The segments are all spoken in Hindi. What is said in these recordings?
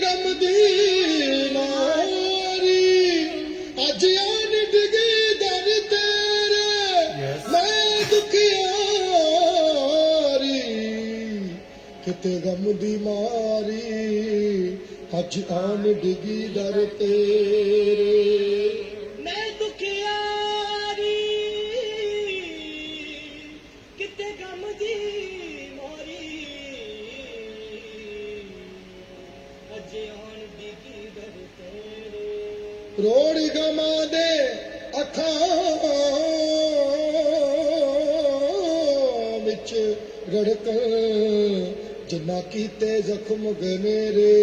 गम दी मारी अज आन डिगी दर तेरे मैं दुखियारी किते गम दी मारी अज आन डिगी दर तेरे मैं दुखियारी किते गम दी मोरी अजे आन डिगी दर तेरे रोड़ गमा दे अखां विच रड़कन जिन्ना कीते जख्म गए मेरे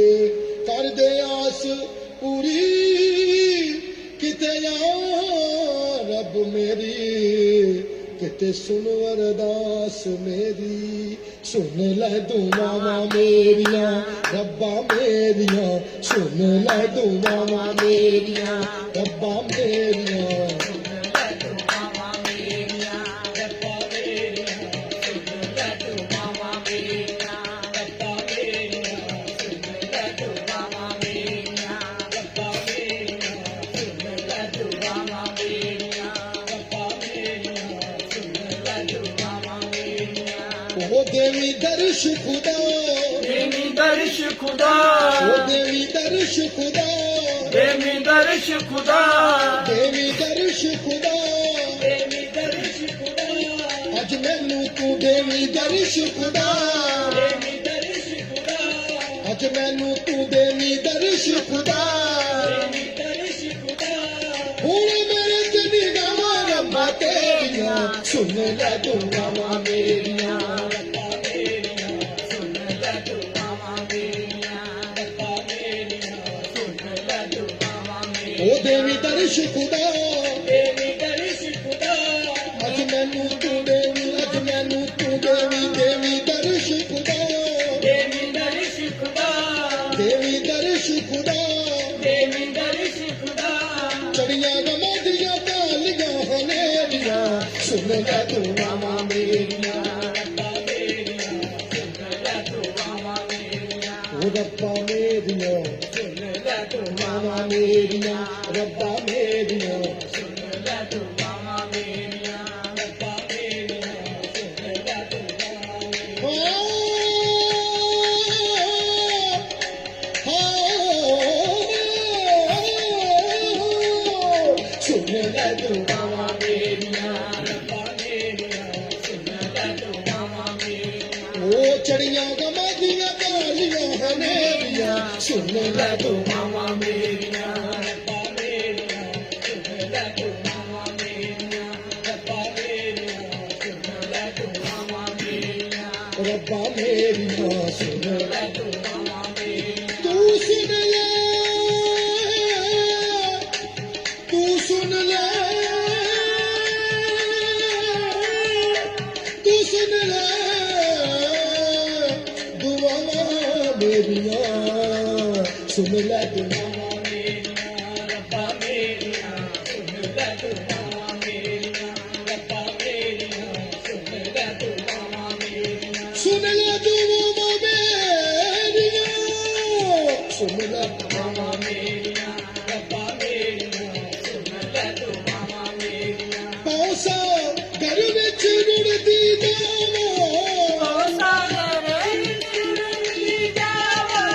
कर दे आस पूरी किते या रब मेरी किते सुन अरदास मेरी सुन ले दुआवां मेरियां रब्बा मेरियां सुन ले दुआवां मेरियां रब्बा मेरियां ओ देवी दर्श खुदा देवी दर्श खुदा ओ देवी दर्श खुदा देवी दर्श खुदा देवी दर्श खुदा देवी दर्श खुदा अज मैनू तू देवी दर्श खुदा देवी दर्श खुदा अज मैनू तू देवी दर्श खुदा देवी दर्श खुदा हुण मेरे ते निगाहां रब्बा तेरियां सुन ले दुआवां मेरियां ओ देवी दर्श खुदा देवी दर्श खुदा अज मैनू तू देवी अज मैनू तू देवी देवी दर्श खुदा देवी दर्श खुदा देवी दर्श खुदा देवी दर्श खुदा चढ़िया गमा दिया तालियां हनेरियां सुन ले दुआवां मेरियां ओ रब्बा मेरियां दुआवां मेरियां रब्बा मेरियां सुन ले दुआवां मेरियां ओ चढ़िया गमा दिया तालियां हनेरियां सुन ले दुआवां मेरियां रब्बा मेरियां सुन ले तू सुन ले तू सुन ले तू सुन ले दुआवां मेरियां सुन ले दुआवां रब्बा मेरियां सुन ले दुआवां मेरियां रब्बा मेरियां सुन ले दुआवां मेरियां सुन ले दुआवां मेरियां सुन ले दुआवां मेरियां रब्बा मेरियां सुन ले दुआवां मेरियां पासा घर विच रुड़दी जावां ओ सागरे विच रुड़दी जावां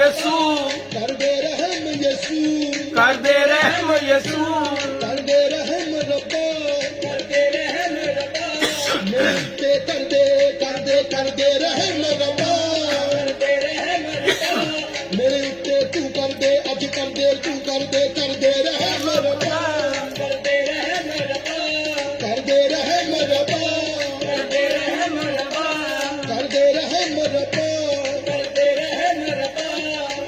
ਯਸੂ ਕਰਦੇ ਰਹਿਮ ਯਸੂ ਕਰਦੇ ਰਹਿਮ ਯਸੂ ਕਰਦੇ ਰਹਿਮ ਰੱਬਾ ਕਰਦੇ ਰਹਿਮ ਰੱਬਾ ਮੇਰੇ ਉੱਤੇ ਕਰਦੇ ਰਹਿਮ ਰੱਬਾ ਕਰਦੇ ਰਹਿਮ ਰੱਬਾ ਮੇਰੇ ਉੱਤੇ ਤੂੰ ਕਰਦੇ ਅੱਜ ਕਰਦੇ ਰਹਿਮ ਰੱਬਾ ਕਰਦੇ ਰਹਿਮ ਰੱਬਾ ਕਰਦੇ ਰਹਿਮ ਰੱਬਾ ਕਰਦੇ ਰਹਿਮ ਰੱਬਾ ਕਰਦੇ ਰਹਿਮ ਰੱਬਾ ਕਰਦੇ ਰਹਿਮ ਰੱਬਾ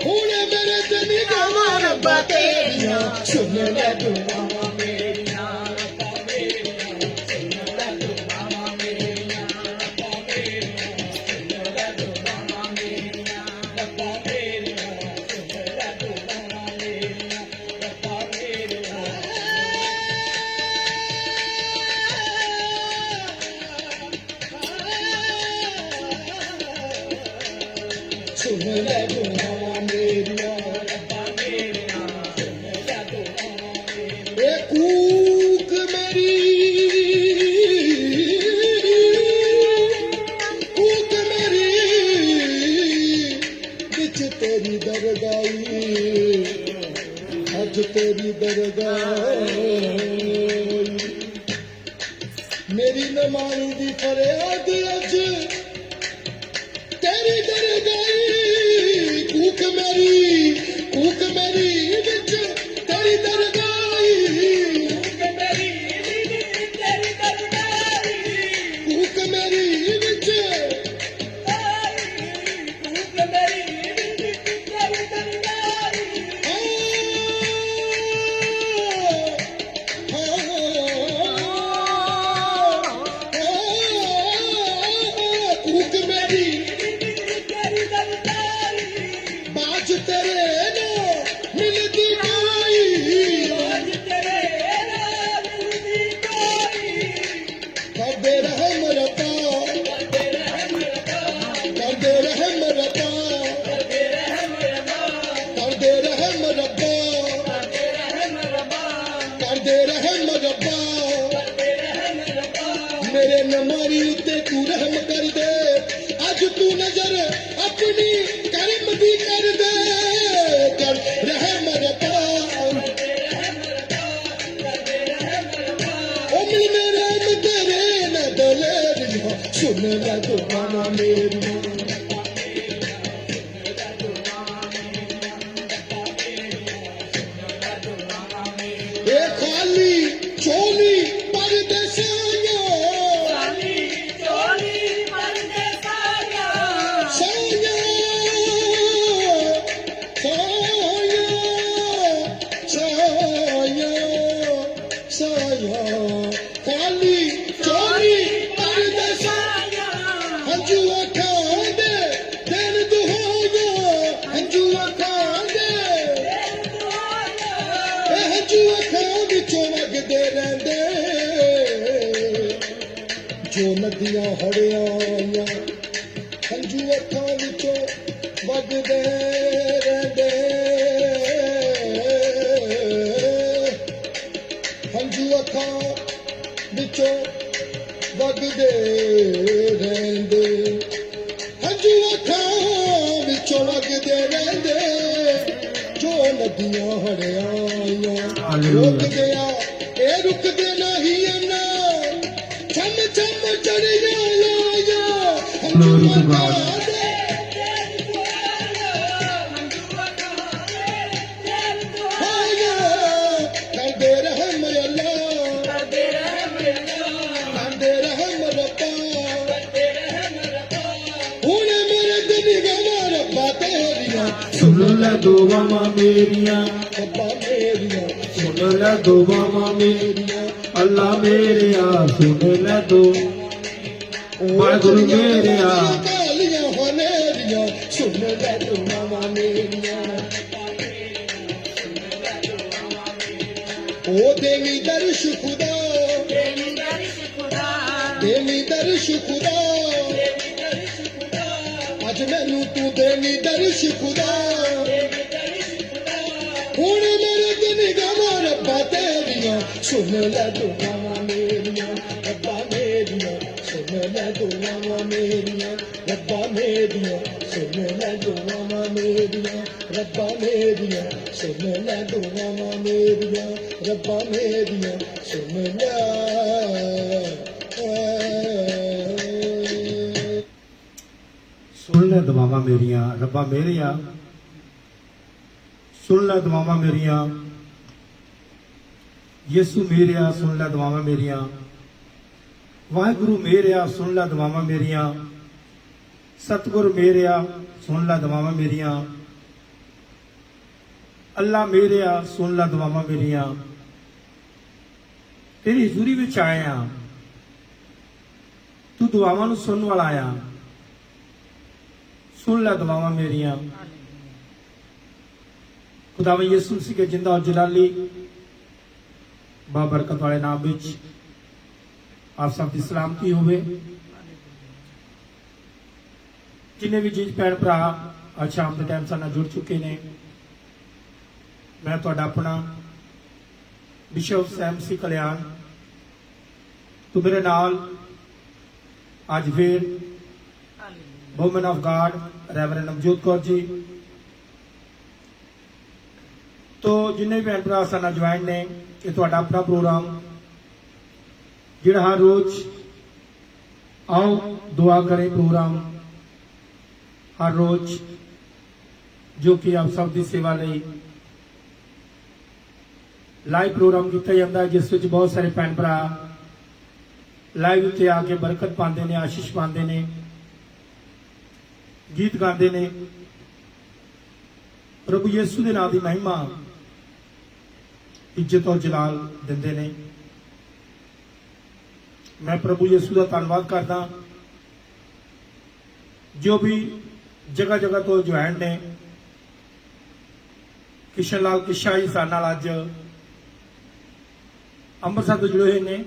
ਹੁਣ ਮੇਰੇ ਤੇ ਨਿਗਾਹਾਂ ਰੱਬਾ ਤੇਰੀਆਂ ਸੁਣ ਲੈ ਦੁਆਵਾਂ ਮੇਰੀਆਂ ਰੱਬਾ ਮੇਰੀਆਂ ਸੁਣ ਲੈ ਦੁਆਵਾਂ ਮੇਰੀਆਂ ਰੱਬਾ ਮੇਰੀਆਂ ਸੁਣ ਲੈ ਦੁਆਵਾਂ ਮੇਰੀਆਂ ਰੱਬਾ ਮੇਰੀਆਂ ਸੁਣ ਲੈ ਦੁਆਵਾਂ ਮੇਰੀਆਂ ਰੱਬਾ ਮੇਰੀਆਂ ਸੁਣ ਲੈ ਦੁਆਵਾਂ ਮੇਰੀਆਂ ਰੱਬਾ ਮੇਰੀਆਂ ਸੁਣ ਲੈ ਦੁਆਵਾਂ ਮੇਰੀਆਂ ਇਹ ਕੂਕ ਮੇਰੀ ਵਿੱਚ ਤੇਰੀ ਦਰਗਾਹੀ ਅੱਜ ਤੇਰੀ ਦਰਗਾਹੀ ਮੇਰੀ ਨਮਾਜ਼ ਦੀ ਫਰਿਆਦ ਅੱਜ ਤੇਰੀ ਦਰਗਾਹੀ ਕੂਕ ਮੇਰੀ ਵਿੱਚ ਤੇਰੀ ਦਰਗਾਹੀ ਮੇਰੀ ਤੇਰੀ ਦਰਗਾਹੀ ਕੂਕ ਮੇਰੀ ਵਿੱਚ ਤੂੰ ਮੇਰੀ ਤੇਰੀ ਦਰਗਾਹੀ ਕੂਕ ਮੇਰੀ ਤੇਰੀ ਦਰਗਾਹੀ ਬਾਜ ਤੇਰੇ ਨੂੰ ਮਿਲਦੀ ਕੋਈ ਅੱਜ ਤੇਰੇ ਨਾਲ ਮਿਲਦੀ ਕੋਈ ਕਰਦੇ ਰਹਿਮ ਰੱਬਾ ਕਰਦੇ ਰਹਿਮ ਰੱਬਾ ਕਰਦੇ ਰਹਿਮ ਰੱਬਾ ਕਰਦੇ ਰਹਿਮ ਰੱਬਾ ਕਰਦੇ ਰਹਿਮ ਰੱਬਾ ਕਰਦੇ ਰਹਿਮ ਰੱਬਾ ਕਰਦੇ ਰਹਿਮ ਰੱਬਾ ਕਰਦੇ ਰਹਿਮ ਰੱਬਾ ਮੇਰੇ ਨਮਾਰੀ ਉੱਤੇ ਤੂੰ ਰਹਿਮ ਕਰ ਦੇ ਅੱਜ ਤੂੰ ਨਜ਼ਰ ਆਪਣੀ ਕਰਮ ਦੀ ਕਰ ਦੇ ਕਰ ਰਹਿਮ ਰੱਬਾ ਕਰਦੇ ਰਹਿਮ ਰੱਬਾ ਕਰਦੇ ਰਹਿਮ ਰੱਬਾ ਉਹ ਮਿਲ ਮੇਰੇ ਤੇਰੇ ਨਾ ਦਲੇਰੀਆਂ ਸੁਣ ਲੈ ਦੁਆਵਾਂ ਮੇਰੀਆਂ ਇਹ ਖਾਲੀ ਝੋਲੀ ਪਰਦੇਸਾਂ ਸਾਲੀ ਚੋਲੀ ਪਰਦੇ ਸਾਇਆ ਸਾਇਆ ਖਾਲੀ ਝੋਲੀ ਪਰਦੇਸਾਂ ਹੰਝੂ ਅੱਖਾਂ ਦੇ ਦਿਨ ਦੁਹਾਇਆ ਹੰਝੂ ਅੱਖਾਂ ਦੇ ਇਹ ਹੰਝੂ ਅੱਖਾਂ ਵਿੱਚੋਂ ਵਗਦੇ ਰਹਿੰਦੇ ਜੋ ਨਦੀਆਂ ਹੜਿਆਈਆਂ ਹੰਝੂ ਅੱਖਾਂ ਵਿੱਚੋਂ ਵਗਦੇ ਰਹਿੰਦੇ ਹੰਝੂ ਅੱਖਾਂ ਵਿੱਚੋਂ ਵਗਦੇ ਰਹਿੰਦੇ ਹੰਝੂ ਅੱਖਾਂ ਵਿੱਚੋਂ ਵਗਦੇ ਰਹਿੰਦੇ ਜੋ ਨਦੀਆਂ ਹੜਿਆਈਆਂ ਰੁਕਦੇ ਆ ਇਹ ਰੁਕਦੇ ਨਹੀਂ ਨਾ ਛਮ ਛਮ ਚੜੀਆਂ ਲਾਇਆ Glory to God. ਕਰਦੇ ਰਹਿਮ ਅੱਲਾ ਕਰਦੇ ਰਹਿਮ ਰੱਬਾ ਹੁਣ ਮੇਰੇ ਤੇ ਨਿਗਾਹਾਂ ਰੱਬਾ ਤੇਰੀਆਂ ਸੁਣ ਲੈ ਦੁਆਵਾਂ ਮੇਰੀਆਂ ਰੱਬਾ ਮੇਰੀਆਂ ਸੁਣ ਲੈ ਦੁਆਵਾਂ ਮੇਰੀਆਂ ਅੱਲਾ ਮੇਰਿਆ ਸੁਣ ਲੈ ਦੋ ਵਾਹਿਗੁਰੂ ਮੇਰਿਆ ਕਾਲੀਆਂ ਹਨੇਰੀਆਂ ਸੁਣ ਲੈ ਦੁਆਵਾਂ ਮੇਰੀਆਂ ਉਹ ਦੇਵੀ ਦਰਸ਼ ਖੁਦਾ ਦੇਵੀ ਦਰਸ਼ ਖੁਦਾ ਅੱਜ ਮੈਨੂੰ ਤੂੰ ਦੇਵੀ ਦਰਸ਼ ਖੁਦਾ ਹੁਣ ਮੇਰੇ ਤੇ ਨਿਗਾਹਾਂ ਰੱਬਾ ਤੇਰੀਆਂ ਸੁਣ ਲੈ ਦੁਆਵਾਂ ਮੇਰੀਆਂ ਰੱਬਾ ਮੇਰੀਆਂ ਸੁਣ ਲੈ ਦੁਆਵਾਂ ਮੇਰੀਆਂ ਰੱਬਾ ਮੇਰੀਆਂ मेरिया सुन ले दुआवां मेरिया रब्बा मेरिया सुन ले दुआवां मेरिया रब्बा मेरिया सुन ले सुन ले दुआवां मेरियां रब्बा मेरिया सुन ले दुआवां मेरियां यीशु मेरिया सुन ले दुआवां मेरियां वाहिगुरु मेरिया सुन ले दुआवां मेरियां सतगुरु मेरिया सुन ले दुआवां मेरियां अल्लाह मेरिया सुन ले दुआवां मेरियां तेरी हजूरी विच आए हां तू दुआवां नूं सुनण वाला आ सुन ले दुआवां मेरियां खुदावन यीशु मसीह के जिंदा और जलाली बाबरकत वाले नाम विच आप सब की सलामती होवे जिन्हें भी जीज भैन भरा आज शाम के टाइम साथ जुड़ चुके ने मैं तुहाडा अपना बिशप सैम सी कल्याण तो मेरे नाल आज फिर woman of God reverend Navjot Kaur ji तो जिन्हें भी भैन भरा साथ ज्वाइन ने ये तुहाडा अपना प्रोग्राम जिहड़ा हर रोज आओ दुआ करें प्रोग्राम हर रोज जो कि आप सब की सेवा लई लाइव प्रोग्राम किया जाता है जिस विच बहुत सारे भैन भरा लाइव उत्ते आके बरकत पाते हैं आशीष पाते हैं गीत गाते हैं प्रभु यीशु के नाम की महिमा इज्जत और जलाल देंदे ने मैं प्रभु यीशु का धन्यवाद करदा जो भी जगह जगह तो ज्वाइन ने किशन लाल किशा जी साडे नाल अज अंमृतसर तो जुड़े हुए ने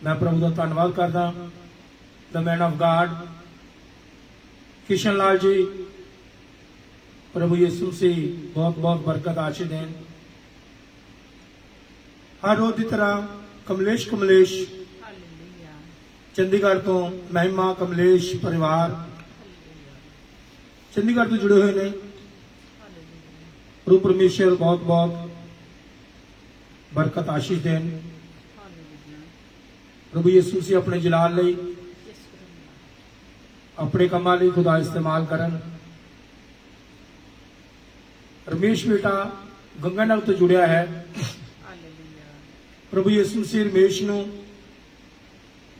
मैं प्रभु का धन्यवाद करदा the man of God Kishan Lal ji प्रभु यीशु से बहुत बहुत बरकत आशीष देन हर रोज की तरह कमलेश चंडीगढ़ तो महिमा कमलेश परिवार चंडीगढ़ तो जुड़े हुए ने प्रभु परमेश्वर बहुत बहुत बरकत आशीष देन प्रभु यीशु से अपने जलाल लई अपने कामां लई खुदा इस्तेमाल करन रमेश बेटा गंगानगर तो जुड़िया है प्रभु यीशु मसीह रमेश नूं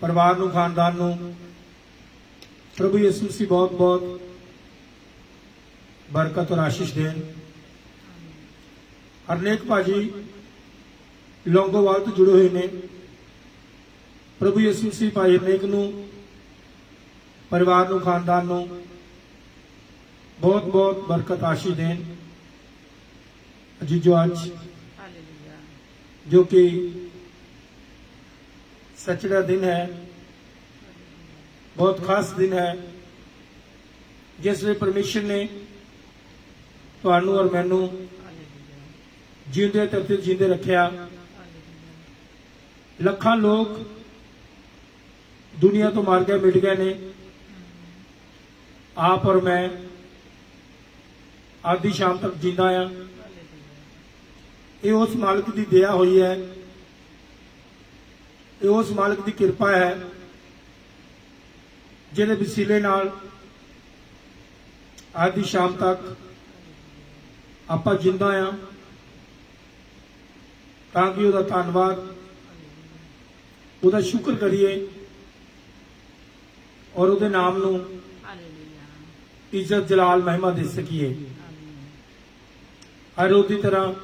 परिवार नूं खानदान नूं प्रभु यीशु मसीह बहुत बहुत बरकत और आशीष देन हरनेक भाजी लौंगोवाल तो जुड़े हुए ने प्रभु यीशु मसीह भाई हरनेक नूं परिवार नूं खानदान नूं बहुत बहुत बरकत आशीष देन अजीजो आज जो कि सचड़ा दिन है बहुत खास दिन है जिस वे परमेश्वर ने तुहानू और मैनू जींदे धरती जींदे रखिया लखां लोग दुनिया तो मार गए मिट गए ने आप और मैं आधी शाम तक जींदा आ ये उस मालिक की दया हुई है ये उस मालिक की कृपा है जिहदे वसीले नाल आधी शाम तक आपां जिंदा आ ताकि उहदा धन्नवाद उहदा शुक्र करिए और उहदे नाम नूं इज्जत जलाल महिमा दे सकीए हर रोज की तरह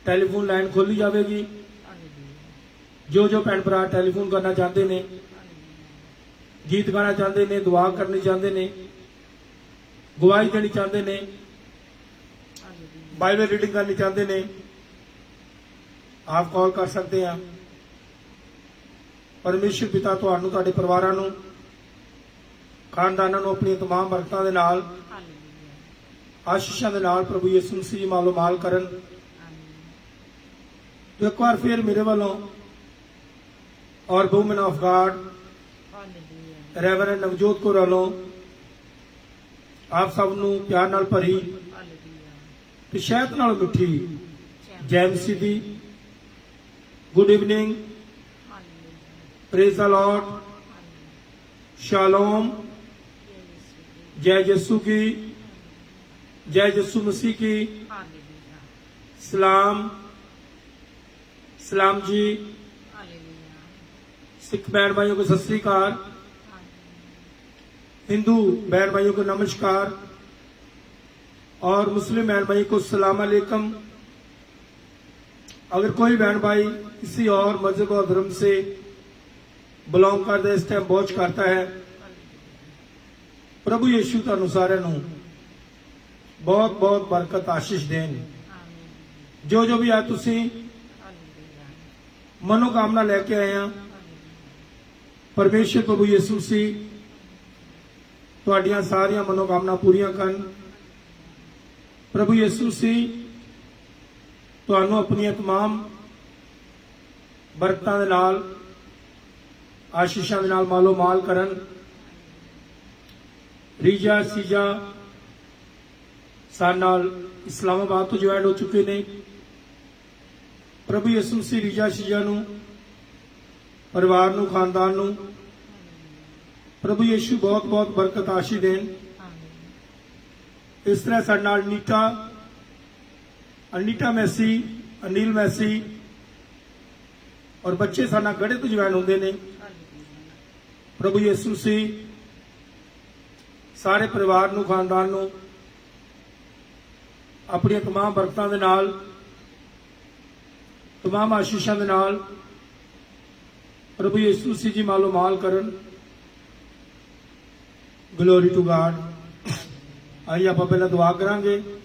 टेलीफोन लाइन खोली जाएगी जो जो भैन भरा टेलीफोन करना चाहते ने गीत गाना चाहते ने दुआ करनी चाहते ने गवाही देनी चाहते ने बाइबल रीडिंग करनी चाहते ने आप कॉल कर सकते हैं परमेश्वर पिता तुहानू तुहाडे परिवारां नू खानदानां नू अपनी तमाम बरकतां दे नाल आशीषां दे नाल प्रभु यीशु मसीह मालो माल करन तो एक बार फिर मेरे वालों और woman of God reverend Navjot Kaur ਵੱਲੋਂ ਆਪ ਸਭ ਨੂੰ ਪਿਆਰ ਨਾਲ ਭਰੀ ਹਾਲੇਲੂਇਆ ਤੇ ਸ਼ਹਿਦ ਨਾਲ ਮਿੱਠੀ ਜੈ ਮਸੀਹ ਦੀ good evening, hallelujah praise the Lord, shalom, जय यीशु की, जय यीशु मसीह की, ਹਾਲੇਲੂਇਆ सलाम सलाम जी। ਹਾਲੇਲੂਇਆ सिख बहन भाइयों को सत श्री अकाल, हिंदू बहन भाइयों को नमस्कार और मुस्लिम बहन भाई को सलाम अलैकुम। अगर कोई बहन भाई किसी और मजहब और धर्म से बिलोंग करता है, इस टाइम वॉच करता है, प्रभु यीशु ਤੁਹਾਨੂੰ ਸਾਰਿਆਂ ਨੂੰ ਬਹੁਤ ਬਹੁਤ ਬਰਕਤ ਆਸ਼ੀਸ਼ ਦੇਣ। ਆਮੀਨ ਜੋ ਜੋ ਵੀ ਆ ਤੁਸੀਂ ਹਾਲੇਲੂਇਆ ਮਨੋਕਾਮਨਾ ਲੈ ਕੇ ਆਏ ਆ, ਪਰਮੇਸ਼ਰ ਪ੍ਰਭੂ ਯਿਸੂ ਸੀ ਤੁਹਾਡੀਆਂ ਸਾਰੀਆਂ ਮਨੋਕਾਮਨਾ ਪੂਰੀਆਂ ਕਰਨ। ਪ੍ਰਭੂ ਯਿਸੂ ਸੀ ਤੁਹਾਨੂੰ ਆਪਣੀਆਂ तमाम ਬਰਕਤਾਂ ਦੇ ਨਾਲ, ਆਸ਼ੀਸ਼ਾਂ ਦੇ ਨਾਲ ਮਾਲੋ ਮਾਲ ਕਰਨ। ਰੀਜਾ ਸੀਜਾ ਸਾਡੇ ਨਾਲ ਇਸਲਾਮਾਬਾਦ ਤੋਂ ਜੁਆਇਨ ਹੋ ਚੁੱਕੇ ਨੇ। ਪ੍ਰਭੂ ਯਿਸੂ ਸੀ ਰੀਜਾ ਸੀਜਾ ਨੂੰ, ਪਰਿਵਾਰ ਨੂੰ, ਖਾਨਦਾਨ ਨੂੰ ਪ੍ਰਭੂ ਯਿਸੂ ਬਹੁਤ ਬਹੁਤ ਬਰਕਤ ਆਸ਼ੀਸ਼ ਦੇਣ। ਆਮੀਨ ਇਸ ਤਰ੍ਹਾਂ ਸਾਡੇ ਨਾਲ ਅਨੀਟਾ ਮੈਸੀ, ਅਨੀਲ ਮੈਸੀ ਔਰ ਬੱਚੇ ਸਾਡੇ ਨਾਲ ਗੜੇ ਤੋਂ ਜੁਆਇਨ ਹੁੰਦੇ ਨੇ। ਹਾਲੇਲੂਇਆ ਪ੍ਰਭੂ ਯਿਸੂ ਸੀ ਸਾਰੇ ਪਰਿਵਾਰ ਨੂੰ, ਖਾਨਦਾਨ ਨੂੰ ਆਪਣੀਆਂ तमाम ਬਰਕਤਾਂ ਦੇ ਨਾਲ, तमाम ਆਸ਼ੀਸ਼ਾਂ ਦੇ ਨਾਲ ਪ੍ਰਭੂ ਯਿਸੂ ਸੀ ਜੀ ਮਾਲੋ ਮਾਲ ਕਰਨ। ਗਲੋਰੀ ਟੂ ਗਾਡ। ਆइए ਆਪਾਂ ਪਹਿਲਾਂ ਦੁਆ ਕਰਾਂਗੇ। ਹਾਲੇਲੂਇਆ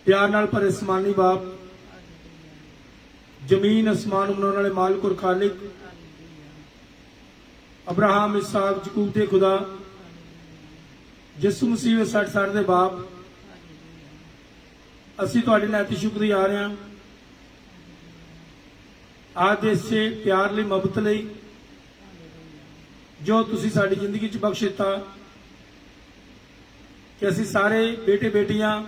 ਪਿਆਰ ਨਾਲ ਭਰੇ ਅਸਮਾਨੀ ਬਾਪ, ਹਾਲੇਲੂਇਆ ਜ਼ਮੀਨ ਅਸਮਾਨ ਬਣਾਉਣ ਵਾਲੇ ਮਾਲਕ ਔਰ ਖਾਲਿਕ, ਹਾਲੇਲੂਇਆ ਅਬਰਾਹਮ, ਇਸਾਕ, ਯਕੂਬ ਦੇ ਖੁਦਾ, ਯਿਸੂ ਮਸੀਹ ਦੇ ਸਾਡੇ ਦੇ ਬਾਪ, ਅਸੀਂ ਤੁਹਾਡੇ ਨਾਲ ਅਤੀ ਸ਼ੁਕਰੀਆ ਰਹੇ ਹਾਂ ਆਜ ਦੇ ਇਸੇ ਪਿਆਰ ਲਈ, ਮੁਹੱਬਤ ਲਈ ਜੋ ਤੁਸੀਂ ਸਾਡੀ ਜ਼ਿੰਦਗੀ 'ਚ ਬਖਸ਼ ਦਿੱਤਾ ਕਿ ਅਸੀਂ ਸਾਰੇ ਬੇਟੇ ਬੇਟੀਆਂ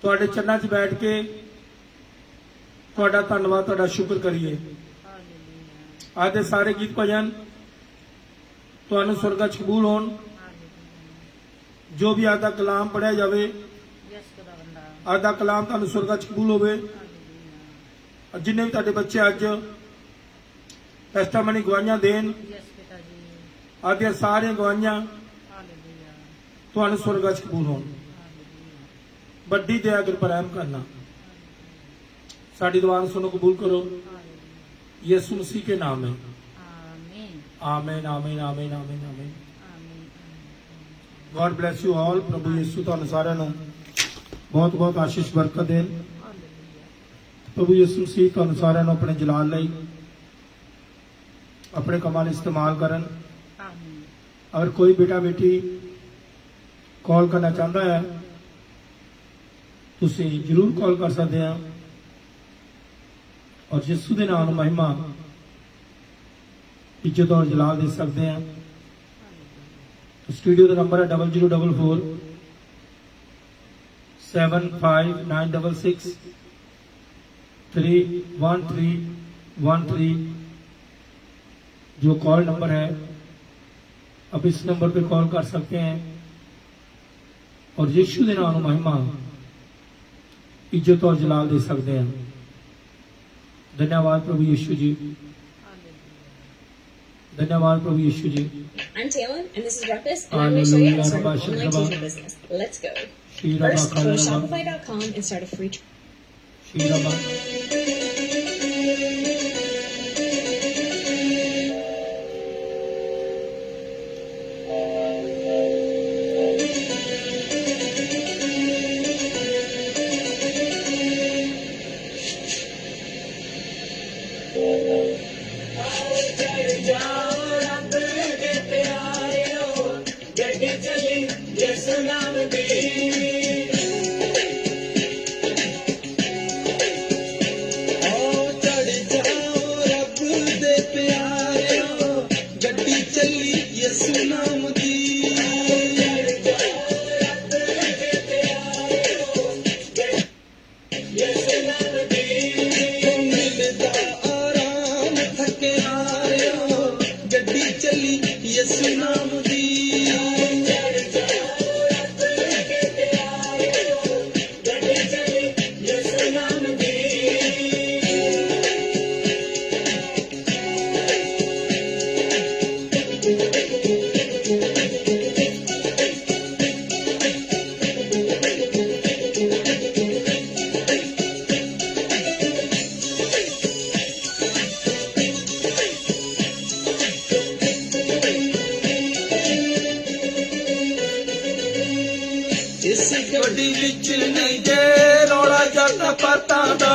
ਤੁਹਾਡੇ ਚਰਨਾਂ 'ਚ ਬੈਠ ਕੇ ਤੁਹਾਡਾ ਧੰਨਵਾਦ, ਤੁਹਾਡਾ ਸ਼ੁਕਰ ਕਰੀਏ। ਹਾਲੇਲੂਇਆ ਅੱਜ ਦੇ ਸਾਰੇ ਗੀਤ ਭਜਨ ਤੁਹਾਨੂੰ ਸੁਰਗਾਂ 'ਚ ਕਬੂਲ ਹੋਣ। ਹਾਲੇਲੂਇਆ ਜੋ ਵੀ ਅੱਜ ਦਾ ਕਲਾਮ ਪੜਿਆ ਜਾਵੇ, ਯਸ ਖੁਦਾਵੰਦਾ ਅੱਜ ਦਾ ਕਲਾਮ ਤੁਹਾਨੂੰ ਸੁਰਗਾਂ 'ਚ ਕਬੂਲ ਹੋਵੇ। ਹਾਲੇਲੂਇਆ ਔਰ ਜਿੰਨੇ ਵੀ ਤੁਹਾਡੇ ਬੱਚੇ ਅੱਜ ਟੈਸਟਾਮਨੀ ਗਵਾਹੀਆਂ ਦੇਣ, ਯਸ ਪਿਤਾ ਜੀ ਅੱਜ ਦੀਆਂ ਸਾਰੀਆਂ ਗਵਾਹੀਆਂ ਹਾਲੇਲੂਇਆ ਤੁਹਾਨੂੰ ਸੁਰਗਾਂ 'ਚ ਕਬੂਲ ਹੋਣ। ਹਾਲੇਲੂਇਆ ਵੱਡੀ ਦਇਆ ਕਿਰਪਾ ਰਹਿਮ ਕਰਨਾ। ਸਾਡੀ ਦੁਆ ਨੂੰ ਸੁਣੋ, ਕਬੂਲ ਕਰੋ। ਹਾਲੇਲੂਇਆ ਯਿਸੂ ਮਸੀਹ के नाम में ਆਮੀਨ आमीन आमीन आमीन आमीन आमीन। ਆਮੀਨ गॉड ब्लेस यू ऑल। प्रभु यीशु ਤੁਹਾਨੂੰ ਸਾਰਿਆਂ ਨੂੰ ਬਹੁਤ ਬਹੁਤ ਆਸ਼ੀਸ਼ ਬਰਕਤ ਦੇਣ। ਹਾਲੇਲੂਇਆ ਪ੍ਰਭੂ ਯਿਸੂ ਮਸੀਹ ਤੁਹਾਨੂੰ ਸਾਰਿਆਂ ਨੂੰ ਆਪਣੇ ਜਲਾਲ ਲਈ, ਆਪਣੇ ਕੰਮਾਂ ਲਈ ਇਸਤੇਮਾਲ ਕਰਨ। ਆਮੀਨ अगर कोई बेटा बेटी कॉल करना चाहता है ਤੁਸੀਂ ਜਰੂਰ ਕਾਲ ਕਰ ਸਕਦੇ ਆ ਔਰ ਯਿਸੂ ਦੇ ਨਾਮ ਨੂੰ ਮਹਿਮਾ, ਇੱਜ਼ਤ ਔਰ ਜਲਾਲ ਦੇ ਸਕਦੇ ਆ। स्टूडियो का नंबर है 0044 75966 31313। जो कॉल नंबर है अब इस नंबर पे कॉल कर सकते हैं और यीशु के नाम महिमा, इज्जत और जलाल दे सकते हैं। धन्यवाद प्रभु यीशु जी, धन्यवाद प्रभु यीशु जी। I'm Taylor, and this is Ruckus, and I'm going to show you how to start an Hallelujah. online teaching business. Let's go. Shira First, go to Bakala. Shopify.com and start a free trial. Shira Ba- ਜਾਓ ਰੱਬ ਦੇ ਪਿਆਰਿਓ, ਗੱਡੀ ਚੱਲੀ ਯਿਸੂ ਨਾਮ ਦੀ। ਆਓ ਚੜ੍ਹ ਜਾਓ ਰੱਬ ਦੇ ਪਿਆਰਿਓ, ਚੱਲੀ ਯਿਸੂ ਨਾਮ ਦੀ ਮਿਲਦਾ ਆਰਾਮ ਥੱਕੇ ਹਾਰਿਓ ਗੱਡੀ ਚੱਲੀ ਯਿਸੂ ਨਾਮ ਦੀ ਇਸ ਗੱਡੀ ਵਿੱਚ ਨਹੀਂ ਜੇ ਰੌਲਾ ਜੱਟ ਪਤਾਂ ਦਾ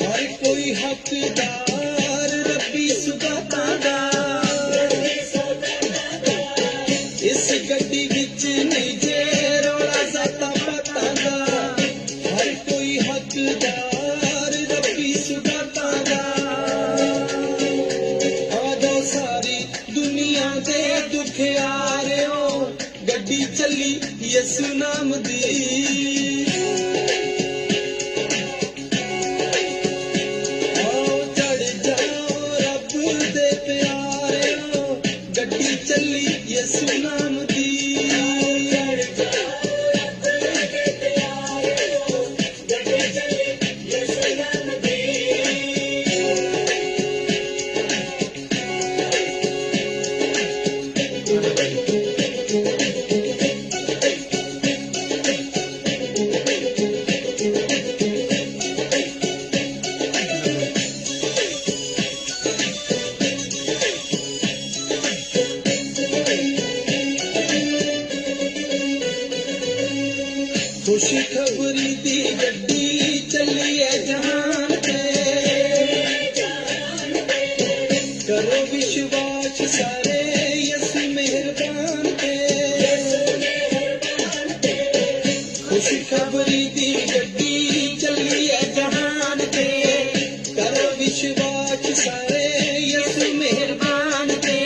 ਹਰ ਕੋਈ ਹੱਕਦਾਰ ਰੱਬੀ ਸੁਗਾਤਾਂ ਦਾ ਇਸ ਗੱਡੀ ਵਿੱਚ ਨਹੀਂ ਜੇ ਰੌਲਾ ਜੱਟ ਪਤਾਂ ਦਾ ਹਰ ਕੋਈ ਹੱਕਦਾਰ ਰੱਬੀ ਸੁਗਾਤਾਂ ਦਾ ਆਦੋ ਸਾਰੀ ਦੁਨੀਆ ਦੇ ਦੁਖਿਆਰਿਓ ਗੱਡੀ ਚੱਲੀ ਯਿਸੂ ਨਾਮ ਦੀ ਆਓ ਚੜ ਜਾਓ ਰੱਬ ਦੇ ਪਿਆਰਿਓ ਗੱਡੀ ਚੱਲੀ ਯਿਸੂ ਨਾਮ ਦੀ खुशी खबरी दी गड्डी चलिए जहान पे करो विश्वास सारे यसु मेहरबान पे खुशी खबरी दी गड्डी चलिए जहान पे करो विश्वास सारे यसु मेहरबान पे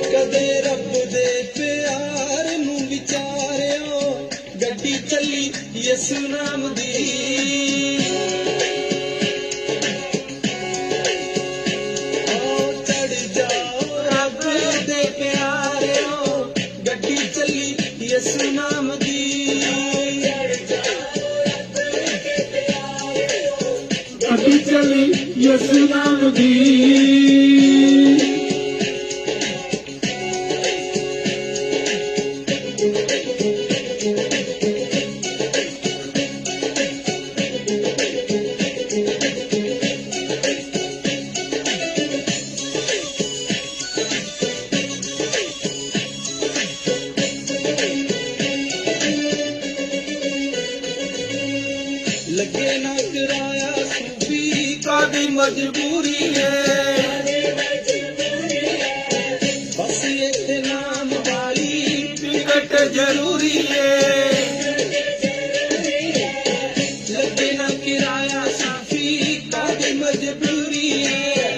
कदे रब दे प्यार नू विचारियो ਗੱਡੀ ਚੱਲੀ ਯਿਸੂ ਨਾਮ ਦੀ ਆਓ ਚੜ ਜਾਓ ਰੱਬ ਦੇ ਪਿਆਰਿਓ ਗੱਡੀ ਚੱਲੀ ਯਿਸੂ ਨਾਮ ਦੀ ਗੱਡੀ ਚੱਲੀ ਯਿਸੂ ਨਾਮ ਦੀ लगे ना किराया सूफी कादी मजबूरी है बस एक नाम वाली टिकट जरूरी है लगे ना किराया सूफी कादी मजबूरी है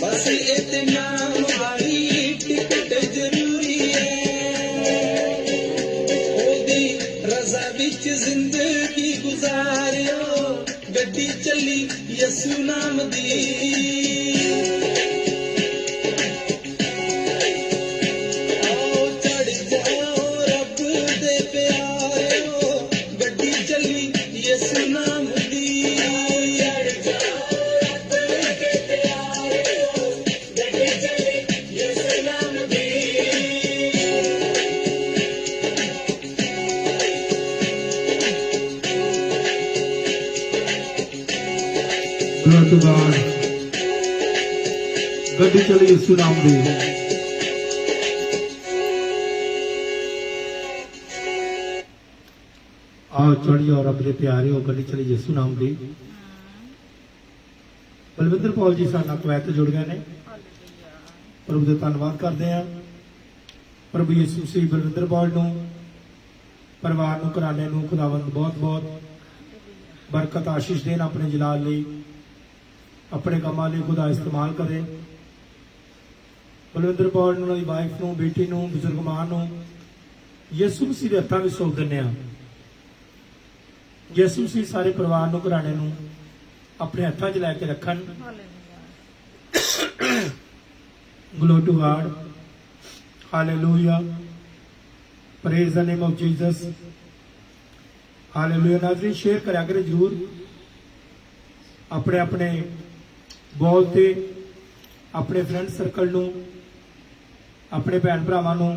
बस एक नाम वाली टिकट जरूरी है ओदी रजा विच जिंदगी गुजारियो ਗੱਡੀ ਚੱਲੀ ਯਿਸੂ ਨਾਮ ਦੀ ਆਓ ਚੜ ਜਾਓ ਰੱਬ ਦੇ ਪਿਆਰਿਓ ਗੱਡੀ ਚੱਲੀ ਯਿਸੂ ਨਾਮ ਦੀ ਤੋਂ ਬਾਅਦ ਗੱਡੀ ਚੱਲੀ ਯਿਸੂ ਨਾਮ ਦੀ ਆਓ ਚੜ੍ਹਿਓ ਰੱਬ ਦੇ ਪਿਆਰਿਓ ਗੱਡੀ ਚੱਲੀ ਯਿਸੂ ਨਾਮ ਦੀ ਬਲਵਿੰਦਰ ਪੌਲ ਜੀ ਸਾਡੇ ਨਾਲ ਕੁਵੈਤ ਤੋਂ ਜੁੜ ਗਏ ਨੇ ਪ੍ਰਭੂ ਦਾ ਧੰਨਵਾਦ ਕਰਦੇ ਹਾਂ ਪ੍ਰਭੂ ਯਿਸੂ ਮਸੀਹ ਬਲਵਿੰਦਰ ਪੌਲ ਨੂੰ ਪਰਿਵਾਰ ਨੂੰ ਘਰਾਣੇ ਨੂੰ ਖੁਦਾਵੰਦ ਬਹੁਤ ਬਹੁਤ ਬਰਕਤ ਆਸ਼ੀਸ਼ ਦੇਣ ਆਪਣੇ ਜਲਾਲ ਲਈ अपने कामां लई खुदा इस्तेमाल करे। बलविंदर कौर उन्हां दी वाइफ नूं, बेटी नूं, बजुर्ग मां नूं यसू मसीह दे हत्थां विच सौंप दिंदे आ। यसू मसीह सारे परिवार नूं, घराणे नूं अपने हत्थां 'च लैके रखन। Glory to God. Hallelujah. Praise the name of Jesus. Hallelujah. नाज़रीन शेयर करा करें जरूर अपने अपने बॉल ते अपने फ्रेंड सर्कल नूं, अपने भैन भरावां नूं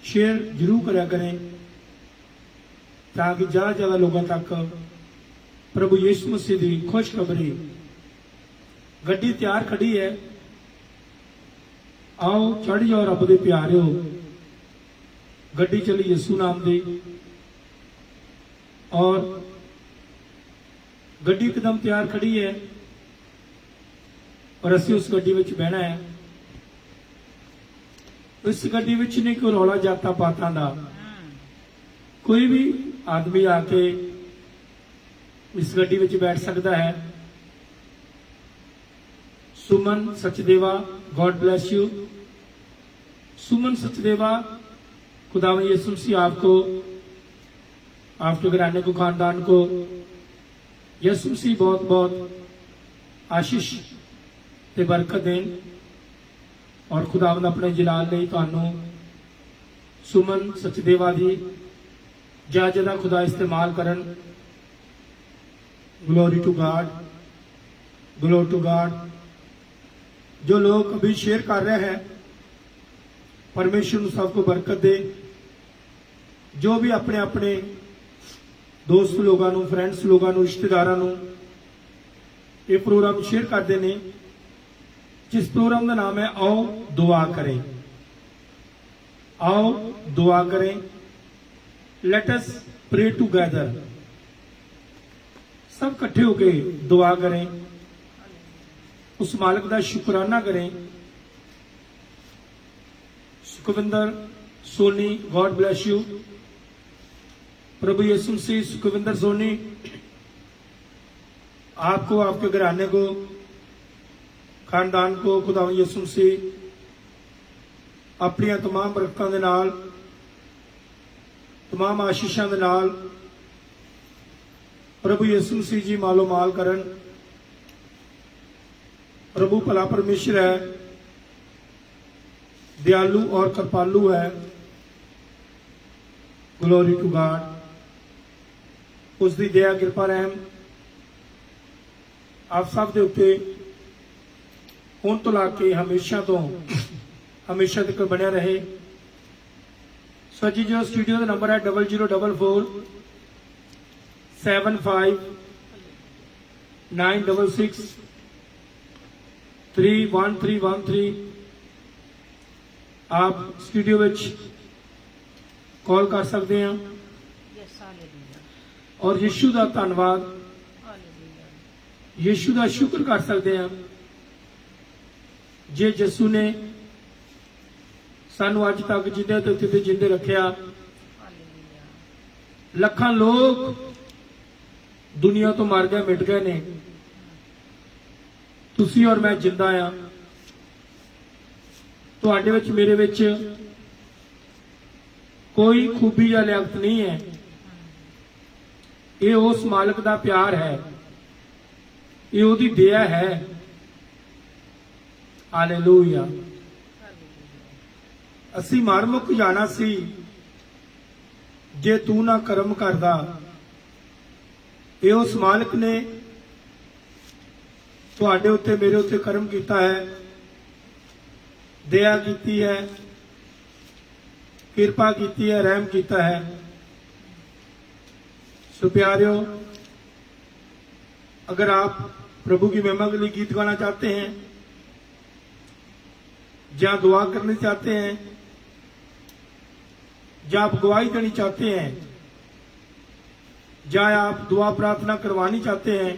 शेयर जरूर करा करें ताकि ज़्यादा ज़्यादा लोगों तक प्रभु यीशु मसीह की खुशखबरी। गड्डी तैयार खड़ी है, आओ चढ़ जाओ रब दे प्यारिओ, गड्डी चली यीशु नाम दी। और गड्डी एकदम तैयार खड़ी है और असीं उस गड्डी विच बहना है। इस गड्डी विच नहीं कोई रौला जाता पातां दा, कोई भी आदमी आके इस गड्डी विच बैठ सकता है। सुमन सचदेवा, गॉड ब्लेस यू। सुमन सचदेवा, खुदावंद यीशु मसीह आपको, आपके घराने को, खानदान को यीशु मसीह बहुत बहुत आशीष ते बरकत देन। और खुदावंद अपने जलाल लई तुहानू सुमन सचदेवा दी ज्यादा खुदा इस्तेमाल करन। Glory to God, glory to God. जो लोग अभी शेयर कर रहे हैं, परमेश्वर सबको बरकत दे। जो भी अपने अपने दोस्त लोगों, फ्रेंड्स लोगों, रिश्तेदारों ये प्रोग्राम शेयर करते हैं, जिस प्रोग्राम का नाम है आओ दुआ करें। आओ दुआ करें, लेट अस प्रे टुगेदर। सब इकट्ठे होके दुआ करें, उस मालिक का शुकराना करें। Sukhwinder Soni, God bless you. प्रभु यीशु मसीह, सुखविंदर सोनी आपको, आपके घराने को, खानदान को खुदावंद यीशु मसीह अपनी तमाम बरकतां दे नाल, तमाम आशीषां दे नाल प्रभु यीशु मसीह जी मालो माल करन। प्रभु भला परमेश्वर है, दयालु और कृपालु है। Glory to God. उसकी दया कृपा रहम आप सब दे उत्ते हुण तो ला के हमेशा तो हमेशा तक बनया रहे। सो जी जो स्टूडियो का नंबर है 0044 75 966 31313। आप स्टूडियो में कॉल कर सकते हैं और यीशु का धन्यवाद, यीशु का शुक्र कर सकते हैं जे यीशु ने सानू अज तक जिंदे तो उत्ते जिंदे रखिया। लखां लोग दुनिया तो मर गए, मिट गए ने, तुसी और मैं जिंदा आ। तुहाडे विच मेरे विच कोई खूबी या लियाकत नहीं है। ये उस मालिक का प्यार है, ये उसदी दया है। हालेलुया। असी मर मुक जाना सी जे तू ना कर्म करदा। ये उस मालिक ने तुहाडे उत्ते मेरे उत्ते कर्म किया है, दया की है, कृपा की है, रहम किया है। सो प्यारियो, अगर आप प्रभु की महिमा के लिए गीत गाना चाहते हैं, या दुआ करनी चाहते हैं, या आप गवाही देनी चाहते हैं, या आप दुआ प्रार्थना करवानी चाहते हैं,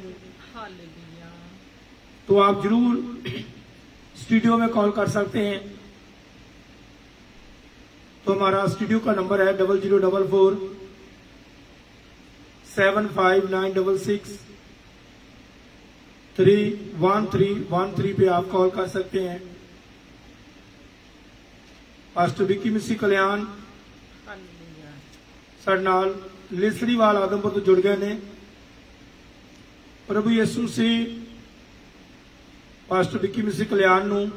तो आप जरूर स्टूडियो में कॉल कर सकते हैं। तो हमारा स्टूडियो का नंबर है 0044 75 966 31313 पे आप कॉल कर सकते हैं। पास्टर विक्की मिसी कल्याण ਸਾਡੇ ਨਾਲ ਲਿਸੜੀਵਾਲ ਆਦਮਪੁਰ ਤੋਂ ਜੁੜ ਗਏ ਨੇ। ਪ੍ਰਭੂ ਯਿਸੂ ਮਸੀਹ ਪਾਸਟਰ ਵਿੱਕੀ ਮਿਸੀ ਕਲਿਆਣ ਨੂੰ,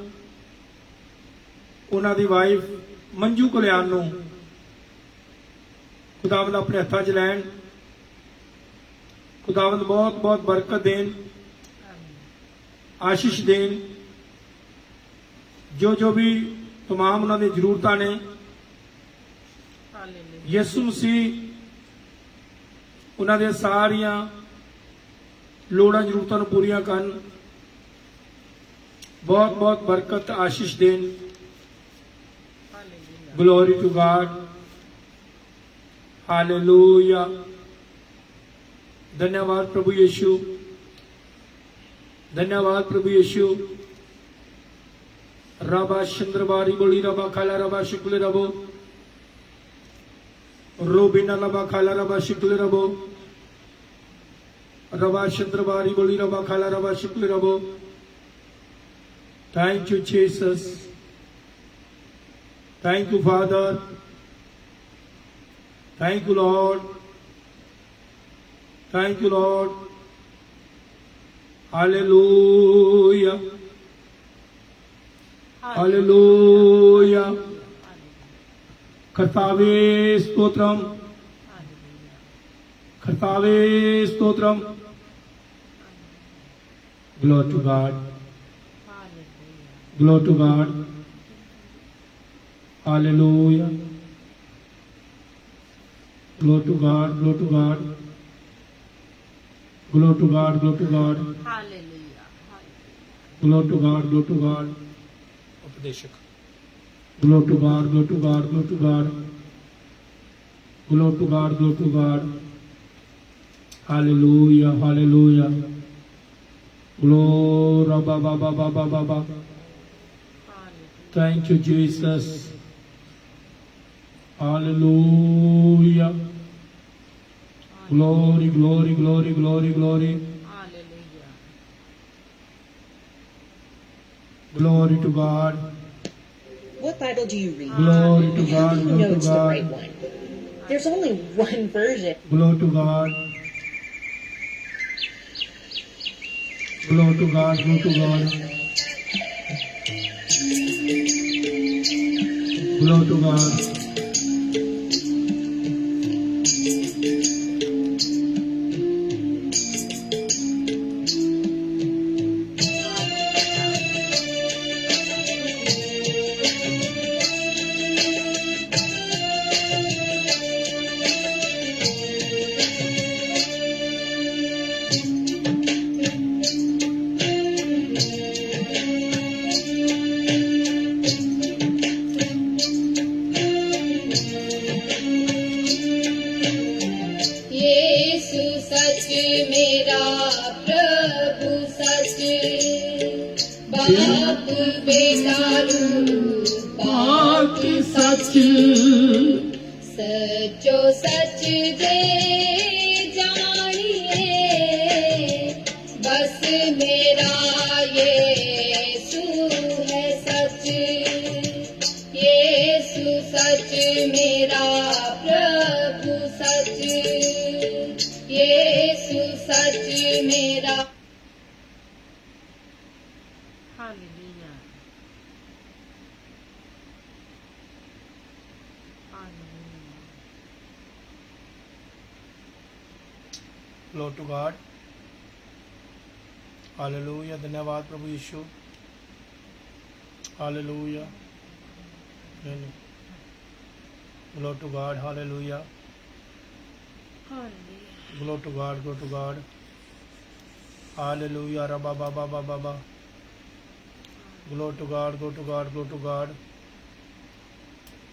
ਉਹਨਾਂ ਦੀ ਵਾਈਫ ਮੰਜੂ ਕਲਿਆਣ ਨੂੰ ਖੁਦਾਵੰਦ ਆਪਣੇ ਹੱਥਾਂ 'ਚ ਲੈਣ। ਖੁਦਾਵੰਦ ਬਹੁਤ ਬਹੁਤ ਬਰਕਤ ਦੇਣ, ਆਸ਼ੀਸ਼ ਦੇਣ। ਜੋ ਵੀ तमाम ਉਹਨਾਂ ਦੀਆਂ ਜ਼ਰੂਰਤਾਂ ਨੇ, ਯਿਸੂ ਮਸੀਹ ਉਹਨਾਂ ਦੀਆਂ ਸਾਰੀਆਂ ਲੋੜਾਂ ਜ਼ਰੂਰਤਾਂ ਨੂੰ ਪੂਰੀਆਂ ਕਰਨ। बहुत बहुत बरकत आशीष देन। Glory to God, hallelujah. धन्यवाद प्रभु यीशु, धन्यवाद प्रभु यीशु। रबा चंद्रबारी बोली रबा खाला रबा शुक्ल रबो रोबिना रबा खाला रबा शुक्ल रबो रबा चंद्रबारी बोली रबा खाला रबा शुक्ल रबो। Thank you, Jesus. Thank you, Father. Thank you, Lord. Thank you, Lord. Hallelujah. Hallelujah. कर्तावे stotram, कर्तावे stotram. Glory to God. Glory to God. Hallelujah. Glory to God. Glory to God. Glory to God. Glory to God. Hallelujah. Glory to God. Glory to God. उपदेशक। Glory to God. Glory to God. Glory to God. Glory to God. Glory to God. Hallelujah. Hallelujah. Glory ba ba ba ba ba ba ba. Thank you, Jesus. Hallelujah. Glory, glory, glory, glory, glory. Hallelujah. Glory to God. What Bible do you read? Glory to How God. do you know Glory to it's the right God. one? There's only one version. Glory to God. Glory to God. Glory to God. Glory to God. यीशु सच मेरा प्रभु सच बाप बेटा बाप सच सचो सच दे जानिए बस मेरा यीशु है सच यीशु सच मेरा प्रभु सच यीशु सच मेरा Hallelujah. Hallelujah. Glory to God. Hallelujah. धन्यवाद प्रभु यीशु। Hallelujah. Glory to God. Hallelujah. Hallelujah. Glory to God. Glory to God. Hallelujah. Rabba ba ba ba ba ba. Glory to God. Glory to God. Glory to God.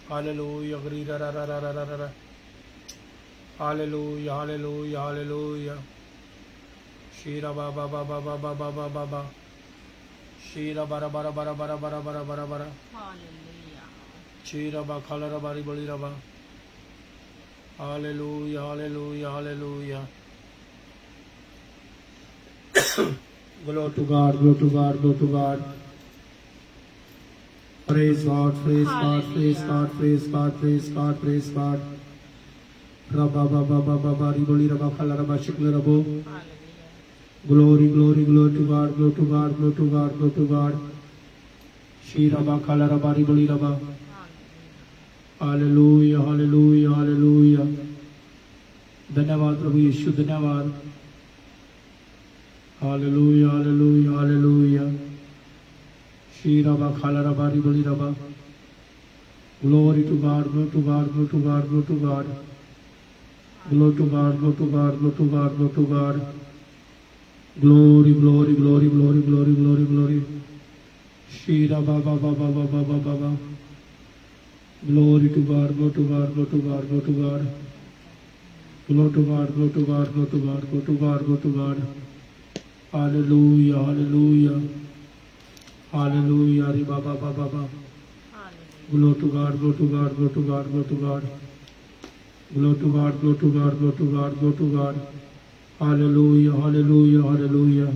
Hallelujah. Gri ra ra ra ra ra ra ra ra. Hallelujah. Hallelujah. Hallelujah. Shira ba ba ba ba ba ba ba ba ba ba. Shira bara bara bara bara bara bara bara bara. Hallelujah. Shira ba khala ra bari bali ra ba. Hallelujah. Hallelujah. Hallelujah. Glory to God, glory to God, glory to God. Praise God, praise God, praise God, praise God, praise God, praise God. Rabba Baba Baba Bari Boli Rabba Khala Rabba Shikla Rabbo. Hallelujah. Glory, glory, glory to God, glory to God, glory to God, glory to God. Shri Rabba Khala Rabba Boli Rabba. Hallelujah, hallelujah, hallelujah. धन्यवाद प्रभु यीशु, धन्यवाद. Hallelujah, hallelujah, hallelujah. श्री रबा खाला रबा रिबली रबा. Glory to God, glory to God, glory to God, glory to God. Glory to God, glory to God, glory to God, glory to God. Glory, glory, glory, glory, glory, glory, glory. Shri raba ba ba ba ba ba ba ba ba. Glory to God, glory to God, glory to God, glory to God. Glory to God, glory to God, glory to God, glory to God, glory to God. Hallelujah, hallelujah. Hallelujah, Ri ba ba ba ba ba. Hallelujah. Glory to God, glory to God, glory to God, glory to God. Glory to God, glory to God, glory to God, glory to God. Hallelujah, hallelujah, hallelujah.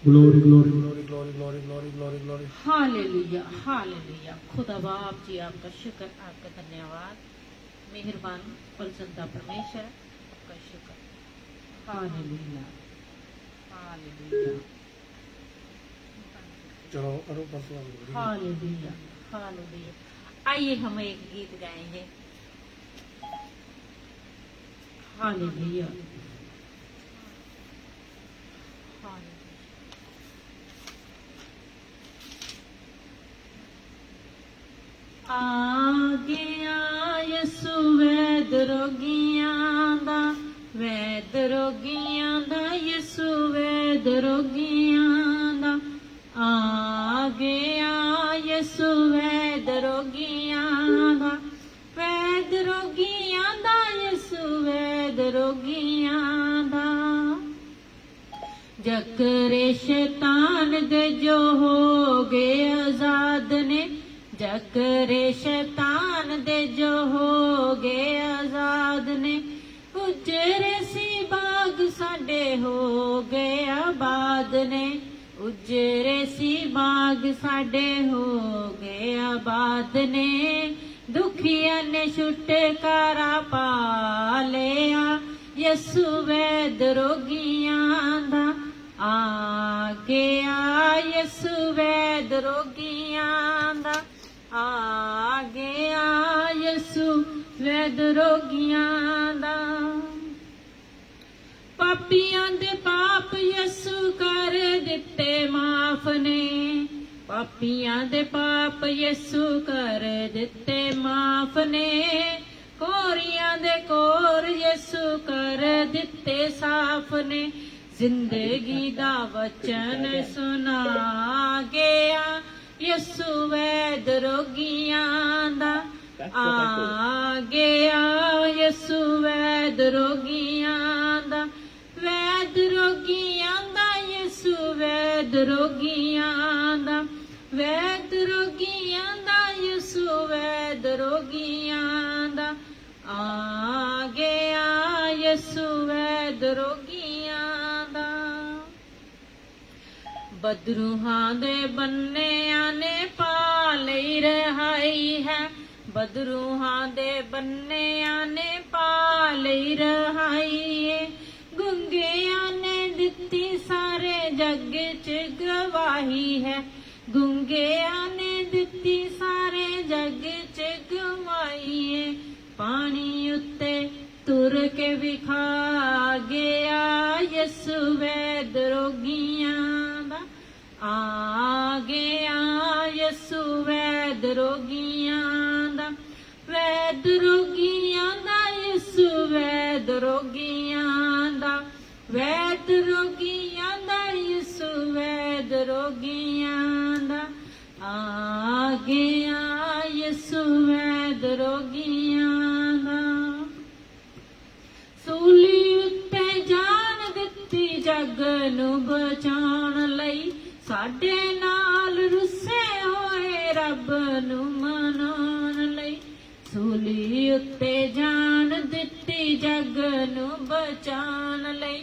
Glory, glory, glory, glory, glory, glory, glory, glory. Hallelujah, hallelujah. खुदा बाप जी आपका शुक्र, आपका धन्यवाद. मेहरबान पसंदा परमेश्वर, आपका शुक्र. हालेलुया, हालेलुया, चलो करो परसों. Hallelujah, hallelujah. आइए हम एक गीत गाएंगे. Hallelujah, hallelujah. आ गया यसु वैद रोगियां दा, वैद रोगियां दा, यसु वैद रोगियां दा. आ गया यसु वैद रोगियां दा, वैद रोगियां दा, यसु वैद रोगियां दा. जकरे शैतान दे जो हो गए आजाद ने, जकरे शैतान दे जो हो गए आजाद ने. उजरे सी बाग साडे हो गए आबाद ने, उजरे सी बाग साडे हो गए आबाद ने. दुखिया ने छुटकारा पा लिया, यसु वैद रोगियां दा. आ गया यसु वैद रोगियां दा, आ गया यसु वैद रोगियां दा. पापियां दे पाप यसु कर दिते माफ ने, पापियां दे पाप यसु कर दिते माफ ने. कोरियां दे कोर यसु कर दिते साफ ने. जिंदगी दा वचन सुना गया, यसु वैद रोगियां दा. आ गया यसु वैद रोगियां दा, वैद रोगियां दा, यसु वैद रोगियां दा, वैद रोगियां दा, यसु वैद रोगियां दा. आ गया यसु वैद रोगियां दा. बदरूहां दे बन्नियां ने पा लई रहाई है, बदरूहां दे बन्नियां ने पा लई रहाई है. गुंगियां ने दित्ती सारे जग च गवाही है, गुंगियां ने दित्ती सारे जग च गवाही है. पानी उत्ते तुर के विखा गया, यसु वैद रोगियां दा. आ गया यसु वैद रोगियां दा, वैद रोगियां दा, यसु वैद रोगियां दा, वैद रोगियां दा, यसु वैद रोगियां दा. आ गया यसु वैद रोगियां दा. सूली उत्ते जान दित्ती जग नू बचाउण लई, साडे नाल रुसे होए रब नू मनाउण लई. सूली उत्ते जान दित्ती जग नू बचाउण लई,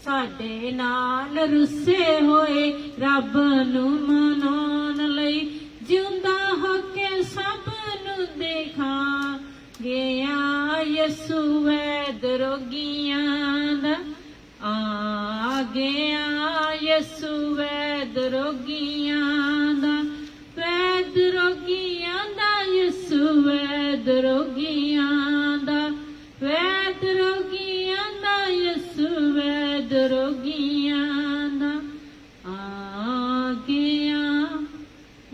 ਸਾਡੇ ਨਾਲ ਰੁੱਸੇ ਹੋਏ ਰੱਬ ਨੂੰ ਮਨਾਉਣ ਲਈ ਜਿਉਂਦਾ ਹੋ ਕੇ ਸਭ ਨੂੰ ਦੇਖਾਂਗੇ ਆ ਯਿਸੂ ਵੈਦ ਰੋਗੀਆਂ ਦਾ ਆ ਗਿਆ ਯਿਸੂ ਵੈਦ ਰੋਗੀਆਂ ਦਾ ਵੈਦ ਰੋਗੀਆਂ ਦਾ ਯਿਸੂ ਵੈਦ ਰੋਗੀਆਂ ਦਾ ਵੈਦ ਰੋਗੀਆਂ ਦਾ ਯਿਸੂ ਵੈਦ ਰੋਗੀਆਂ ਦਾ ਆ ਗਿਆ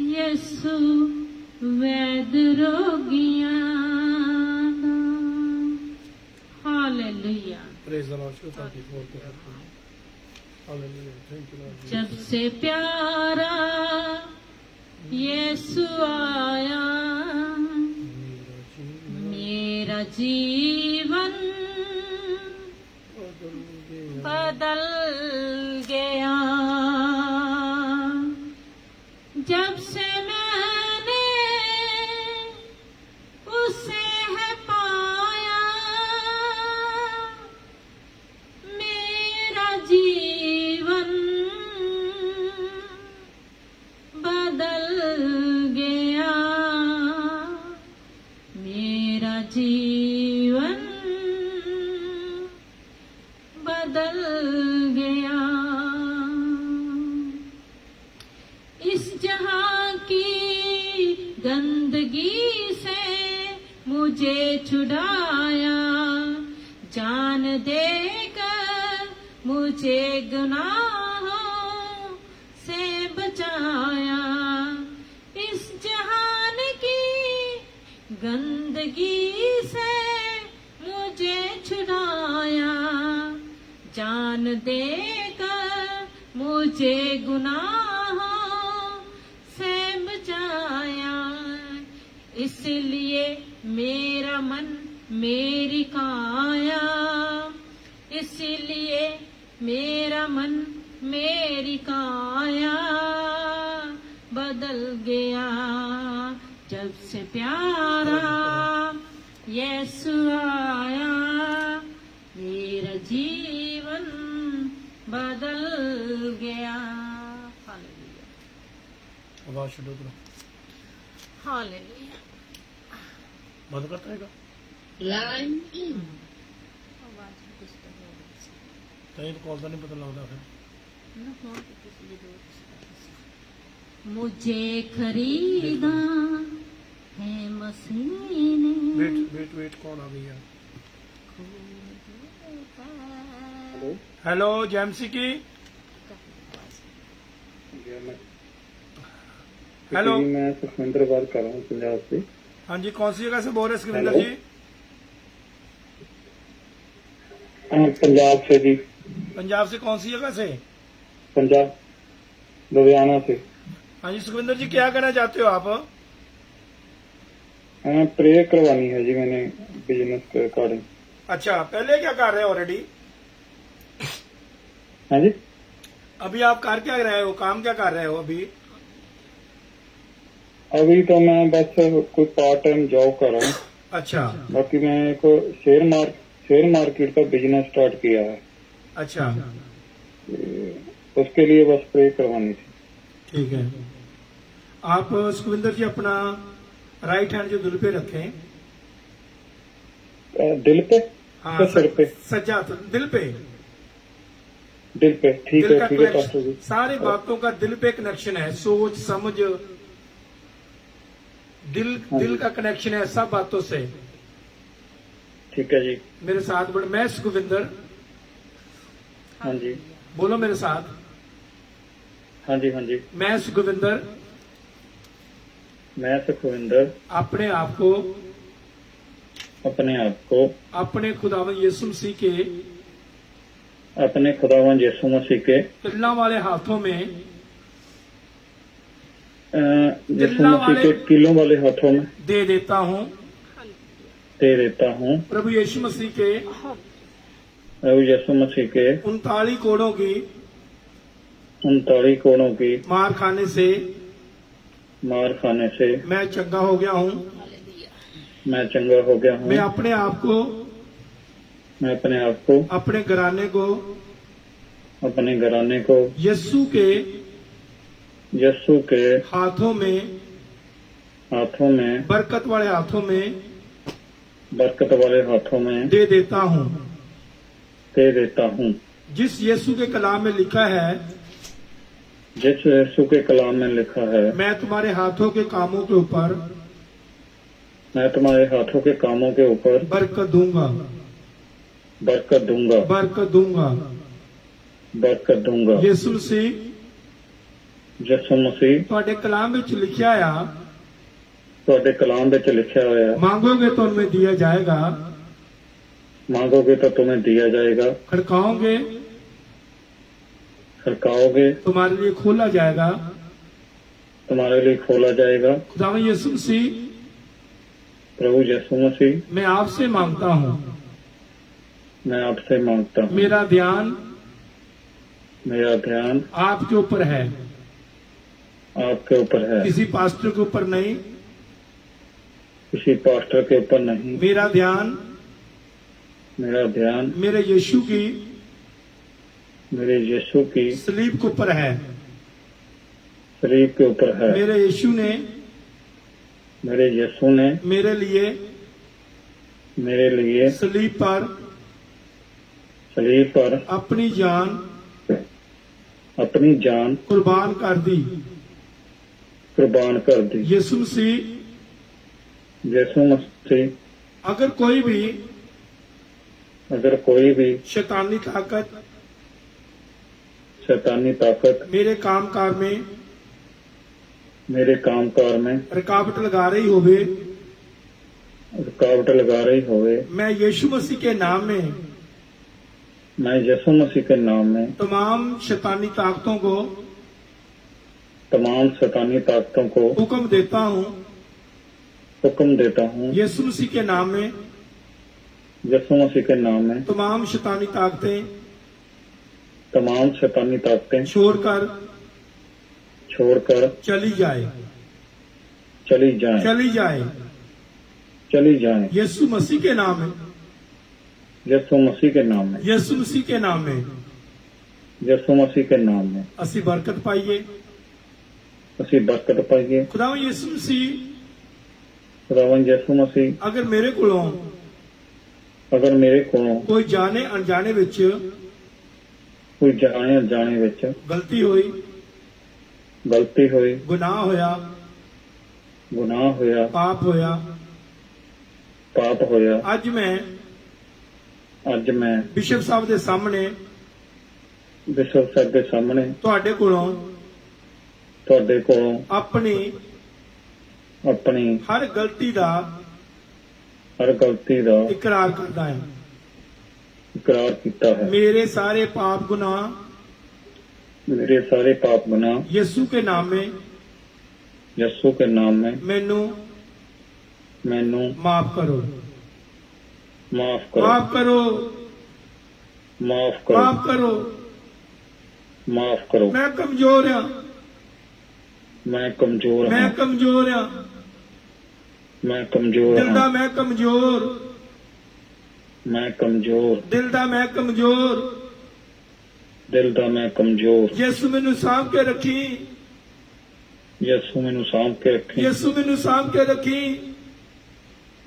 ਯਿਸੂ ਵੈਦ ਰੋਗੀਆਂ ਦਾ hallelujah. Praise the Lord. Thank you for the help. Hallelujah. Thank you, Lord. जब से प्यारा यीशु आया मेरा जीवन बदल गया। जब से मैंने उसे है पाया मेरा जीवन बदल गया। मेरा जीवन बदल गया। इस जहां की गंदगी से मुझे छुड़ाया जान देकर मुझे गुनाहों से बचाया। इस जहान की गंदगी से मुझे छुड़ाया जान देकर मुझे गुनाहों से बचाया। इसलिए मेरा मन मेरी काया इसलिए मेरा मन मेरी काया बदल गया। जब से प्यारा यीशु आया मेरा जीवन बदल गया। हालेलुया आवाज शुरू करो। हालेलुया। बंद करता है line in, आवाज डिस्टर्ब हो रही तो कॉल का नहीं पता लगता फिर। है ना फोन किसी दो मुझे खरीदा है मसीह ने वेट वेट वेट कौन आ गई है? हेलो जेएमसी की हेलो मैं सुखविंदर बात कर रहा हूँ पंजाब से। हाँ जी, कौन सी जगह से बोल रहे हैं सुखविंदर हेलो। जी? पंजाब से जी। पंजाब से कौन सी जगह से? पंजाब लुधियाना से। हाँ जी सुखविंदर जी, क्या करना चाहते हो आप? प्रेयर करवानी है जी मैंने बिजनेस के अकॉर्डिंग। अच्छा, पहले क्या कर रहे हो ऑलरेडी? हाँ जी, अभी आप कर क्या रहे हो, काम क्या कर रहे हो अभी? अभी तो मैं बस कोई पार्ट टाइम जॉब कर रहा हूँ। अच्छा बाकी मैं एक शेयर मार्केट का बिजनेस स्टार्ट किया है। अच्छा, उसके लिए बस प्रेयर करवानी थी। ठीक है। आप सुखविंदर जी अपना राइट हैंड जो दिल पे रखें। दिल पे हाँ, या सिर पे? सज्जा हाथ दिल पे। दिल पे, ठीक दिल है का ठीक है connection- पास्टर जी। सारी बातों का दिल पे कनेक्शन है, सोच समझ दिल का कनेक्शन है सब बातों से। ठीक है जी। मेरे साथ बढ़, मैं सुखविंदर, हाँ जी बोलो मेरे साथ, हाँ जी हाँ जी। मैं सुखविंदर मैं सुखविंदर अपने आप को अपने आप को अपने खुदावंद यीशु मसीह के अपने खुदावंद यीशु मसीह के तिल्ला वाले हाथों में यीशु मसीह के किलों वाले हाथों में दे देता हूँ। दे देता हूँ। प्रभु यीशु मसीह के प्रभु यीशु मसीह के 39 कोड़ों की 39 कोड़ों की मार खाने से मार खाने से मैं चंगा हो गया हूँ। मैं चंगा हो गया हूँ। मैं अपने आप को मैं अपने आप को अपने घराने को अपने घराने को यीशु के यीशु के हाथों में, हाथों में, बरकत वाले हाथों में बरकत वाले हाथों में दे देता हूँ। दे देता हूँ। जिस यीशु के कलाम में लिखा है, जिस यीशु के कलाम में लिखा है, मैं तुम्हारे हाथों के कामों के ऊपर मैं तुम्हारे हाथों के कामों के ऊपर बरकत दूंगा, बरकत दूंगा, बरकत दूंगा। बरकत दूंगा। यीशु मसीह ਯਿਸੂ ਮਸੀਹ ਤੁਹਾਡੇ ਕਲਾਮ ਵਿੱਚ ਲਿਖਿਆ ਆ, ਤੁਹਾਡੇ ਕਲਾਮ ਵਿੱਚ ਲਿਖਿਆ ਹੋਇਆ, मांगोगे तो तुम्हें दिया जाएगा, मांगोगे तो तुम्हें दिया जाएगा, खड़काओगे खड़काओगे तुम्हारे लिए खोला जाएगा। तुम्हारे लिए खोला जाएगा। खुदावन यीशु मसीह, प्रभु यीशु मसीह, मैं आपसे मांगता हूँ, मैं आपसे मांगता हूँ, मेरा ध्यान मेरा ध्यान आपके ऊपर है, आपके ऊपर है, किसी पास्टर के ऊपर नहीं। किसी पास्टर के ऊपर नहीं। मेरा ध्यान मेरा ध्यान मेरे यीशु की मेरे यीशु की सलीब के ऊपर है। शरीर के ऊपर है। मेरे यीशु ने मेरे यीशु ने मेरे लिए सलीब पर शरीर पर अपनी जान अपनी जान कुर्बान कर दी। कुर्बान कर दी। यीशु मसीह, यीशु मसीह, अगर कोई भी अगर कोई भी शैतानी ताकत शैतानी ताकत मेरे कामकाज में मेरे कामकाज में रुकावट लगा रही होवे, रुकावट लगा रही होवे, मैं यीशु मसीह के नाम में मैं यीशु मसीह के नाम में तमाम शैतानी ताकतों को तमाम शैतानी ताकतों को हुक्म देता हूँ। हुक्म देता हूँ। यीशु मसीह के नाम में यीशु मसीह के नाम में तमाम शैतानी ताकतें तमाम शैतानी ताकतें छोड़कर चली जाए, चली जाएं, चली जाए। चली जाएं। यीशु मसीह के नाम में, यीशु मसीह के नाम में, यीशु मसीह के नाम में यीशु मसीह के नाम में ਅਸੀਂ ਬਰਕਤ ਪਾਈਏ। ਅਸੀਂ ਬਰਕਤ ਪਾਈਏ। खुदा यीशु मसीह, खुदावन यीशु मसीह, अगर मेरे कोलोਂ अगर मेरे कोलों ਕੋਈ ਜਾਣੇ ਅਣਜਾਣੇ ਵਿੱਚ ਕੋਈ ਜਾਣੇ ਅਣਜਾਣੇ ਵਿੱਚ ਗਲਤੀ ਹੋਈ, ਗਲਤੀ ਹੋਈ, ਗੁਨਾਹ ਹੋਇਆ, ਗੁਨਾਹ ਹੋਇਆ, ਪਾਪ ਹੋਇਆ, ਪਾਪ ਹੋਇਆ, ਅੱਜ ਮੈਂ ਬਿਸ਼ਪ ਸਾਹਿਬ ਦੇ ਸਾਹਮਣੇ ਬਿਸ਼ਪ ਸਾਹਿਬ ਦੇ ਸਾਹਮਣੇ ਤੁਹਾਡੇ ਕੋਲੋਂ ਆਪਣੀ ਹਰ ਗਲਤੀ ਦਾ ਇਕਰਾਰ ਕਰਦਾ ਹਾਂ। ਇਕਰਾਰ ਕੀਤਾ ਹੈ। मेरे सारे पाप गुनाह मेरे सारे पाप गुनाह यीशु के नाम में यीशु के नाम में मैनू माफ करो, माफ करो, माफ करो, माफ करो, माफ करो। माफ करो। मैं कमजोर हाँ, मैं कमजोर मैं हूं, कमजोर हाँ, मैं कमजोर दिल दा हूं, मैं कमजोर, मैं कमजोर, दिल दा मैं कमजोर। दिल दा मैं कमजोर। यीशु मैनू सांभ के रखी, यीशु मैनू सांभ के रखी, यीशु मैनू सांभ के रखी।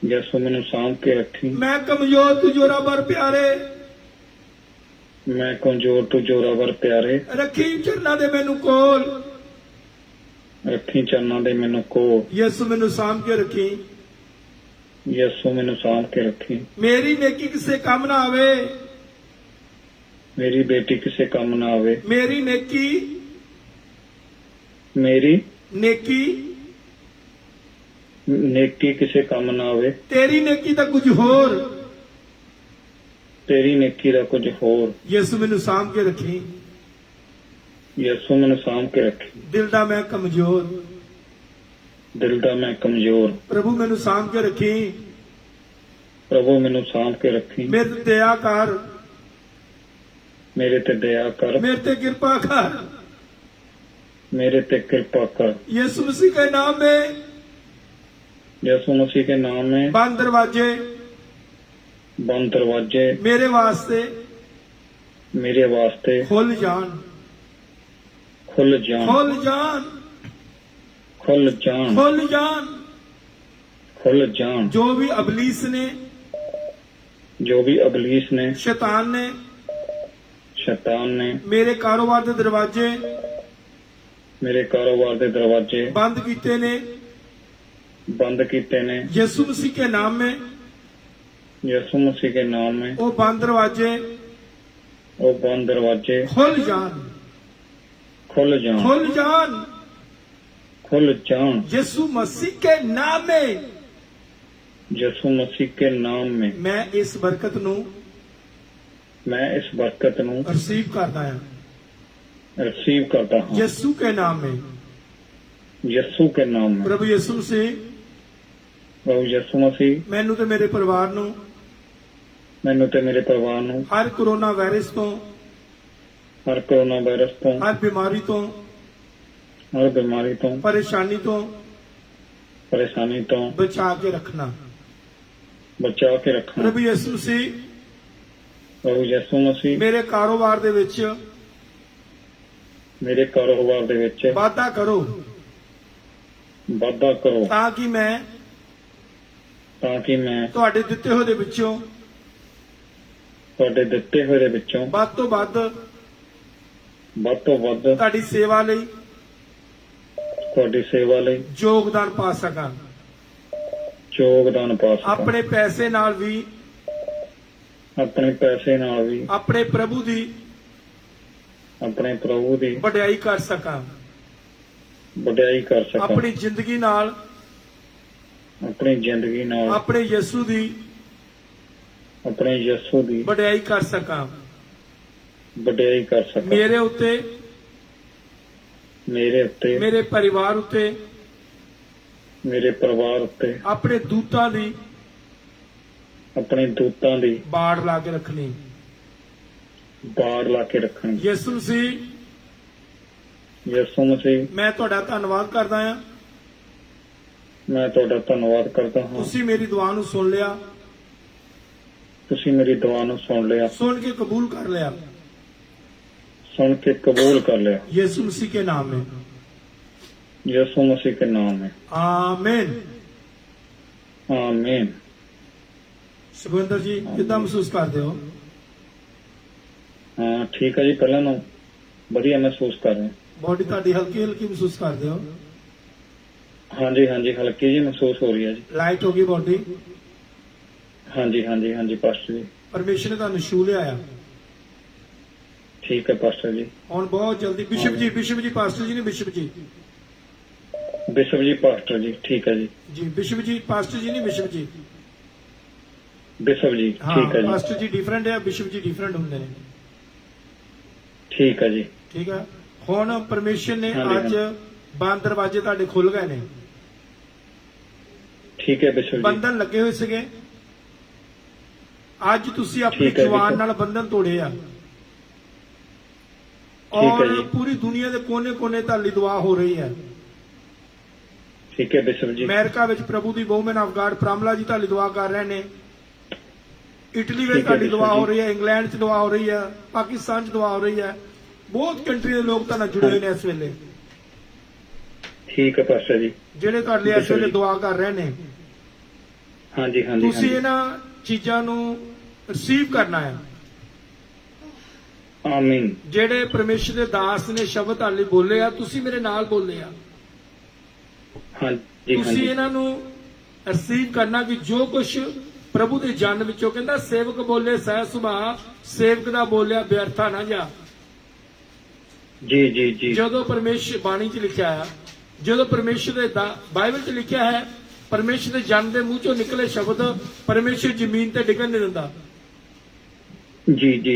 यीशु मैनू सांभ के रखी। मैं कमजोर तू जोरावर प्यारे, मैं कमजोर तू जोरावर प्यारे। रखी चरना दे मैनू कोल, रखी चरना दे मैनू कोल। यीशु मैनू सांभ के रखी। यीशु मैनू सांभ के रखी। मेरी नेकी किसे काम ना आवे, मेरी बेटी किसे काम ना आवे, मेरी नेकी नेकी किसे काम ना आवे, तेरी नेकी दा कुछ होर। तेरी नेकी दा कुछ होर। यीशु मैनू सांभ के रखी, यीशु मैनू सांभ के रखी। दिल दा मैं कमजोर, दिल दा मैं कमजोर। प्रभु मैनू सांभ के रखी। प्रभु मैनू सांभ के रखी। मेरे ते दया कर, मेरे ते दया कर, मेरे ते कृपा कर। मेरे ते कृपा कर। यीशु मसीह के नाम में यीशु मसीह के नाम में बंद दरवाजे बंद दरवाजे मेरे वास्ते ਮੇਰੇ ਵਾਸਤੇ ਖੁੱਲ ਜਾਣ, ਖੁੱਲ ਜਾਣ, ਖੁੱਲ ਜਾਣ, ਖੁੱਲ ਜਾਣ, ਖੁੱਲ ਜਾਣ। ਖੁੱਲ ਜਾਣ। ਜੋ ਵੀ ਅਬਲੀਸ ਨੇ, ਜੋ ਵੀ ਅਬਲੀਸ ਨੇ, ਸ਼ੈਤਾਨ ਨੇ ਸ਼ੈਤਾਨ ਨੇ ਮੇਰੇ ਕਾਰੋਬਾਰ ਦੇ ਦਰਵਾਜ਼ੇ ਮੇਰੇ ਕਾਰੋਬਾਰ ਦੇ ਦਰਵਾਜ਼ੇ ਬੰਦ ਕੀਤੇ ਨੇ, बंद कीते ने, यीशु मसीह के नाम में यीशु मसीह के नाम में वो बंद दरवाजे वो बंद दरवाजे खुल जान, खुल जान, खुल जान। खुल जान। यीशु मसीह के नाम में यीशु मसीह के नाम में मैं इस बरकत नू मैं इस बरकत नू रिसीव करता हूं, रिसीव करता हूँ यीशु के नाम में। यीशु के नाम में। प्रभु यीशु मसीह प्रभु यीशु मसीह मैनू ते मेरे परिवार नू मैनू ते मेरे परिवार नू हर कोरोना वायरस तो, हर कोरोना वायरस तो, हर बीमारी तो, हर बीमारी तो, परेशानी तो परेशानी तो बचा के रखना। बचा के रखना। प्रभु यीशु मसीह प्रभु यीशु मसीह मेरे कारोबार दे विच मेरे कारोबार दे विच वाधा करो वाधा करो ताकि मैं ताकि मैं ਤੁਹਾਡੇ ਦਿੱਤੇ ਹੋਏ ਦੇ ਵਿੱਚੋਂ ਤੁਹਾਡੇ ਦਿੱਤੇ ਹੋਏ ਦੇ ਵਿੱਚੋਂ ਵੱਧ ਤੋਂ ਵੱਧ ਤੁਹਾਡੀ ਸੇਵਾ ਲਈ ਤੁਹਾਡੀ ਸੇਵਾ ਲਈ ਯੋਗਦਾਨ ਪਾ ਸਕਾਂ। ਯੋਗਦਾਨ ਪਾ ਸਕਾਂ। ਆਪਣੇ ਪੈਸੇ ਨਾਲ ਵੀ ਆਪਣੇ ਪੈਸੇ ਨਾਲ ਵੀ ਆਪਣੇ ਪ੍ਰਭੂ ਦੀ ਵਡਿਆਈ ਕਰ ਸਕਾਂ। ਵਡਿਆਈ ਕਰ ਸਕਾਂ। ਆਪਣੀ ਜ਼ਿੰਦਗੀ ਨਾਲ ਆਪਣੀ ਜ਼ਿੰਦਗੀ ਨਾਲ ਆਪਣੇ ਯਿਸੂ ਦੀ ਵਡਿਆਈ ਕਰ ਸਕਾਂ। ਵਡਿਆਈ ਕਰ ਸਕਾਂ। ਮੇਰੇ ਉੱਤੇ ਮੇਰੇ ਪਰਿਵਾਰ ਉੱਤੇ ਮੇਰੇ ਪਰਿਵਾਰ ਉੱਤੇ ਆਪਣੇ ਦੂਤਾਂ ਦੀ ਬਾੜ ਲਾ ਕੇ ਰੱਖਣੀ। ਬਾੜ ਲਾ ਕੇ ਰੱਖਣੀ। ਯਿਸੂ ਮਸੀਹ ਯਿਸੂ ਮਸੀਹ ਮੈਂ ਤੁਹਾਡਾ ਧੰਨਵਾਦ ਕਰਦਾ ਹਾਂ। ਮੈਂ ਤੁਹਾਡਾ ਧੰਨਵਾਦ ਕਰਦਾ ਹਾਂ। ਤੁਸੀਂ ਮੇਰੀ ਦੁਆ ਨੂੰ ਸੁਣ ਲਿਆ, ਤੁਸੀਂ ਮੇਰੀ ਦੁਆ ਨੂੰ ਸੁਣ ਲਿਆ, ਸੁਣ ਕੇ ਕਬੂਲ ਕਰ ਲਿਆ। सुन के कबूल कर लिया यीशु मसीह के नाम में। यीशु मसीह के नाम में। आमीन आमीन। सुखविंदर जी कितना महसूस करते हो? हाँ ठीक है जी, पहले ना बढ़िया महसूस कर रहे हैं। बॉडी ਤੁਹਾਡੀ हल्की हल्की महसूस करते हो? हाँ जी हल्की जी महसूस हो रही है जी। लाइट होगी बॉडी? हाँ जी पास्टर जी। परमेश्वर ने ਤੁਹਾਨੂੰ ਛੂ ਲਿਆ। ठीक है पास्टर जी। ਹੁਣ ਬਹੁਤ ਜਲਦੀ ਬਿਸ਼ਪ ਜੀ ਪਾਸਟਰ ਜੀ ਨੇ ਬਿਸ਼ਪ ਜੀ पास्टर जी। ठीक है जी। ਜੀ ਬਿਸ਼ਪ ਜੀ ਪਾਸਟਰ ਜੀ ਨਹੀਂ ਬਿਸ਼ਪ ਜੀ। बिशप जी ठीक है जी। ਪਾਸਟਰ ਜੀ ਡਿਫਰੈਂਟ ਹੈ, ਬਿਸ਼ਪ ਜੀ ਡਿਫਰੈਂਟ ਹੁੰਦੇ ਨੇ। ठीक है जी। ਠੀਕ ਹੈ। ਹੁਣ ਪਰਮੇਸ਼ਰ ਨੇ ਹਾਂਜੀ, ਅੱਜ ਬੰਦ ਦਰਵਾਜ਼ੇ ਤੁਹਾਡੇ ਖੁੱਲ ਗਏ ਨੇ। ठीक है बिशप जी। ਬੰਧਨ ਲੱਗੇ ਹੋਏ ਸੀਗੇ, ਅੱਜ ਤੁਸੀਂ ਆਪਣੀ ਠੀਕ ਹੈ ਜ਼ੁਬਾਨ ਬਿਸ਼ਪ। ਨਾਲ ਬੰਧਨ ਤੋੜੇ ਆ। ਠੀਕ ਹੈ ਔਰ ਜੀ। ਪੂਰੀ ਦੁਨੀਆ ਦੇ ਕੋਨੇ-ਕੋਨੇ ਤੁਹਾਡੀ ਦੁਆ ਹੋ ਰਹੀ ਹੈ। ठीक है बिशप जी। ਅਮਰੀਕਾ ਵਿੱਚ ਪ੍ਰਭੂ ਦੀ ਵੂਮਨ ਆਫ ਗਾਡ ਪ੍ਰਾਮਲਾ ਜੀ ਤੁਹਾਡੀ ਦੁਆ ਕਰ ਰਹੇ ਨੇ। ਇਟਲੀ ਠੀਕ ਵਿੱਚ ਹੈ ਤੁਹਾਡੀ ਬਿਸ਼ਪ ਦੁਆ ਹੋ ਜੀ। ਰਹੀ ਹੈ, ਇੰਗਲੈਂਡ 'ਚ ਦੁਆ ਹੋ ਰਹੀ ਹੈ, ਪਾਕਿਸਤਾਨ 'ਚ ਦੁਆ ਹੋ ਰਹੀ ਹੈ। ਬਹੁਤ ਕੰਟਰੀ ਦੇ ਲੋਕ ਤੁਹਾਨੂੰ ਜੁੜੇ ਹੋਏ ਨੇ ਇਸ ਵੇਲੇ, ठीक है पास्टर जी। ਜਿਹੜੇ ਤੁਹਾਡੇ ਲਈ ਇਸ ਬਿਸ਼ਪ ਵੇਲੇ ਜੀ। ਦੁਆ ਕਰ ਰਹੇ ਨੇ। हाँ जी ਤੁਸੀਂ ਇਹਨਾਂ ਚੀਜ਼ਾਂ ਨੂੰ ਰਿਸੀਵ ਕਰਨਾ ਹੈ। आमीन। ਜਿਹੜੇ ਪਰਮੇਸ਼ਰ ਦੇ ਦਾਸ ਨੇ ਸ਼ਬਦ ਤੁਹਾਡੇ ਲਈ ਬੋਲੇ ਆ, ਤੁਸੀਂ ਮੇਰੇ ਨਾਲ ਬੋਲੇ ਆ। हाँ जी ਤੁਸੀਂ ਇਹਨਾਂ ਨੂੰ ਰਿਸੀਵ ਕਰਨਾ ਕਿ ਜੋ ਕੁਝ ਪ੍ਰਭੂ ਦੇ ਜਨ ਵਿੱਚੋਂ ਕਹਿੰਦਾ, ਸੇਵਕ ਬੋਲੇ ਸਹਿ ਸੁਭਾ, ਸੇਵਕ ਦਾ ਬੋਲਿਆ ਵਿਅਰਥਾ ਨਾ ਜਾ। जी। ਜਦੋਂ ਪਰਮੇਸ਼ਰ ਬਾਣੀ 'ਚ ਲਿਖਿਆ ਆ, ਜਦੋਂ ਪਰਮੇਸ਼ਰ ਦੇ ਬਾਈਬਲ 'ਚ ਲਿਖਿਆ ਹੈ, ਪਰਮੇਸ਼ਰ ਦੇ ਜਨ ਦੇ ਮੂੰਹ 'ਚੋਂ ਨਿਕਲੇ ਸ਼ਬਦ ਪਰਮੇਸ਼ਰ ਜ਼ਮੀਨ ਤੇ ਡਿੱਗਣ ਨਹੀਂ ਦਿੰਦਾ। जी।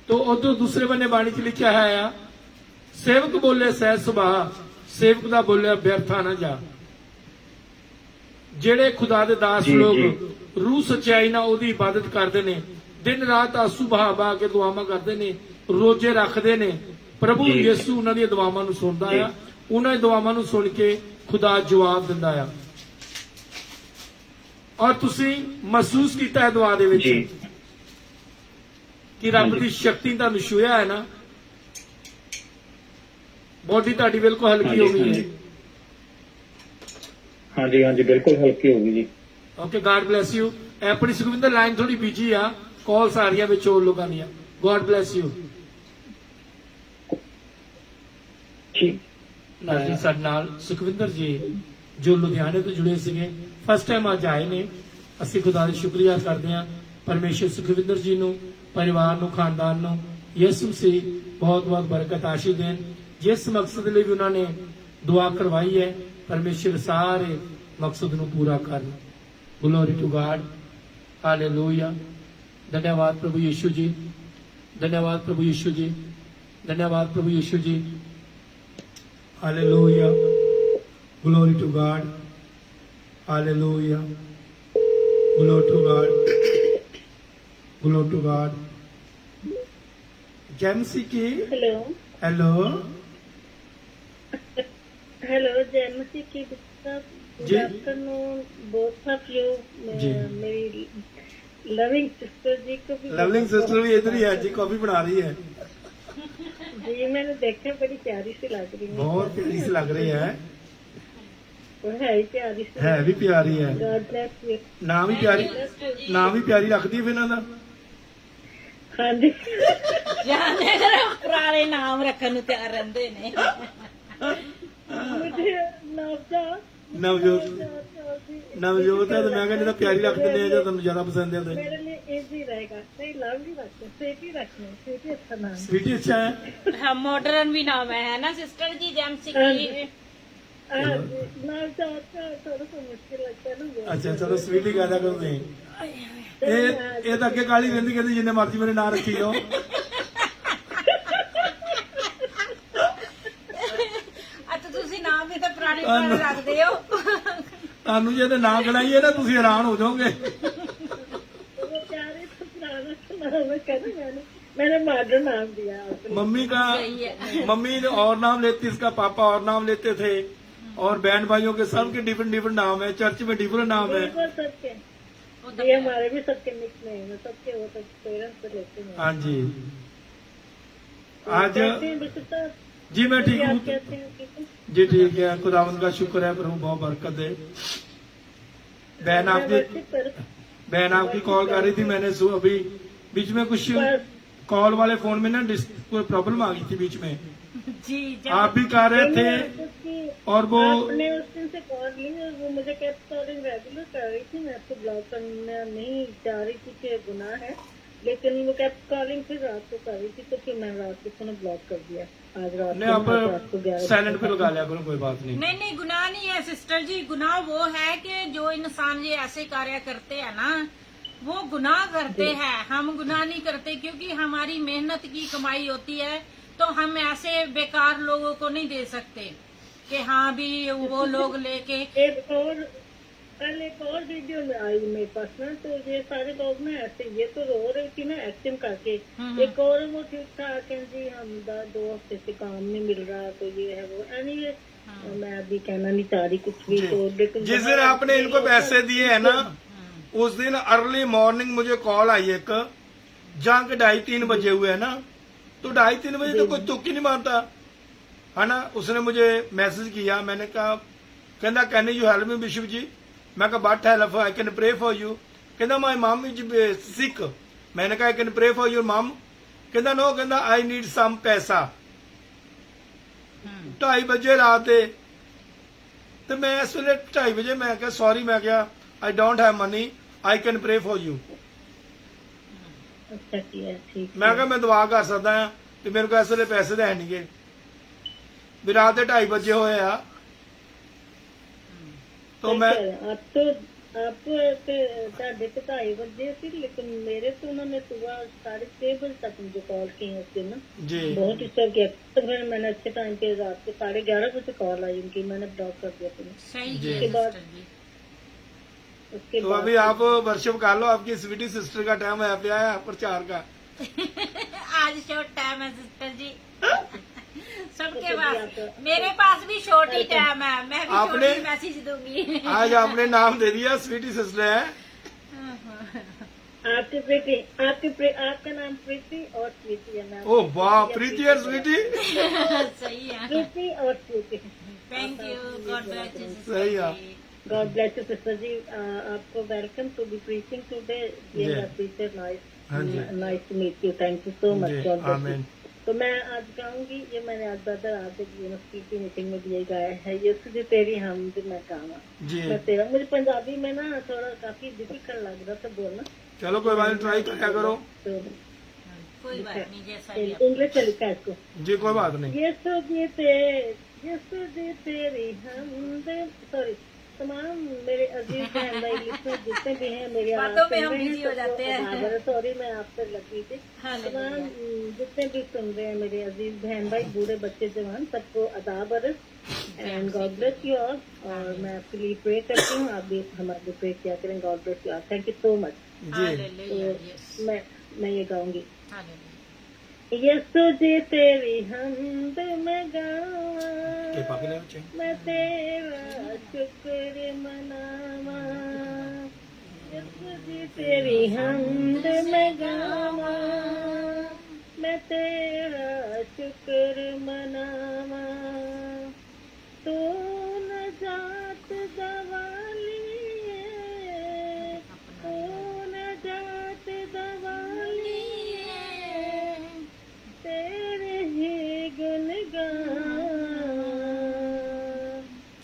तो उधर दूसरे बने बाणी च लिखा है आ, सेवक बोले सह सुभा, सेवक दा बोले व्यर्था ना जा। जेड़े खुदा दे दास जी, लोग जी। रूह सच्चाई नाल ओदी इबादत करते ने, दिन रात आंसू बहा बहा के दुआवां करते ने, रोजे रखते ने, प्रभु जी। यीशु उन्हां दी दुआवां नूं सुनदा आ, उन्हां दी दुआवां नूं सुन के खुदा जवाब दिंदा आ। और तुसीं महसूस कीता है दुआ दे विच जी। ਕਿ ਰੱਬ ਹਾਂਜੀ। ਦੀ ਸ਼ਕਤੀ ਤੁਹਾਨੂੰ ਛੂਹਿਆ ਹੈ ਨਾ, ਬੋਡੀ ਤੁਹਾਡੀ ਬਿਲਕੁਲ ਹਲਕੀ ਹੋ ਗਈ ਹੈ। ਹਾਂਜੀ ਹਾਂਜੀ ਬਿਲਕੁਲ ਹਲਕੀ ਹੋ ਗਈ ਜੀ। Okay, god bless you. ਆਪਣੀ ਸੁਖਵਿੰਦਰ ਲਾਈਨ ਥੋੜੀ ਬਿਜੀ ਆ, ਕਾਲਸ ਆ ਰਹੀਆਂ ਵਿੱਚ ਹੋਰ ਲੋਕਾਂ ਦੀਆਂ। God bless you. ਠੀਕ ਨਾਲ ਜੀ ਸਾਡੇ ਨਾਲ ਸੁਖਵਿੰਦਰ ਜੀ ਜੋ ਲੁਧਿਆਣੇ ਤੋਂ ਜੁੜੇ ਸੀਗੇ, ਫਸਟ ਟਾਈਮ ਅੱਜ ਆਏ ਨੇ। ਅਸੀਂ ਖੁਦਾ ਦਾ ਸ਼ੁਕਰੀਆ ਕਰਦੇ ਹਾਂ। ਪਰਮੇਸ਼ਰ ਸੁਖਵਿੰਦਰ ਜੀ ਨੂੰ, ਪਰਿਵਾਰ ਨੂੰ, ਖਾਨਦਾਨ ਨੂੰ ਯਿਸੂ ਮਸੀਹ ਬਹੁਤ ਬਹੁਤ ਬਰਕਤ ਆਸ਼ੀਸ਼ ਦੇਣ। ਜਿਸ ਮਕਸਦ ਲਈ ਵੀ ਉਹਨਾਂ ਨੇ ਦੁਆ ਕਰਵਾਈ ਹੈ, ਪਰਮੇਸ਼ਰ ਸਾਰੇ ਮਕਸਦ ਨੂੰ ਪੂਰਾ ਕਰਨ। Glory to God, hallelujah. धन्यवाद प्रभु यीशु जी, धन्यवाद प्रभु यीशु जी, धन्यवाद प्रभु Yeshu ji. Hallelujah, glory to God, hallelujah, glory to God, glory to God. जेमसी की हेलो हेलो हेलो जयमती की गुड जी। Afternoon both of you. जी। मेरी लविंग सिस्टर जी को भी लवलिंग सिस्टर भी इधर ही है जी, कॉफी बना रही है। जी मैंने देखा, बड़ी प्यारी सी लग रही है। बहुत प्यारी सी लग रही है, वो है ही प्यारी सी। है भी प्यारी है। God bless you. नाम भी प्यारी, नाम भी प्यारी रखती है फिर इन्हां दा। हाँ जी। ਜਾਣੇ ਪੁਰਾਣੇ ਨਾਮ ਰੱਖਣ ਨੂੰ ਤਿਆਰ ਰਹਿੰਦੇ ਨੇ। मुझे नवजा नवजोत नवजोत है तो मैं कहता प्यारी रख देने जो तुम ज्यादा पसंद है। मेरे लिए इजी रहेगा। नहीं लवली रखते, स्वीटी रखना, स्वीटी अच्छा नाम है। स्वीटी अच्छा है। हाँ, मॉडर्न भी नाम है ना सिस्टर जी जेमसी हाँ की। जी। हाँ जी, नवजा का थोड़ा सा मुश्किल लगता है ना बोलना। अच्छा चलो स्वीटी कहदा करो नहीं, ਇਹ ਤਾਂ ਅੱਗੇ ਕਾਲੀ ਰਹਿੰਦੀ, ਕਹਿੰਦੀ ਜਿੰਨੇ ਮਰਜ਼ੀ ਮੇਰੇ ਨਾਂ ਰੱਖੀ ਜਾਓ। ਅੱਛਾ ਤੁਸੀਂ ਨਾਮ ਵੀ ਤਾਂ ਪੁਰਾਣੇ ਪੁਰਾਣੇ ਰੱਖਦੇ ਹੋ। ਤੁਹਾਨੂੰ ਜੇ ਇਹਦੇ ਨਾਂ ਗਣਾਈਏ ਨਾ ਤੁਸੀਂ ਹੈਰਾਨ ਹੋ ਜਾਓਗੇ। वो प्यारे तो पुराना सा नाम है, कहना मैंने मॉडर्न नाम दिया आपने। मम्मी का, सही है। मम्मी ने और नाम लेती, इसका पापा और नाम लेते थे, और बहन भाइयों के सबके डिफरेंट डिफरेंट नाम है, चर्च में डिफरेंट नाम है। बिल्कुल सबके, ये हमारे भी सबके निक नेम है, सबके वो सब पेरेंट्स से लेते हैं। हाँ जी। आज कैसे हैं बिशप? जी मैं ठीक आप हूँ कैसे हैं? ठीक हैं? जी, ठीक है। खुदावंद का शुक्र है, प्रभु बहुत बरकत दे। बहन मैं आपकी worship कर- बहन आपकी कॉल कर रही थी, मैंने अभी बीच में कुछ कॉल वाले फोन में ना कोई प्रॉब्लम आ गई थी बीच में, जी आप भी कर रहे थे और वो आपने उस दिन से कॉल ली और वो मुझे कैप कॉलिंग रेगुलर कर रही थी। मैं आपको ब्लॉक करना नहीं चाह रही थी कि गुनाह है, लेकिन वो कैप कॉलिंग फिर रात को कर रही थी, तो फिर मैंने रात को उसने ब्लॉक कर दिया। आज रात नहीं, को रात को आप 11 साइलेंट पे लगा लिया करो, कोई बात नहीं। नहीं नहीं, गुनाह नहीं है सिस्टर जी। गुनाह वो है कि जो इंसान ये ऐसे कार्य करते हैं ना, वो गुनाह करते हैं। हम गुनाह नहीं करते, क्योंकि हमारी मेहनत की कमाई होती है, तो हम ऐसे बेकार लोगों को नहीं दे सकते कि हाँ भी वो लोग लेके। एक और कल एक और वीडियो में आई मेरे पास ना, तो ये सारे लोग ना ऐसे, ये तो रो रही थी ना एक्टिंग करके। एक और वो ठीक ठाक है जी, हम 2 हफ्ते से काम नहीं मिल रहा, तो ये है वो। एनीवे मैं अभी कहना नहीं चाह रही कुछ भी, तो लेकिन जिस दिन आपने इनको पैसे दिए है ना, उस दिन अर्ली मॉर्निंग मुझे कॉल आई एक, जहाँ के 2:30-3 बजे हुए है ना, तो 2:30-3 बजे तो कोई तुक ही नहीं मारता है ना। उसने मुझे मैसेज किया, मैंने कहा, कहना can you help me bishop ji? मैं कहा but help, I can pray for you. कहना माई मम इज सिक। मैंने कहा I can pray for your mum. कहना नो, कहना आई नीड सम पैसा। 2:30 बजे रात दे, तो मैं इस वे 2:30 बजे मैं क्या सॉरी, मैं क्या I don't have money, I can pray for you. अच्छा किया, ठीक मैं क्या मैं दुआ कर सकता हाँ, कि मेरे को इस वे पैसे तो है नहीं गे भी, रात के 2:30 बजे होए आ। तो मैं आप तो ਤੁਹਾਡੇ ਤੇ 2:30 ਵਜੇ ਸੀ, लेकिन मेरे तो उन्होंने सुबह 6:30 बजे तक मुझे कॉल की है उस दिन ना, जी बहुत डिस्टर्ब किया। तो फिर मैंने अच्छे टाइम पे रात को 11:30 बजे कॉल आई उनकी, मैंने ब्लॉक कर दिया फिर। सही जी। है सिस्टर जी। उसके तो बाद अभी आप वर्शिप कर लो, आपकी स्वीटी सिस्टर का टाइम है पे आया प्रचार का। आज शॉर्ट टाइम है सिस्टर जी, सबके पास। मेरे पास भी शॉर्ट ही टाइम है, मैं भी शॉर्ट आपने- ही मैसेज दूंगी। आज आपने नाम दे दिया, स्वीटी सिस्टर है। आपका नाम प्रीति और स्वीटी है मैम। ओ वाह, प्रीति और स्वीटी, सही है। प्रीति और Sweety. Thank you, god bless you. सही है। God bless you, sister ji. आपको welcome to be preaching today. Yeah. Teacher हाँ जी। Nice to meet you. Thank you so much. जी, गॉड ब्लेस आमीन। यू। तो मैं आज गाऊंगी, ये मैंने आज ब्रदर आज यूनिवर्सिटी की मीटिंग में भी ये गाया है, यीशु जी तेरी हमद मैं गावा। जी मैं तेरा, मुझे पंजाबी में ना थोड़ा काफी डिफिकल्ट लग रहा था बोलना, चलो कोई बात नहीं, ट्राई किया करो। तो कोई बात नहीं, जैसा भी आप- इंग्लिश में लिखा है इसको। जी कोई बात नहीं। यीशु जी तेरी हमद। सॉरी, तमाम मेरे अजीज बहन भाई लिस्टर जितने भी हैं मेरे बातों में हम बिजी हो जाते हैं। सॉरी, मैं आपसे लगी थी। तमाम जितने भी सुन रहे हैं मेरे अजीज बहन भाई, बूढ़े बच्चे जवान, सबको अदाब अर्ज़ and God bless you all. और मैं आपके लिए प्रे करती हूँ, आप भी हमारे लिए प्रे किया करें। God bless you all. Thank you so much. जी हालेलुया, यस, मैं ये गाऊंगी। हालेलुया। यीशु जी तेरी हमद मैं गावा, के पापी ने बच्चे मैं तेरा शुक्र मनावा। यीशु जी तेरी हमद मैं गावा, मैं तेरा शुक्र मनावा। तू नजात दवाली है, तू नजात दवाली है, तेरे ही गुण गावा।